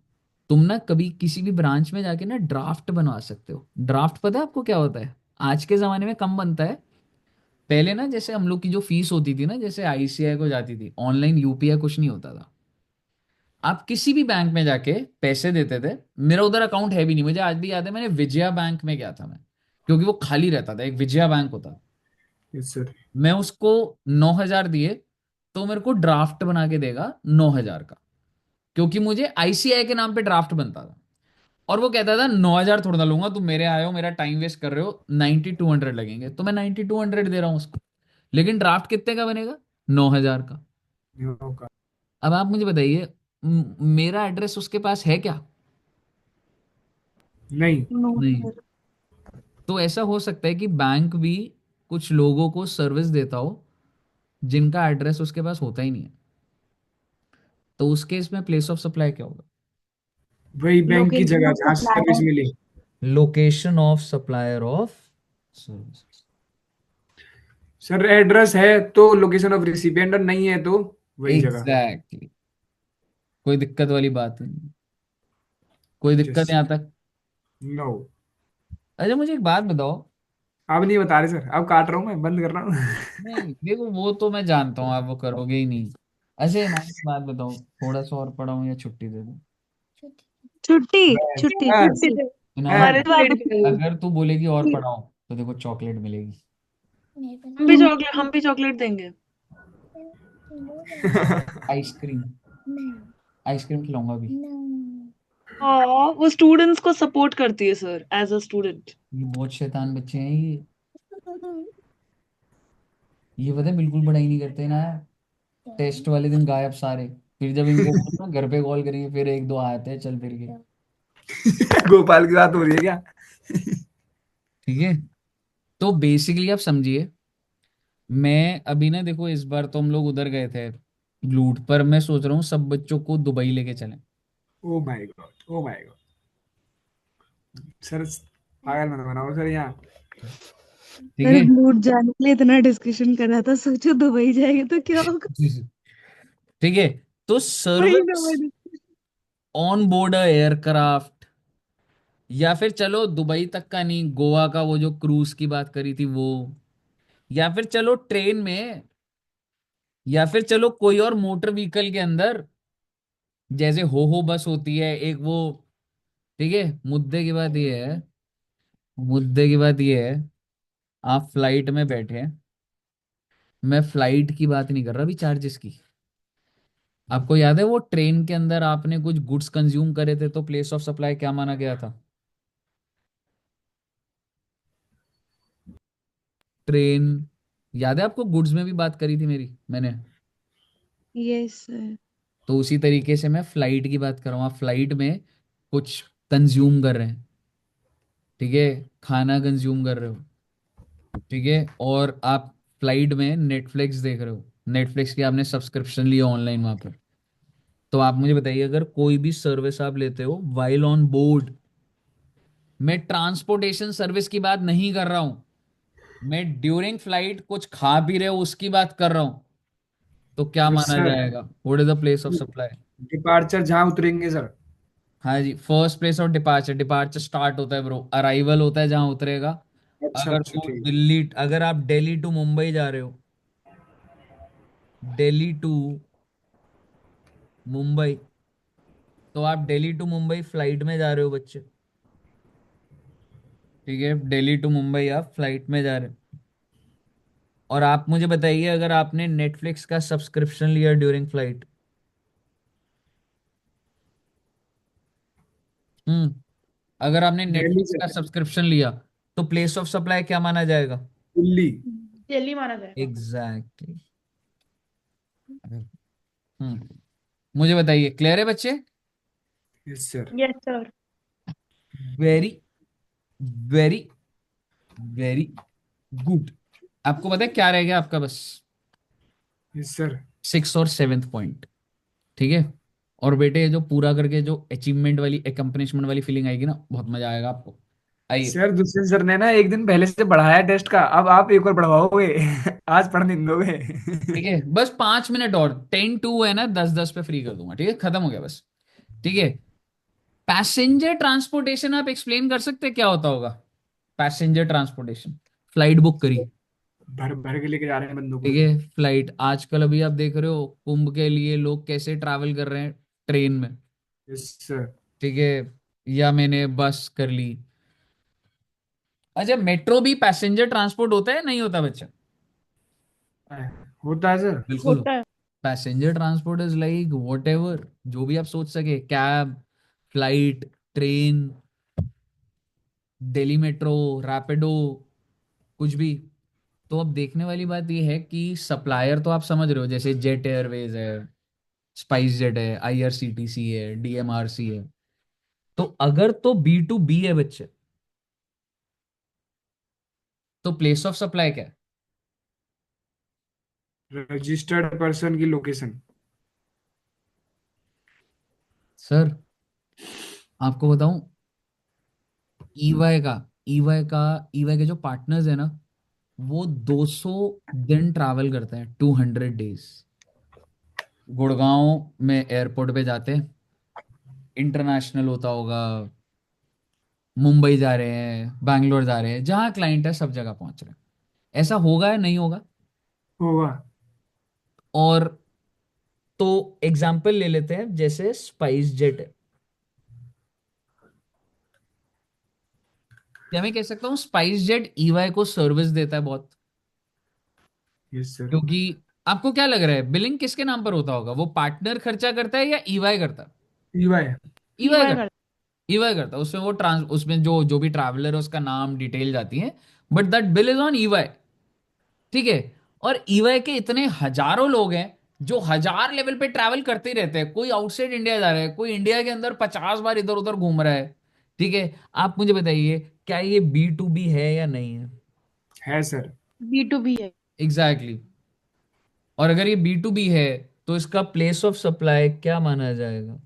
Speaker 1: तुम ना कभी किसी भी ब्रांच में जाके ना ड्राफ्ट बनवा सकते हो। ड्राफ्ट पता है आपको क्या होता है? आज के जमाने में कम बनता है। पहले ना जैसे हम लोग की जो फीस होती थी ना, जैसे आईसीआई को जाती थी, ऑनलाइन यूपीआई कुछ नहीं होता था। आप किसी भी बैंक में जाके पैसे देते थे। मेरा उधर अकाउंट है भी नहीं, मुझे आज भी याद है, मैंने विजया बैंक में गया था मैं, क्योंकि वो खाली रहता था, एक विजया बैंक होता था।
Speaker 4: Yes sir.
Speaker 1: मैं उसको 9,000 दिए तो मेरे को ड्राफ्ट बना के देगा 9,000 का, क्योंकि मुझे आईसीआई के नाम पे ड्राफ्ट बनता था। और वो कहता था 9,000 थोड़ा ना लूंगा, तुम मेरे आए हो, मेरा टाइम वेस्ट कर रहे हो, 9200 लगेंगे, तो मैं 9200 दे रहा हूँ उसको। लेकिन ड्राफ्ट कितने का बनेगा? 9,000 का।
Speaker 4: नो का।
Speaker 1: अब आप मुझे बताइए, मेरा एड्रेस उसके पास है क्या?
Speaker 4: नहीं।
Speaker 3: नो
Speaker 1: नहीं।
Speaker 3: सर।
Speaker 1: तो ऐसा हो सकता है कि बैंक भी कुछ लोगों को सर्विस देता हो जिनका एड्रेस उसके पास होता ही नहीं है। तो उस केस में प्लेस ऑफ सप्लाई क्या होगा?
Speaker 4: वही बैंक की
Speaker 5: लोकेशन
Speaker 4: जगह
Speaker 5: ऑफ
Speaker 4: जहाँ सर्विस
Speaker 5: सप्लायर।
Speaker 4: मिली।
Speaker 1: Location of supplier of service.
Speaker 4: Sir address है तो लोकेशन ऑफ रिसिपिएंट, और नहीं है तो वही जगह।
Speaker 1: एग्जैक्टली। कोई दिक्कत वाली बात नहीं। कोई
Speaker 4: यस।
Speaker 1: दिक्कत यहाँ तक?
Speaker 4: नो।
Speaker 1: अच्छा मुझे एक बात बताओ।
Speaker 4: अब नहीं बता रहे सर, अब काट रहा हूँ, मैं बंद कर रहा हूँ।
Speaker 1: नहीं देखो, वो तो मैं जानता हूँ आप वो करोगे ही नहीं। अच्छा ना, एक बात बताओ, थोड़ा सा और पढ़ाऊँ या छुट्टी दे दूँ?
Speaker 3: छुट्टी।
Speaker 4: बस
Speaker 3: छुट्टी
Speaker 4: बस।
Speaker 3: छुट्टी दे।
Speaker 1: इन्होंने,
Speaker 2: हमारे
Speaker 3: तो आप
Speaker 2: स्टूडेंट के
Speaker 1: अगर तू बोलेगी और पढ़ाओ तो देखो चॉकलेट मिलेगी।
Speaker 2: हम भी चॉकलेट देंगे।
Speaker 1: आइसक्रीम, आइसक्रीम खिलाऊंगा अभी।
Speaker 2: हाँ, वो स्टूडेंट्स को सपोर्ट करती है सर, एज अ स्टूडेंट।
Speaker 1: ये बहुत शैतान बच्चे हैं ये पता है बिल्कुल पढ़ाई नहीं करते ना। टेस्ट वाले दिन गायब सारे। फिर जब इनको बोलो ना घर पे कॉल करिए, फिर एक दो आते हैं चल फिर के।
Speaker 4: गोपाल की बात हो रही है क्या?
Speaker 1: ठीक है। तो बेसिकली आप समझिए, मैं अभी ना देखो, इस बार तो हम लोग उधर गए थे लूट पर, मैं सोच रहा हूँ सब बच्चों को दुबई लेके चलें।
Speaker 4: ओ my God, O my God. Sir पागल मत बनाओ सर यहाँ।
Speaker 1: ठीक
Speaker 3: सर
Speaker 1: है।
Speaker 3: लूट जाने के लिए इतना डिस्कशन कर रहा था, सोचो दुबई जाएंगे तो क्या होगा।
Speaker 1: ठीक है। तो
Speaker 3: वही ना
Speaker 1: सर्विस
Speaker 3: मैंने।
Speaker 1: ऑन बोर्ड एयरक्राफ्ट, या फिर चलो दुबई तक का नहीं, गोवा का वो जो क्रूज की बात करी थी वो, या फिर चलो ट्रेन में, या फिर चलो कोई और मोटर व्हीकल के अंदर, जैसे हो बस होती है एक वो। ठीक है। मुद्दे की बात ये है, आप फ्लाइट में बैठे हैं। मैं फ्लाइट की बात नहीं कर रहा अभी, चार्जेस की। आपको याद है वो ट्रेन के अंदर आपने कुछ गुड्स कंज्यूम करे थे तो प्लेस ऑफ सप्लाई क्या माना गया था? ट्रेन, याद है आपको? गुड्स में भी बात करी थी मेरी मैंने।
Speaker 3: Yes sir.
Speaker 1: तो उसी तरीके से मैं फ्लाइट की बात कर रहा हूँ। आप फ्लाइट में कुछ कंज्यूम कर रहे हैं, ठीक है, खाना कंज्यूम कर रहे हो, ठीक है, और आप फ्लाइट में नेटफ्लिक्स देख रहे हो, नेटफ्लिक्स की आपने सब्सक्रिप्शन लिया ऑनलाइन वहां पर। तो आप मुझे बताइए, अगर कोई भी सर्विस आप लेते हो वाइल ऑन बोर्ड, मैं ट्रांसपोर्टेशन सर्विस की बात नहीं कर रहा हूं, मैं ड्यूरिंग फ्लाइट कुछ खा पी रहे हो उसकी बात कर रहा हूं, तो क्या
Speaker 4: यस
Speaker 1: माना
Speaker 4: सर।
Speaker 1: जाएगा? What is the place of supply?
Speaker 4: Departure जहाँ उतरेंगे सर।
Speaker 1: हाँ जी, first place of departure. Departure start होता है ब्रो, अराइवल होता है जहां उतरेगा।
Speaker 4: अच्छा
Speaker 1: अगर
Speaker 4: अच्छा,
Speaker 1: तू
Speaker 4: ठीक।
Speaker 1: दिल्ली, अगर आप दिल्ली टू मुंबई जा रहे हो, दिल्ली टू मुंबई, तो आप दिल्ली टू मुंबई फ्लाइट में जा रहे हो बच्चे, ठीक है, दिल्ली टू मुंबई आप फ्लाइट में जा रहे हो। और आप मुझे बताइए, अगर आपने नेटफ्लिक्स का सब्सक्रिप्शन लिया ड्यूरिंग फ्लाइट, अगर आपने
Speaker 4: दिल्ली
Speaker 1: नेटफ्लिक्स
Speaker 4: से
Speaker 1: का सब्सक्रिप्शन लिया, तो प्लेस ऑफ सप्लाई क्या माना जाएगा?
Speaker 4: दिल्ली।
Speaker 2: दिल्ली माना जाएगा।
Speaker 1: एग्जैक्टली। हम्म मुझे बताइए, क्लियर है बच्चे?
Speaker 4: Yes sir.
Speaker 2: Yes sir.
Speaker 1: Very very very good. आपको पता है क्या रह गया आपका? बस
Speaker 4: यस सर।
Speaker 1: 6 और 7th पॉइंट, ठीक है। और बेटे, ये जो पूरा करके जो अचीवमेंट वाली एकम्पनिशमेंट वाली फीलिंग आएगी ना, बहुत मजा आएगा आपको। आइए।
Speaker 4: सर दूसरे सर ने ना एक दिन पहले से बढ़ाया टेस्ट का, अब आप एक और बढ़वाओगे। आज पढ़ नहीं दोगे।
Speaker 1: ठीक है, बस 5 मिनट और, 10 टू है ना, 10 10 पे फ्री कर दूंगा, ठीक है, खत्म हो गया बस। ठीक है। पैसेंजर ट्रांसपोर्टेशन आप एक्सप्लेन कर सकते हैं क्या होता होगा? पैसेंजर ट्रांसपोर्टेशन, फ्लाइट बुक करी,
Speaker 4: भर भर के लेके जा रहे हैं बंदों को।
Speaker 1: ठीक है, फ्लाइट आजकल अभी आप देख रहे हो कुंभ के लिए लोग कैसे ट्रैवल कर रहे हैं, ट्रेन में,
Speaker 4: यस सर।
Speaker 1: ठीक है, या मैंने बस कर ली। अच्छा, मेट्रो भी पैसेंजर ट्रांसपोर्ट होता है नहीं होता बच्चा?
Speaker 4: होता है सर।
Speaker 1: बिल्कुल।
Speaker 2: होता है।
Speaker 1: Passenger transport is like what ever, जो भी आप सोच सके, cab, flight, train, Delhi metro, Rapido, कुछ भी। तो अब देखने वाली बात यह है कि सप्लायर तो आप समझ रहे हो, जैसे जेट एयरवेज है, स्पाइस जेट है, आईआरसीटीसी है, डीएमआरसी है। तो अगर तो B2B है बच्चे, तो प्लेस ऑफ सप्लाई क्या है?
Speaker 4: रजिस्टर्ड पर्सन की लोकेशन।
Speaker 1: सर, आपको बताऊं, ईवाई का ईवाई के जो पार्टनर्स है ना, वो 200 दिन ट्रैवल करते हैं, 200 डेज। गुड़गांव में एयरपोर्ट पे जाते हैं, इंटरनेशनल होता होगा, मुंबई जा रहे हैं, बैंगलोर जा रहे हैं, जहां क्लाइंट है सब जगह पहुंच रहे हैं। ऐसा होगा या नहीं होगा?
Speaker 4: होगा।
Speaker 1: और तो एग्जाम्पल ले लेते हैं, जैसे स्पाइस जेट है, क्या मैं कह सकता हूँ स्पाइस जेट ईवाई को सर्विस देता है बहुत?
Speaker 4: Yes sir.
Speaker 1: क्योंकि आपको क्या लग रहा है, बिलिंग किसके नाम पर होता होगा? वो पार्टनर खर्चा करता है या ईवाई करता है?
Speaker 4: ईवाई।
Speaker 1: ईवाई
Speaker 2: ईवाई
Speaker 1: करता
Speaker 2: कर।
Speaker 1: है, ईवाई करता है। उसमें वो उसमें जो जो भी ट्रैवलर है उसका नाम डिटेल जाती है, but that bill is on EY, ठीक है। और ईवाई के इतने हजारों लोग हैं जो हजार लेवल पे ट्रैवल करते ही रहते हैं, कोई आउटसाइड इंडिया जा रहा है, कोई इंडिया के अंदर 50 बार इधर उधर घूम रहा है, ठीक है। आप मुझे बताइए, क्या ये B2B है या नहीं है?
Speaker 4: है सर।
Speaker 2: B2B है।
Speaker 1: Exactly exactly। और अगर ये B2B है, तो इसका प्लेस ऑफ सप्लाई क्या माना जाएगा?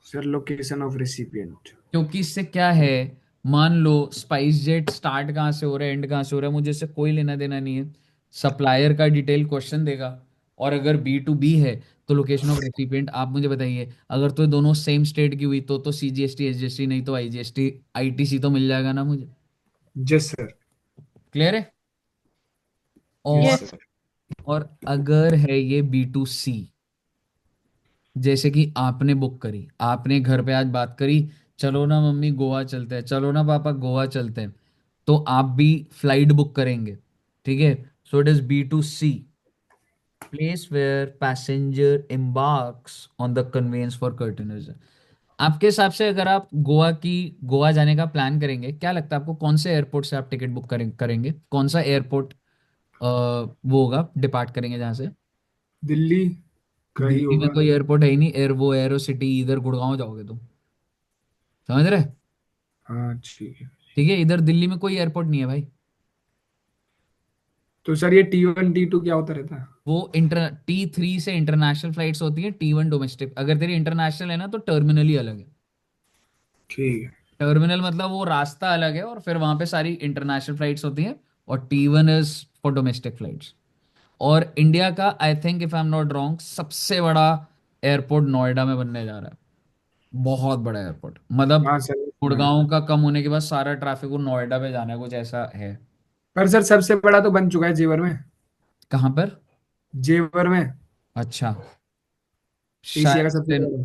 Speaker 4: Sir location of recipient.
Speaker 1: क्योंकि इससे क्या है, मान लो स्पाइस जेट स्टार्ट कहाँ से हो रहा है, एंड कहाँ से हो रहा है, मुझे इससे कोई लेना देना नहीं है। सप्लायर का डिटेल क्वेश्चन देगा। और अगर B2B है, तो लोकेशन ऑफ रेसिपिएंट। आप मुझे बताइए, अगर तो ये दोनों सेम स्टेट की हुई तो CGST SGST, नहीं तो IGST ITC तो मिल जाएगा ना मुझे।
Speaker 4: Yes sir.
Speaker 1: क्लियर है?
Speaker 4: यस
Speaker 1: और
Speaker 2: यस।
Speaker 4: सर।
Speaker 1: और अगर है ये B2C, जैसे कि आपने बुक करी, आपने घर पे आज बात करी, चलो ना मम्मी गोवा चलते हैं, चलो ना पापा गोवा चलते हैं, तो आप भी फ्लाइट बुक करेंगे, ठीक है। So it is B2C, place where passenger embarks on the conveyance for कर्टनर्स। आपके हिसाब से, अगर आप गोवा जाने का प्लान करेंगे, क्या लगता है आपको कौन से एयरपोर्ट से आप टिकट बुक करेंगे, कौन सा एयरपोर्ट वो होगा, डिपार्ट करेंगे जहां से?
Speaker 4: दिल्ली का ही
Speaker 1: दिल्ली में
Speaker 4: होगा।
Speaker 1: कोई एयरपोर्ट है ही नहीं, एरो सिटी, इधर गुड़गांव जाओगे तुम, समझ रहे?
Speaker 4: हाँ ठीक है।
Speaker 1: ठीक है, इधर दिल्ली में कोई एयरपोर्ट नहीं है भाई।
Speaker 4: तो सर ये T1 T2 क्या होता रहता है?
Speaker 1: वो T3 से इंटरनेशनल फ्लाइट्स होती हैं, T1 डोमेस्टिक। अगर तेरी इंटरनेशनल है ना, तो टर्मिनल ही अलग है।
Speaker 4: ठीक है।
Speaker 1: टर्मिनल मतलब वो रास्ता अलग है, और फिर वहां पे सारी इंटरनेशनल फ्लाइट्स होती हैं। और T1 is for domestic flights. और इंडिया का, I think if I am not wrong, सबसे बड़ा एयरपोर्ट नोएडा में बनने जा रहा है। बहुत बड़ा एयरपोर्ट, मतलब
Speaker 4: हाँ सर सुना है।
Speaker 1: गुड़गांव का कम होने के बाद सारा ट्रैफिक वो नोएडा पे जाना है, कुछ ऐसा है।
Speaker 4: पर सर सबसे बड़ा तो बन चुका है जेवर में।
Speaker 1: कहाँ पर?
Speaker 4: जेवर में।
Speaker 1: अच्छा।
Speaker 4: एशिया
Speaker 1: शायद
Speaker 4: का सबसे
Speaker 1: से
Speaker 4: बड़ा,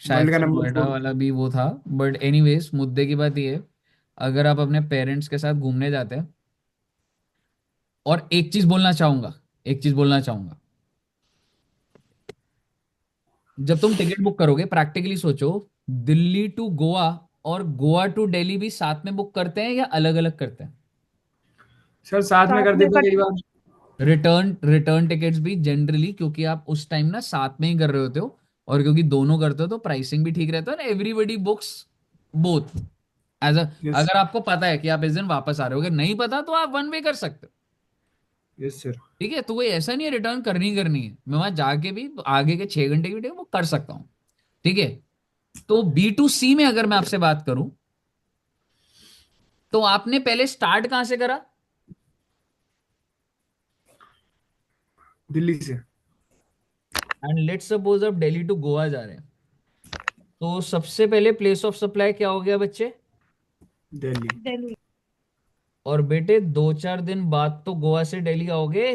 Speaker 1: शायद
Speaker 4: वर्ल्ड का
Speaker 1: से
Speaker 4: नंबर
Speaker 1: नोएडा
Speaker 4: 4।
Speaker 1: वाला भी वो था। बट एनीवेज, मुद्दे की बात ये है, अगर आप अपने पेरेंट्स के साथ घूमने जाते हैं, और एक चीज बोलना चाहूंगा, एक चीज बोलना चाहूंगा, जब तुम टिकट बुक करोगे प्रैक्टिकली सोचो, दिल्ली टू गोवा और गोवा टू दिल्ली भी साथ में बुक करते हैं या अलग अलग करते हैं?
Speaker 4: सर साथ में
Speaker 3: साथ
Speaker 4: कर
Speaker 3: में
Speaker 4: देते हैं
Speaker 3: कट
Speaker 4: कई बार।
Speaker 1: रिटर्न टिकट्स भी जनरली, क्योंकि आप उस टाइम ना साथ में ही कर रहे होते हो, और क्योंकि दोनों करते हो तो प्राइसिंग भी ठीक रहता है, और everybody books both as a.
Speaker 4: Yes.
Speaker 1: अगर आपको पता है कि आप इस दिन वापस आ रहे हो, अगर नहीं पता तो आप वन वे कर सकते हो।
Speaker 4: Yes sir.
Speaker 1: ठीक है, तो कोई ऐसा नहीं है रिटर्न करनी है, मैं वहां जाके भी आगे के 6 घंटे की टिकट वो कर सकता हूँ। ठीक है, तो B2C में अगर मैं आपसे बात करूं, तो आपने पहले स्टार्ट कहां से करा?
Speaker 4: दिल्ली से।
Speaker 1: एंड लेट्स सपोज आप दिल्ली टू गोवा जा रहे हैं, तो सबसे पहले प्लेस ऑफ सप्लाई क्या हो गया बच्चे?
Speaker 4: दिल्ली।
Speaker 3: दिल्ली।
Speaker 1: और बेटे 2-4 दिन बाद तो गोवा से दिल्ली आओगे,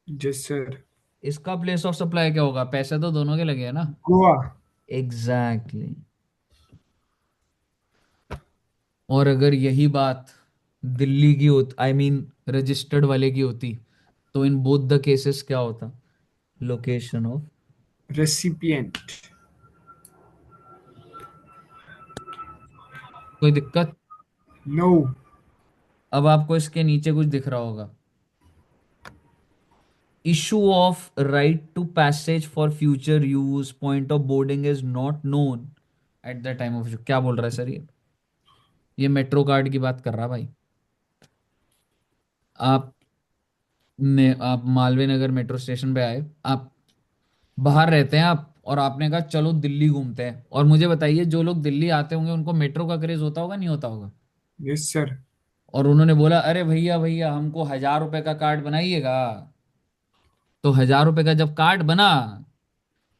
Speaker 4: यस सर।
Speaker 1: इसका प्लेस ऑफ सप्लाई क्या होगा? पैसे तो दोनों के लगे हैं ना।
Speaker 4: गोवा।
Speaker 1: Exactly exactly. और अगर यही बात दिल्ली की होती, आई मीन रजिस्टर्ड वाले की होती, तो इन बोथ द केसेस क्या होता? Location of.
Speaker 4: रेसिपिएंट।
Speaker 1: कोई दिक्कत?
Speaker 4: नो।
Speaker 1: अब आपको इसके नीचे कुछ दिख रहा होगा, issue of right to passage for future use, point of boarding is not known at the time of. क्या बोल रहा है सर ये मेट्रो कार्ड की बात कर रहा भाई। आप मालवीय नगर मेट्रो स्टेशन पे आए, आप बाहर रहते हैं आप, और आपने कहा चलो दिल्ली घूमते हैं, और मुझे बताइए जो लोग दिल्ली आते होंगे उनको मेट्रो का क्रेज होता होगा नहीं होता होगा?
Speaker 4: Yes sir.
Speaker 1: और उन्होंने बोला अरे भैया भैया हमको 1,000 रुपए का कार्ड बनाइएगा। तो 1,000 रुपए का जब कार्ड बना,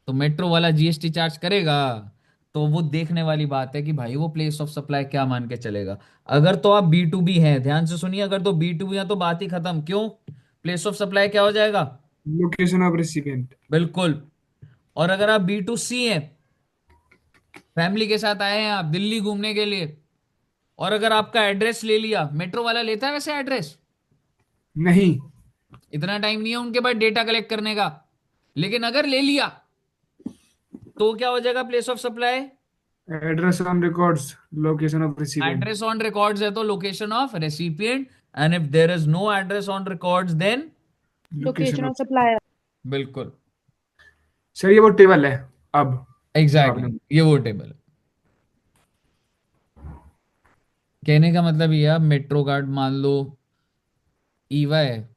Speaker 1: तो मेट्रो वाला GST चार्ज करेगा। तो वो देखने वाली बात है कि भाई वो प्लेस ऑफ सप्लाई क्या मान के चलेगा। अगर तो आप B2B हैं, ध्यान से सुनिए, अगर तो B2B है तो बात ही खत्म। क्यों? प्लेस ऑफ सप्लाई क्या हो जाएगा?
Speaker 4: Location of recipient.
Speaker 1: बिल्कुल। और अगर आप B2C हैं, फैमिली के साथ आए हैं आप दिल्ली घूमने के लिए, और अगर आपका एड्रेस ले लिया, मेट्रो वाला लेता है वैसे एड्रेस?
Speaker 4: नहीं।
Speaker 1: इतना टाइम नहीं है उनके पास डेटा कलेक्ट करने का। लेकिन अगर ले लिया, तो क्या हो जाएगा place of supply?
Speaker 4: Address on records, location of recipient.
Speaker 1: Address on records है तो location of recipient, and if there is no address on records then.
Speaker 4: Location
Speaker 3: location
Speaker 4: of.
Speaker 3: Of supplier.
Speaker 1: बिल्कुल।
Speaker 4: सर ये वो टेबल है अब, जो
Speaker 1: exactly
Speaker 4: आपने।
Speaker 1: exactly. ये वो टेबल है। कहने का मतलब ये है, मेट्रो कार्ड मान लो ईवा है,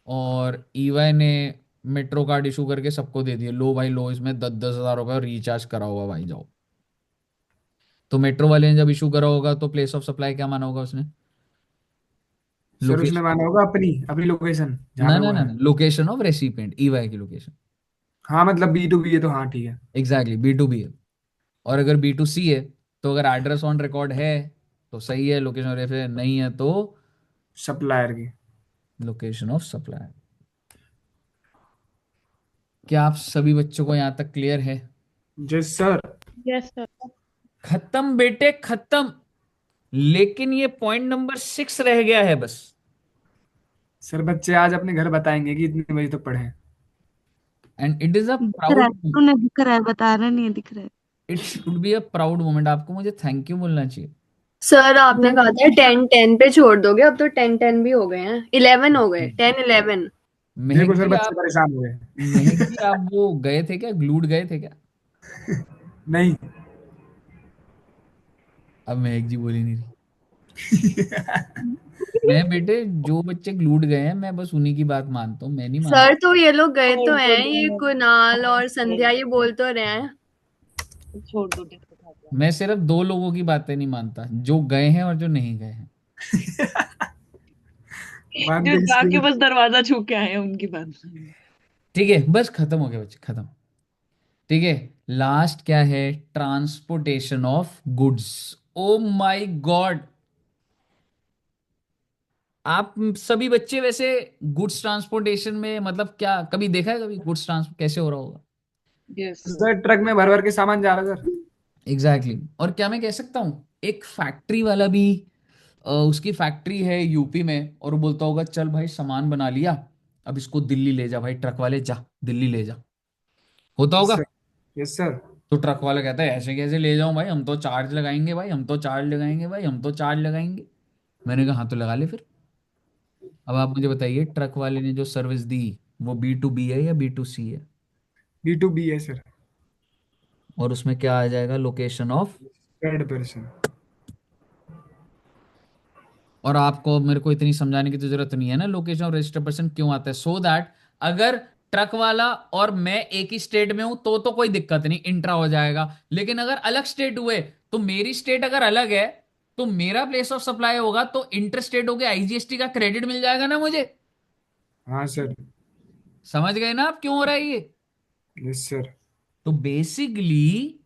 Speaker 1: और ईवा ने मेट्रो कार्ड इशू करके सबको दे दिए, लो भाई लो, इसमें 10-10 हज़ार रुपए रिचार्ज करा होगा भाई, जाओ। तो मेट्रो वाले ने जब इशू करा होगा तो प्लेस ऑफ सप्लाई क्या माना होगा उसने?
Speaker 4: सर उसने
Speaker 1: लोकेशन।
Speaker 4: माना होगा अपनी अपनी लोकेशन जहाँ
Speaker 1: ना
Speaker 4: पे
Speaker 1: ना
Speaker 4: वो
Speaker 1: ना,
Speaker 4: है।
Speaker 1: लोकेशन ऑफ रेसिपिएंट, ईवाई की लोकेशन।
Speaker 4: हाँ मतलब B2B है तो हाँ ठीक है।
Speaker 1: एग्जैक्टली, B2B है। और अगर B2C है, तो अगर एड्रेस ऑन रिकॉर्ड है तो सही है, लोकेशन ऑफ रेफरेंस नहीं है तो
Speaker 4: सप्लायर की।
Speaker 1: Location of supply. क्या आप सभी बच्चों को यहाँ तक क्लियर है?
Speaker 4: Yes sir.
Speaker 3: Yes sir.
Speaker 1: खत्म बेटे खत्म। लेकिन ये पॉइंट नंबर 6 रह गया है बस।
Speaker 4: सर बच्चे आज अपने घर बताएंगे कि इतने बजे तक पढ़े हैं।
Speaker 1: एंड इट इज अ
Speaker 3: दिख रहा है,
Speaker 1: प्राउड,
Speaker 3: उन्हें दिख रहा है, बता रहा नहीं है, दिख रहा है।
Speaker 1: It should be a proud moment. आपको मुझे थैंक यू बोलना चाहिए।
Speaker 7: सर आपने
Speaker 3: यस
Speaker 7: कहा था 10-10 पे छोड़ दोगे, अब तो 10-10 भी हो गए हैं, 11 हो गए, 10-11।
Speaker 4: देखो
Speaker 1: महक
Speaker 4: सर
Speaker 1: जी
Speaker 4: बच्चे
Speaker 1: आप,
Speaker 4: परेशान हो गए।
Speaker 1: महक जी आप वो गए थे क्या, ग्लूड गए थे क्या?
Speaker 4: नहीं।
Speaker 1: अब महक जी बोली नहीं रही। मैं बेटे जो बच्चे ग्लूड गए हैं मैं बस उन्हीं की बात मानता हूँ, मैं नहीं मानता।
Speaker 7: सर तो ये लोग गए तो
Speaker 2: छोड़ दो
Speaker 7: हैं, ये कुणाल और संध्या ये बोल तो रहे हैं।
Speaker 2: छोड़ दो डिस्कस।
Speaker 1: मैं सिर्फ 2 लोगों की बातें नहीं मानता, जो गए हैं और जो नहीं गए हैं।
Speaker 4: मान
Speaker 2: जो
Speaker 4: के
Speaker 2: जाके
Speaker 4: इसके।
Speaker 2: बस दरवाजा छू के आए हैं उनकी बात।
Speaker 1: ठीक है, बस खत्म हो गया बच्चे, खत्म। ठीक है, लास्ट क्या है? Transportation of goods. O my God. आप सभी बच्चे वैसे गुड्स ट्रांसपोर्टेशन में मतलब क्या कभी देखा है, कभी गुड्स ट्रांसपोर्ट कैसे हो रहा होगा?
Speaker 2: यस
Speaker 4: सर ट्रक में भर भर के सामान जा रहा है सर।
Speaker 1: Exactly exactly. और क्या मैं कह सकता हूँ, एक फैक्ट्री वाला भी, उसकी फैक्ट्री है यूपी में, और वो बोलता होगा चल भाई सामान बना लिया, अब इसको दिल्ली ले जा भाई, ट्रक वाले जा दिल्ली ले जा, होता
Speaker 4: यस
Speaker 1: होगा।
Speaker 4: सर। Yes sir.
Speaker 1: तो ट्रक वाला कहता है ऐसे कैसे ले जाऊं भाई, हम तो चार्ज लगाएंगे भाई, हम तो चार्ज लगाएंगे भाई, हम तो चार्ज लगाएंगे। मैंने कहा हाँ तो लगा ले फिर। अब आप मुझे बताइए, ट्रक वाले ने जो सर्विस दी वो B2B है या B2C है?
Speaker 4: B2B है सर।
Speaker 1: और उसमें क्या आ जाएगा, लोकेशन ऑफ।
Speaker 4: Third person.
Speaker 1: और आपको मेरे को इतनी समझाने की तो जरूरत नहीं है ना, लोकेशन और रजिस्टर पर्सन क्यों आता है, सो दैट अगर ट्रक वाला और मैं एक ही स्टेट में हूं तो कोई दिक्कत नहीं, इंट्रा हो जाएगा। लेकिन अगर अलग स्टेट हुए, तो मेरी स्टेट अगर अलग है, तो मेरा प्लेस ऑफ सप्लाई होगा, तो इंटर स्टेट हो गया, IGST का क्रेडिट मिल जाएगा ना मुझे।
Speaker 4: हाँ सर।
Speaker 1: समझ गए ना आप क्यों हो रहा है ये?
Speaker 4: Yes sir.
Speaker 1: तो बेसिकली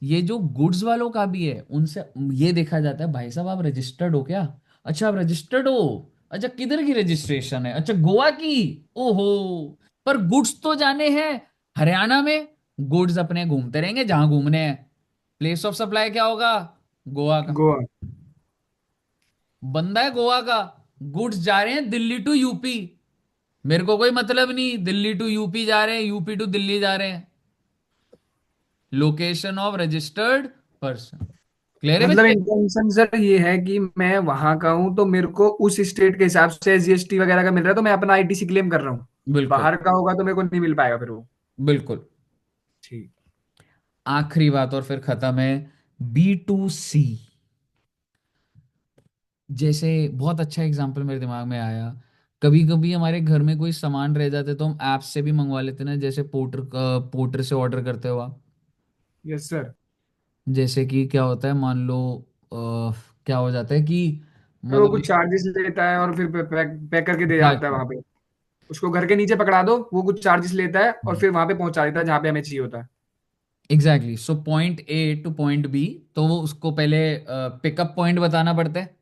Speaker 1: ये जो गुड्स वालों का भी है, उनसे ये देखा जाता है भाई साहब आप रजिस्टर्ड हो क्या? अच्छा आप रजिस्टर्ड हो, अच्छा किधर की रजिस्ट्रेशन है, अच्छा गोवा की। ओहो, पर गुड्स तो जाने हैं हरियाणा में, गुड्स अपने घूमते रहेंगे जहां घूमने हैं, प्लेस ऑफ सप्लाई क्या होगा, गोवा का।
Speaker 4: गोवा।
Speaker 1: बंदा है गोवा का, गुड्स जा रहे हैं दिल्ली टू यूपी, मेरे को कोई मतलब नहीं, दिल्ली टू यूपी जा रहे हैं, यूपी टू दिल्ली जा रहे हैं, location of registered person. Clear है
Speaker 4: मतलब
Speaker 1: बच्चे?
Speaker 4: इंटेंशन सर ये है कि मैं वहां का हूँ तो मेरे को उस स्टेट के हिसाब से GST वगैरह का मिल रहा है, तो मैं अपना ITC क्लेम कर रहा हूँ।
Speaker 1: बिल्कुल
Speaker 4: बाहर का होगा तो मेरे को नहीं मिल पाएगा फिर वो।
Speaker 1: बिल्कुल।
Speaker 4: ठीक।
Speaker 1: आखिरी बात और फिर खत्म है, B2C। जैसे बहुत अच्छा एग्जांपल मेरे दिमाग में आया, कभी कभी हमारे घर में कोई सामान रह जाते तो हम ऐप से भी मंगवा लेते ना, जैसे पोर्टर से ऑर्डर करते हो आप।
Speaker 4: Yes sir.
Speaker 1: जैसे कि क्या होता है, मान लो क्या हो जाता है कि
Speaker 4: वो
Speaker 1: मतलब
Speaker 4: कुछ चार्जेस लेता है और फिर पैक पैक करके दे जाता है
Speaker 1: एग्जैक्टली।
Speaker 4: वहां पे। उसको घर के नीचे पकड़ा दो, वो कुछ चार्जेस लेता है और फिर वहां पे पहुंचा देता है जहाँ पे हमें चाहिए होता है।
Speaker 1: Exactly, so point A two point B, तो वो उसको पहले पिकअप पॉइंट बताना पड़ता है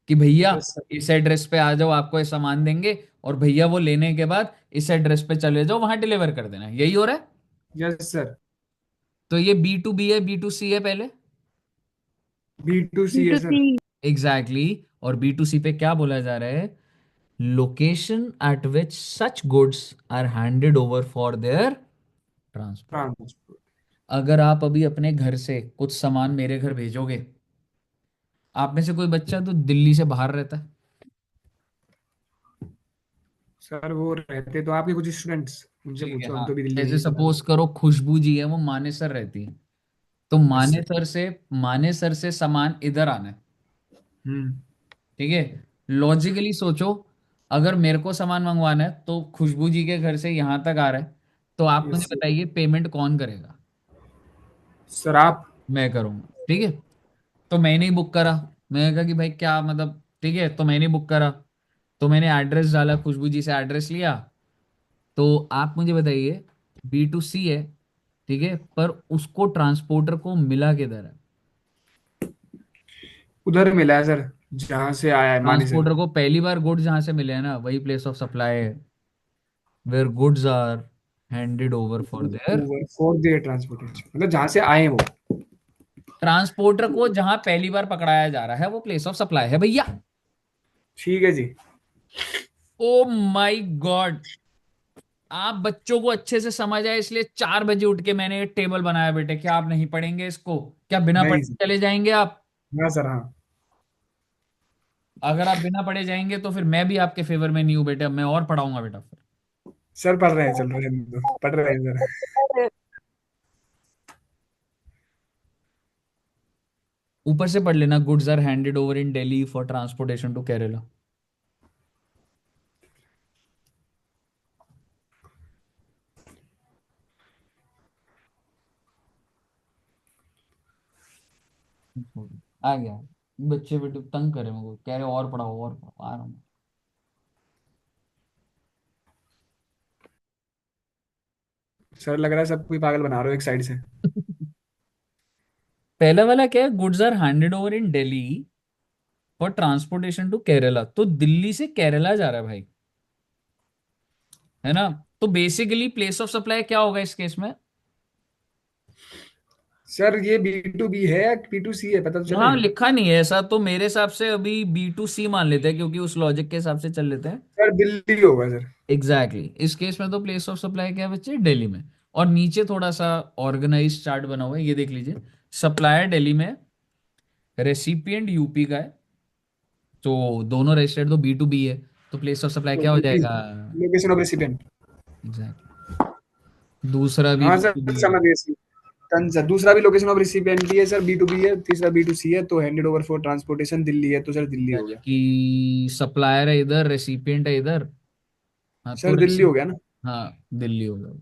Speaker 1: कि भैया
Speaker 4: यस सर।
Speaker 1: इस एड्रेस पे आ जाओ, आपको ये सामान देंगे, और भैया वो लेने के बाद इस एड्रेस पे चले जाओ, वहां डिलीवर कर देना, यही हो रहा है।
Speaker 4: Yes sir.
Speaker 1: तो ये B2B है, B2C है पहले।
Speaker 4: B2C है सर।
Speaker 3: B2C।
Speaker 1: एग्जैक्टली exactly, और B2C पे क्या बोला जा रहा है, location at which such goods are handed over for their transport.
Speaker 4: Transport.
Speaker 1: अगर आप अभी अपने घर से कुछ सामान मेरे घर भेजोगे, आप में से कोई बच्चा तो दिल्ली से बाहर रहता है,
Speaker 4: सर वो रहते तो आपके कुछ स्टूडेंट्स, उनसे
Speaker 1: ठीक है
Speaker 4: पूछो, हम
Speaker 1: हाँ,
Speaker 4: तो भी दिल्ली में
Speaker 1: ऐसे
Speaker 4: ही हैं।
Speaker 1: सपोज करो खुशबू जी है, वो मानेसर रहती है, तो
Speaker 4: यस सर।
Speaker 1: मानेसर से सामान इधर आना है,
Speaker 4: हम्म।
Speaker 1: ठीक है। लॉजिकली सोचो, अगर मेरे को सामान मंगवाना है तो खुशबू जी के घर से यहां तक आ रहा है, तो आप
Speaker 4: यस
Speaker 1: मुझे
Speaker 4: सर।
Speaker 1: बताइए पेमेंट कौन करेगा?
Speaker 4: सर आप।
Speaker 1: मैं करूंगा, ठीक है। तो मैंने ही बुक करा, मैंने कहा कि भाई क्या मतलब, ठीक है, तो मैंने बुक करा, तो मैंने एड्रेस डाला, खुशबू जी से एड्रेस लिया, तो आप मुझे बताइए, B2C है, ठीक है, पर उसको ट्रांसपोर्टर को मिला किधर है?
Speaker 4: उधर मिला है सर, जहाँ से आया है मानी सर।
Speaker 1: ट्रांसपोर्टर को पहली बार गुड्स जहां से मिले हैं ना, वही प्लेस ऑफ सप्लाई है, where goods are handed over for their.
Speaker 4: For their transportation, मतलब जहाँ से आए हैं वो।
Speaker 1: ट्रांसपोर्टर को जहां पहली बार पकड़ाया जा रहा है वो प्लेस ऑफ सप्लाई है भैया।
Speaker 4: ठीक है जी।
Speaker 1: ओ माय गॉड, आप बच्चों को अच्छे से समझ आए इसलिए 4 बजे उठ के मैंने ये टेबल बनाया बेटे, क्या आप नहीं पढ़ेंगे इसको? क्या बिना
Speaker 4: नहीं
Speaker 1: पढ़े
Speaker 4: सर।
Speaker 1: चले जाएंगे आप?
Speaker 4: हाँ सर हाँ।
Speaker 1: अगर आप बिना पढ़े जाएंगे तो फिर मैं भी आपके फेवर में नहीं हूं बेटे, अब मैं और पढ़ाऊंगा बेटा फिर।
Speaker 4: सर पढ़ रहे हैं, चल रहे हैं, पढ़ रहे हैं सर।
Speaker 1: ऊपर से पढ़ लेना, goods are handed over in Delhi for transportation to Kerala. आ गया, बच्चे बेटे तंग करे मेरे को, कह रहे और पढ़ाओ, आ रहा हूँ।
Speaker 4: सर लग रहा है सब कोई पागल बना रहे हो एक साइड से।
Speaker 1: पहला वाला क्या है, goods are handed over in Delhi for transportation to Kerala, तो दिल्ली से केरला जा रहा है भाई, है ना? तो बेसिकली प्लेस ऑफ सप्लाई क्या होगा इस केस में,
Speaker 4: सर ये B2B है या B2C है, पता तो चले।
Speaker 1: हाँ, लिखा नहीं है ऐसा, तो मेरे हिसाब से अभी B2C मान लेते हैं, क्योंकि उस लॉजिक के हिसाब से चल लेते हैं।
Speaker 4: सर दिल्ली होगा सर।
Speaker 1: Exactly exactly. इस केस में तो प्लेस ऑफ सप्लाई क्या है बच्चे, दिल्ली में। और नीचे थोड़ा सा ऑर्गेनाइज चार्ट बना हुआ है, ये देख लीजिए। सप्लायर दिल्ली में, रेसिपिएंट यूपी का है, तो दोनों रजिस्टर्ड तो B2B है, तो प्लेस ऑफ सप्लाई क्या हो जाएगा।
Speaker 4: Location of resident.
Speaker 1: एग्जैक्टली। दूसरा भी
Speaker 4: हाँ सर
Speaker 1: B2B है।
Speaker 4: समझ गए सर। डन सर, दूसरा भी लोकेशन ऑफ रिसिपिएंट ही है सर, B2B है, तीसरा B2C है, तो handed over for transportation Delhi है, तो सर दिल्ली हो
Speaker 1: यानी
Speaker 4: गया।
Speaker 1: कि सप्लायर है इधर, रेसिपिएंट है इधर। हाँ तो
Speaker 4: सर दिल्ली हो गया ना।
Speaker 1: हाँ, दिल्ली होगा।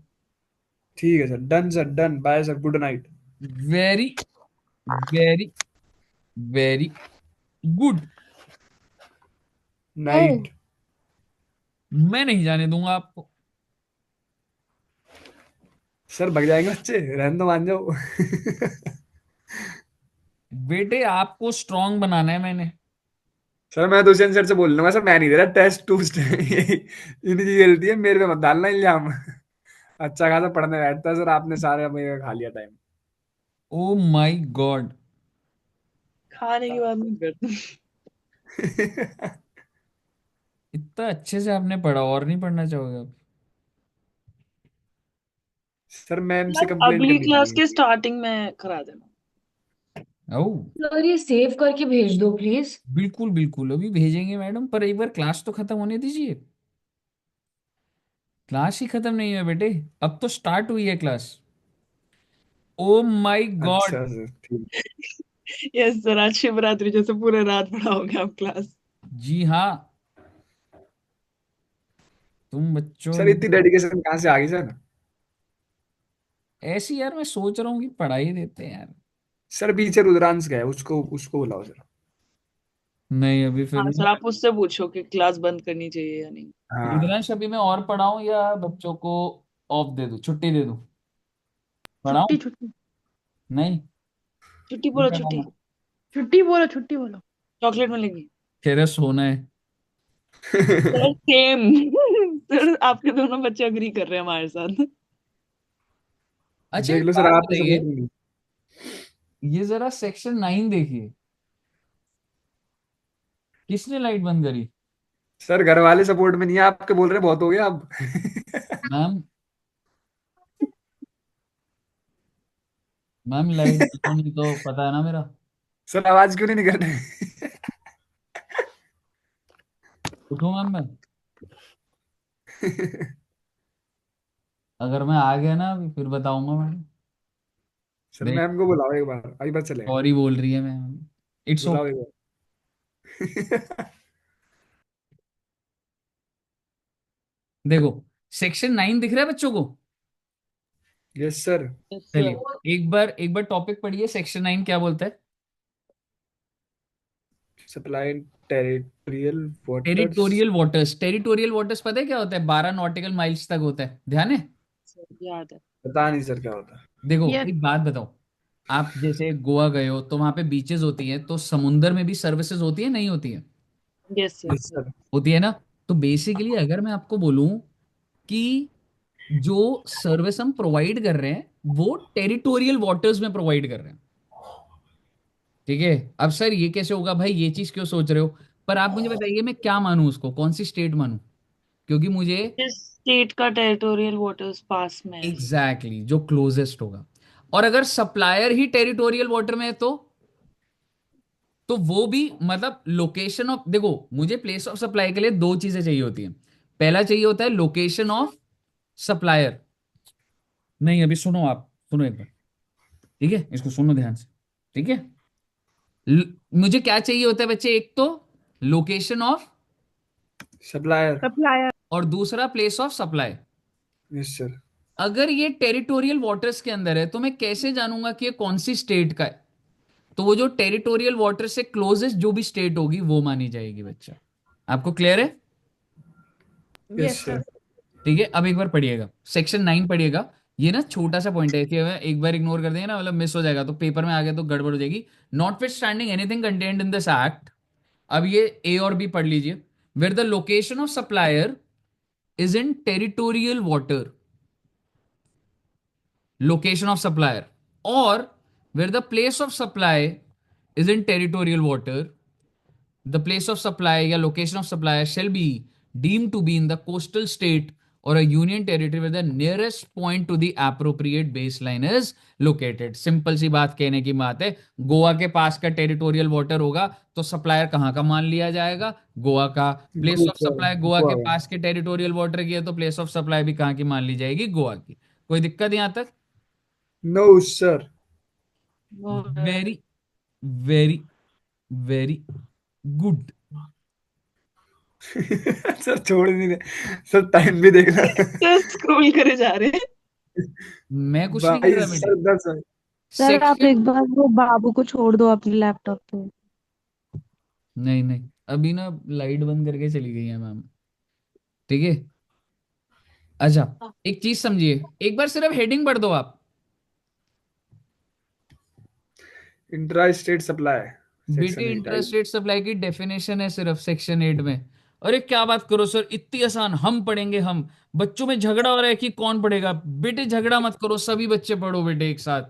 Speaker 4: ठीक है sir, done sir, done, bye sir, good night.
Speaker 1: Very very very good.
Speaker 4: Night.
Speaker 1: मैं नहीं जाने दूंगा आपको।
Speaker 4: सर भग जाएंगे बच्चे, रहने दो, मान जाओ।
Speaker 1: बेटे, आपको स्ट्रांग बनाना है मैंने।
Speaker 4: सर मैं दुष्यंत सर से बोल लूंगा सर, मैं नहीं दे रहा टेस्ट टूस्ट। इनकी गलती है, मेरे पे मत डालना इल्जाम। अच्छा खासा पढ़ने बैठता है सर, आपने सारे मेरा खा लिया टाइम।
Speaker 1: O my God.
Speaker 2: खाने के बाद में करता हूँ।
Speaker 1: इतना अच्छे से आपने पढ़ा, और नहीं पढ़ना चाहोगे आप।
Speaker 4: सर मैम से
Speaker 2: यार
Speaker 4: कंप्लेंट
Speaker 2: अगली
Speaker 4: करनी
Speaker 2: क्लास
Speaker 4: पड़ेगी।
Speaker 2: के स्टार्टिंग में करा देना।
Speaker 1: ओ,
Speaker 5: सर ये सेव करके भेज दो प्लीज।
Speaker 1: बिल्कुल बिल्कुल, अभी भेजेंगे मैडम, पर एक बार क्लास तो खत्म होने दीजिए। क्लास ही खत्म नहीं है बेटे, अब तो स्टार्ट हुई है क्लास। O my God.
Speaker 4: अच्छा सर ठीक।
Speaker 2: यस सर, आज शिवरात्रि जैसे पूरे रात पढ़ाओगे आप क्लास।
Speaker 1: जी हाँ, तुम बच्चों
Speaker 4: सर
Speaker 1: ने।
Speaker 4: इतनी डेडिकेशन कहाँ से आ गई सर।
Speaker 1: ऐसी यार, मैं सोच रहा हूँ कि पढ़ाई देते हैं यार।
Speaker 4: सर पीछे रुद्रांश गया है, उसको उसको बुलाओ सर।
Speaker 1: नहीं, अभी फिर
Speaker 2: हाँ सर, आप उससे पूछो कि क्लास बंद करनी चाहिए या नहीं।
Speaker 4: हाँ।
Speaker 1: रुद्रांश, अभी मैं और पढ़ाऊं या बच्चों को ऑफ दे दूं, छुट्टी दे दूं।
Speaker 8: छुट्टी
Speaker 1: पढ़ाऊं?
Speaker 8: छुट्टी
Speaker 1: नहीं,
Speaker 2: छुट्टी
Speaker 1: नहीं
Speaker 2: बोलो, छुट्टी।
Speaker 1: पढ़ाऊंगा।
Speaker 8: छुट्टी बोलो, छुट्टी बोलो।
Speaker 2: चॉकलेट मिलेगी।
Speaker 1: कह रहे सोना है।
Speaker 2: Sir same. सर आपके दोनों बच्चे अग्री कर रहे हैं हमारे साथ।
Speaker 1: अच्छा,
Speaker 4: देख
Speaker 1: एक
Speaker 4: लो सर,
Speaker 1: बात
Speaker 4: आप तो
Speaker 1: बताइए,
Speaker 4: सपोर्ट नहीं।
Speaker 1: ये जरा सेक्शन 9 देखिए, किसने लाइट बंद करी।
Speaker 4: सर घर वाले सपोर्ट में नहीं है आपके, बोल रहे बहुत हो गया अब।
Speaker 1: मैम, मैम लाइट नहीं तो पता है ना मेरा।
Speaker 4: सर आवाज क्यों नहीं निकल रही।
Speaker 1: उठूं मैम मैं? अगर मैं आ गया ना अभी, फिर बताऊंगा मैम।
Speaker 4: सर
Speaker 1: देख,
Speaker 4: मैम को बुलाओ एक बार, अभी पता चलेगा।
Speaker 1: सॉरी बोल रही है मैम। इट्स
Speaker 4: बुलाओ
Speaker 1: ओके।
Speaker 4: एक बार।
Speaker 1: देखो, सेक्शन 9 दिख रहा है बच्चों को।
Speaker 4: Yes sir.
Speaker 2: Yes sir.
Speaker 1: चलिए, एक बार टॉपिक पढ़िए, सेक्शन 9 क्या बोलता है।
Speaker 4: Supply territorial waters.
Speaker 1: Territorial waters पता है क्या होता है, 12 नॉटिकल माइल्स तक होता है, ध्यान है।
Speaker 2: सर याद है।
Speaker 4: पता नहीं सर क्या होता है।
Speaker 1: देखो,
Speaker 8: ये
Speaker 1: एक बात बताओ, आप जैसे गोवा गए हो तो वहां पे बीचेस होती हैं, तो समुंदर में भी सर्विसेज होती है, नहीं होती है?
Speaker 2: Yes
Speaker 4: yes
Speaker 2: yes sir.
Speaker 4: Sir.
Speaker 1: होती है ना। तो बेसिकली अगर मैं आपको बोलूं कि जो सर्विस हम प्रोवाइड कर रहे हैं वो टेरिटोरियल वाटर्स में प्रोवाइड कर रहे हैं, ठीक है। अब सर ये कैसे होगा भाई, ये चीज क्यों सोच रहे हो। पर आप मुझे बताइए, मैं क्या मानूं उसको, कौन सी स्टेट मानूं, क्योंकि मुझे
Speaker 2: जिस स्टेट का टेरिटोरियल वाटर्स पास में है।
Speaker 1: एग्जैक्टली exactly, जो क्लोजेस्ट होगा। और अगर सप्लायर ही टेरिटोरियल वाटर में है तो वो भी मतलब लोकेशन ऑफ, देखो मुझे प्लेस ऑफ सप्लाई के लिए दो चीजें चाहिए होती हैं। पहला चाहिए होता है लोकेशन ऑफ सप्लायर। नहीं, अभी सुनो, आप सुनो एक बार, ठीक है, इसको सुनो ध्यान से, ठीक है। मुझे क्या चाहिए होता है बच्चे, एक तो लोकेशन ऑफ,
Speaker 4: सप्लायर।
Speaker 8: सप्लायर।
Speaker 1: और दूसरा place of supply.
Speaker 4: Yes sir.
Speaker 1: अगर ये टेरिटोरियल वाटर्स के अंदर है तो मैं कैसे जानूंगा कि ये कौन सी स्टेट का है। तो वो जो टेरिटोरियल वाटर से क्लोजेस्ट जो भी स्टेट होगी वो मानी जाएगी बच्चा। आपको क्लियर है?
Speaker 4: Yes
Speaker 8: yes
Speaker 4: sir.
Speaker 8: सर।
Speaker 1: ठीक है, अब एक बार पढ़िएगा, सेक्शन 9 पढ़िएगा। ये ना छोटा सा पॉइंट है कि अगर एक बार इग्नोर कर देंगे ना, मतलब मिस हो जाएगा, तो पेपर में आ गया तो गड़बड़ हो जाएगी। Notwithstanding anything contained in this act. अब ये ए और बी पढ़ लीजिए। Where the location of supplier is in territorial water, location of supplier, और where the place of supply is in territorial water, the place of supply या location of supply shall be deemed to be in the coastal state or a union territory where the nearest point to the appropriate baseline is located. Simple सी बात कहने की बात है, गोवा के पास का territorial water होगा तो सप्लायर कहाँ का मान लिया जाएगा? गोवा का. Place of
Speaker 4: Goa
Speaker 1: supply Goa के
Speaker 4: गोवा
Speaker 1: पास के टेरिटोरियल वाटर की है तो प्लेस ऑफ सप्लाई भी कहाँ की मान ली जाएगी? गोवा की. कोई दिक्कत यहां तक?
Speaker 4: No sir.
Speaker 1: Very very very good.
Speaker 4: Sir छोड़ नहीं दे सर, टाइम भी देखना।
Speaker 2: सर स्क्रॉल करे जा रहे हैं।
Speaker 1: मैं कुछ नहीं कर
Speaker 4: भाई
Speaker 1: रहा
Speaker 4: सर
Speaker 1: बेटे.
Speaker 4: 10 है।
Speaker 3: सर आप
Speaker 1: सेक्शन
Speaker 3: एक बार वो बाबू को छोड़ दो अपने लैपटॉप पे।
Speaker 1: नहीं नहीं, अभी ना लाइट बंद करके चली गई है मैम. ठीक है. अच्छा, एक चीज समझिए, एक बार सिर्फ हेडिंग पढ़ दो आप.
Speaker 4: इंट्रा स्टेट सप्लाई
Speaker 1: बेटे
Speaker 4: सेक्शन 8
Speaker 1: इंटर स्टेट सप्लाई की डेफिनेशन है सिर्फ सेक्शन 8 में. अरे क्या बात करो सर, इतनी आसान. हम पढ़ेंगे हम. बच्चों में झगड़ा हो रहा है कि कौन पढ़ेगा. बेटे झगड़ा मत करो, सभी बच्चे पढ़ो बेटे एक साथ.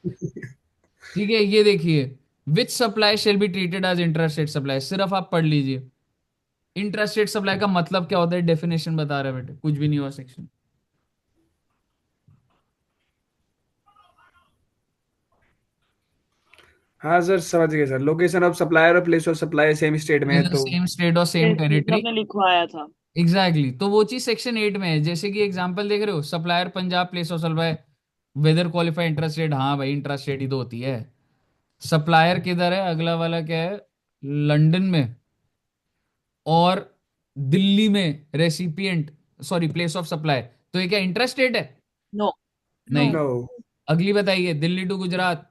Speaker 1: ठीक है, ये देखिए, which supply shall be treated as interstate supply, सिर्फ आप पढ़ लीजिए. इंटर स्टेट सप्लाई का मतलब क्या होता है, डेफिनेशन बता रहा है बेटे, कुछ भी नहीं हुआ सेक्शन.
Speaker 4: हाँ सर समझ गए सर। लोकेशन ऑफ सप्लायर और place of supply same state में है तो
Speaker 1: सेम स्टेट और सेम
Speaker 2: जैसे
Speaker 1: टेरिटरी.
Speaker 2: आपने लिखवाया था।
Speaker 1: Exactly exactly. तो वो चीज सेक्शन 8 में है. जैसे कि एग्जांपल देख रहे हो, supplier Punjab, place of supply whether qualify interest rate. हाँ भाई, इंटरेस्ट रेट ही तो होती है. सप्लायर किधर है, अगला वाला क्या है, लंदन में. और दिल्ली में recipient, sorry place of supply. तो ये क्या इंटरेस्ट रेट है?
Speaker 2: नो
Speaker 1: नहीं.
Speaker 4: नो
Speaker 1: अगली बताइए, दिल्ली टू गुजरात,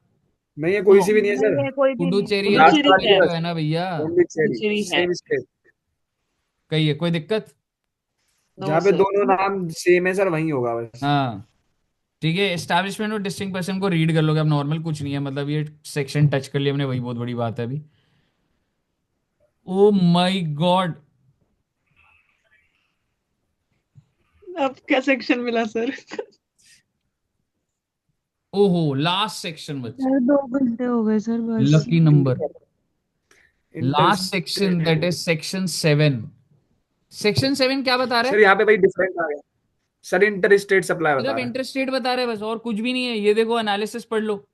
Speaker 4: नहीं है, कोई
Speaker 2: नो
Speaker 4: सी भी नहीं है सर।
Speaker 3: नहीं है, कोई भी नहीं है।
Speaker 1: पुडुचेरी एंड
Speaker 2: पुडुचेरी
Speaker 4: राजस्थान की
Speaker 2: है।
Speaker 1: तो
Speaker 4: बस
Speaker 1: है ना भैया.
Speaker 4: पौंडीचेरी
Speaker 2: पुडुचेरी है।
Speaker 4: Same state.
Speaker 1: कहिए, कोई दिक्कत?
Speaker 2: नो
Speaker 4: जहाँ पे
Speaker 2: सर।
Speaker 4: दोनों नाम सेम है सर वहीं होगा बस।
Speaker 1: हाँ ठीक है. एस्टैब्लिशमेंट और डिस्टिंक्ट पर्सन को रीड कर लोगे अब, नॉर्मल कुछ नहीं है. मतलब ये सेक्शन टच कर लिया हमने, वही बहुत बड़ी बात है अभी. ओ माय गॉड.
Speaker 2: अब क्या सेक्शन मिला सर?
Speaker 1: ओहो, लास्ट सेक्शन बच्चे,
Speaker 3: सर 2 घंटे हो गए सर बस।
Speaker 1: Lucky number.
Speaker 4: Inter
Speaker 1: last section that is section 7. Section 7 क्या बता रहा
Speaker 4: सर
Speaker 1: है?
Speaker 4: यहाँ पे भाई डिफरेंट आ गया सर। इंटर स्टेट सप्लाई बता
Speaker 1: सिर्फ
Speaker 4: रहा है,
Speaker 1: इंटरेस्ट बता रहे हैं बस, और कुछ भी नहीं है. ये देखो, एनालिसिस पढ़ लो.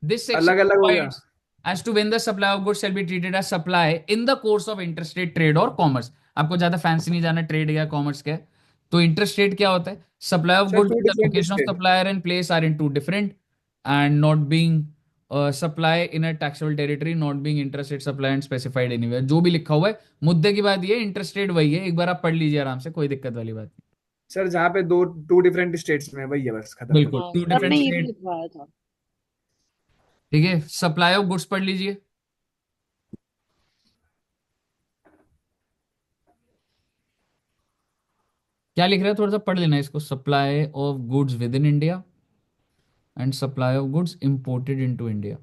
Speaker 1: दिस सेक्शन
Speaker 4: अलग अलग हो गया।
Speaker 1: provides as to when the supply of goods shall be treated as supply in the course of interstate trade or commerce. आपको ज्यादा फैंसी नहीं जाना ट्रेड या कॉमर्स का है. तो इंटरस्टेट क्या होता है? Supply of
Speaker 4: sir
Speaker 1: goods,
Speaker 4: to
Speaker 1: the
Speaker 4: different
Speaker 1: location of
Speaker 4: state.
Speaker 1: Supplier and place are in two different and not being supply in a taxable territory, not being interstate supply and specified anywhere. जो भी लिखा हुआ है, मुद्दे की बात ये, interstate वही है. एक बार आप पढ़ लीजिए आराम से, कोई दिक्कत वाली बात नहीं.
Speaker 4: सर जहाँ पे दो टू डिफरेंट स्टेट्स में है, वही है बस, खत्म।
Speaker 1: बिल्कुल,
Speaker 2: हाँ,
Speaker 1: टू
Speaker 2: सर
Speaker 1: डिफरेंट
Speaker 2: ने ये भी
Speaker 1: स्टेट.
Speaker 2: लिखवाया था।
Speaker 1: ठीक है, सप्लाई ऑफ गुड्स पढ़ लीजिए. क्या लिख रहा है, थोड़ा सा पढ़ लेना इसको. Supply of goods with in India and supply of goods imported into India.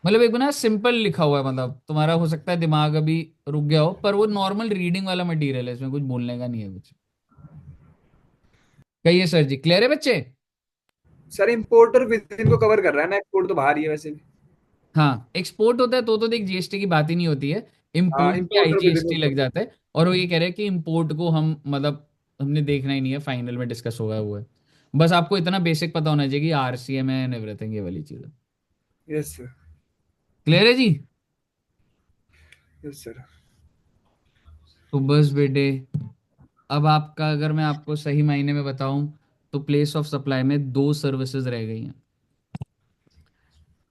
Speaker 1: मतलब एक ना सिंपल लिखा हुआ है, मतलब तुम्हारा हो सकता है दिमाग अभी रुक गया हो, पर वो नॉर्मल रीडिंग वाला मटेरियल है, इसमें कुछ बोलने का नहीं है कुछ. कहिए सर जी, क्लियर है बच्चे?
Speaker 4: सर इंपोर्ट और विद इन को कवर कर रहा है ना, एक्सपोर्ट तो बाहर ही है वैसे भी।
Speaker 1: हाँ, एक्सपोर्ट होता है तो देख जीएसटी की बात ही नहीं होती है.
Speaker 4: हाँ
Speaker 1: इम्पोर्ट पे
Speaker 4: इंपोर्ट और विद
Speaker 1: आईजीएसटी
Speaker 4: इन
Speaker 1: लग जाता है. और वो ये कह रहे हैं कि इम्पोर्ट को हम मतलब हमने देखना ही नहीं है, फाइनल में डिस्कस होगा वो है. बस आपको इतना बेसिक पता होना चाहिए कि आरसीएम है एंड एवरीथिंग, ये वाली चीज.
Speaker 4: Yes sir.
Speaker 1: क्लियर है जी?
Speaker 4: Yes sir.
Speaker 1: तो बस बेटे, अब आपका अगर मैं आपको सही मायने में बताऊं तो प्लेस ऑफ सप्लाई में 2 सर्विसेज रह गई हैं.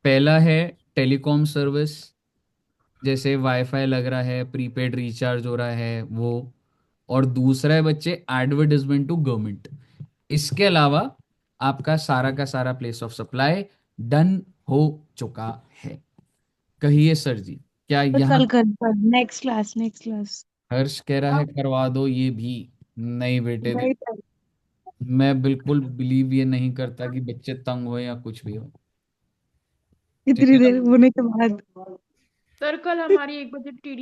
Speaker 1: पहला है टेलीकॉम सर्विस, जैसे वाईफाई लग रहा है, प्रीपेड रिचार्ज हो रहा है वो. और दूसरा है बच्चे एडवर्टाइजमेंट टू गवर्नमेंट. इसके अलावा आपका सारा का सारा प्लेस ऑफ सप्लाई डन हो चुका है. कहिए सर जी, क्या
Speaker 3: तो
Speaker 1: यहाँ?
Speaker 3: कल कर, नेक्स्ट क्लास नेक्स्ट क्लास।
Speaker 1: हर्ष कह रहा है करवा दो ये भी. नहीं बेटे,
Speaker 3: नहीं सर,
Speaker 1: मैं बिल्कुल बिलीव ये नहीं करता कि बच्चे तंग हो या कुछ भी हो. ठीक
Speaker 3: इतनी
Speaker 1: है ना?
Speaker 3: देर होने के बाद।
Speaker 8: सर कल हमारी 1 बजे टीडी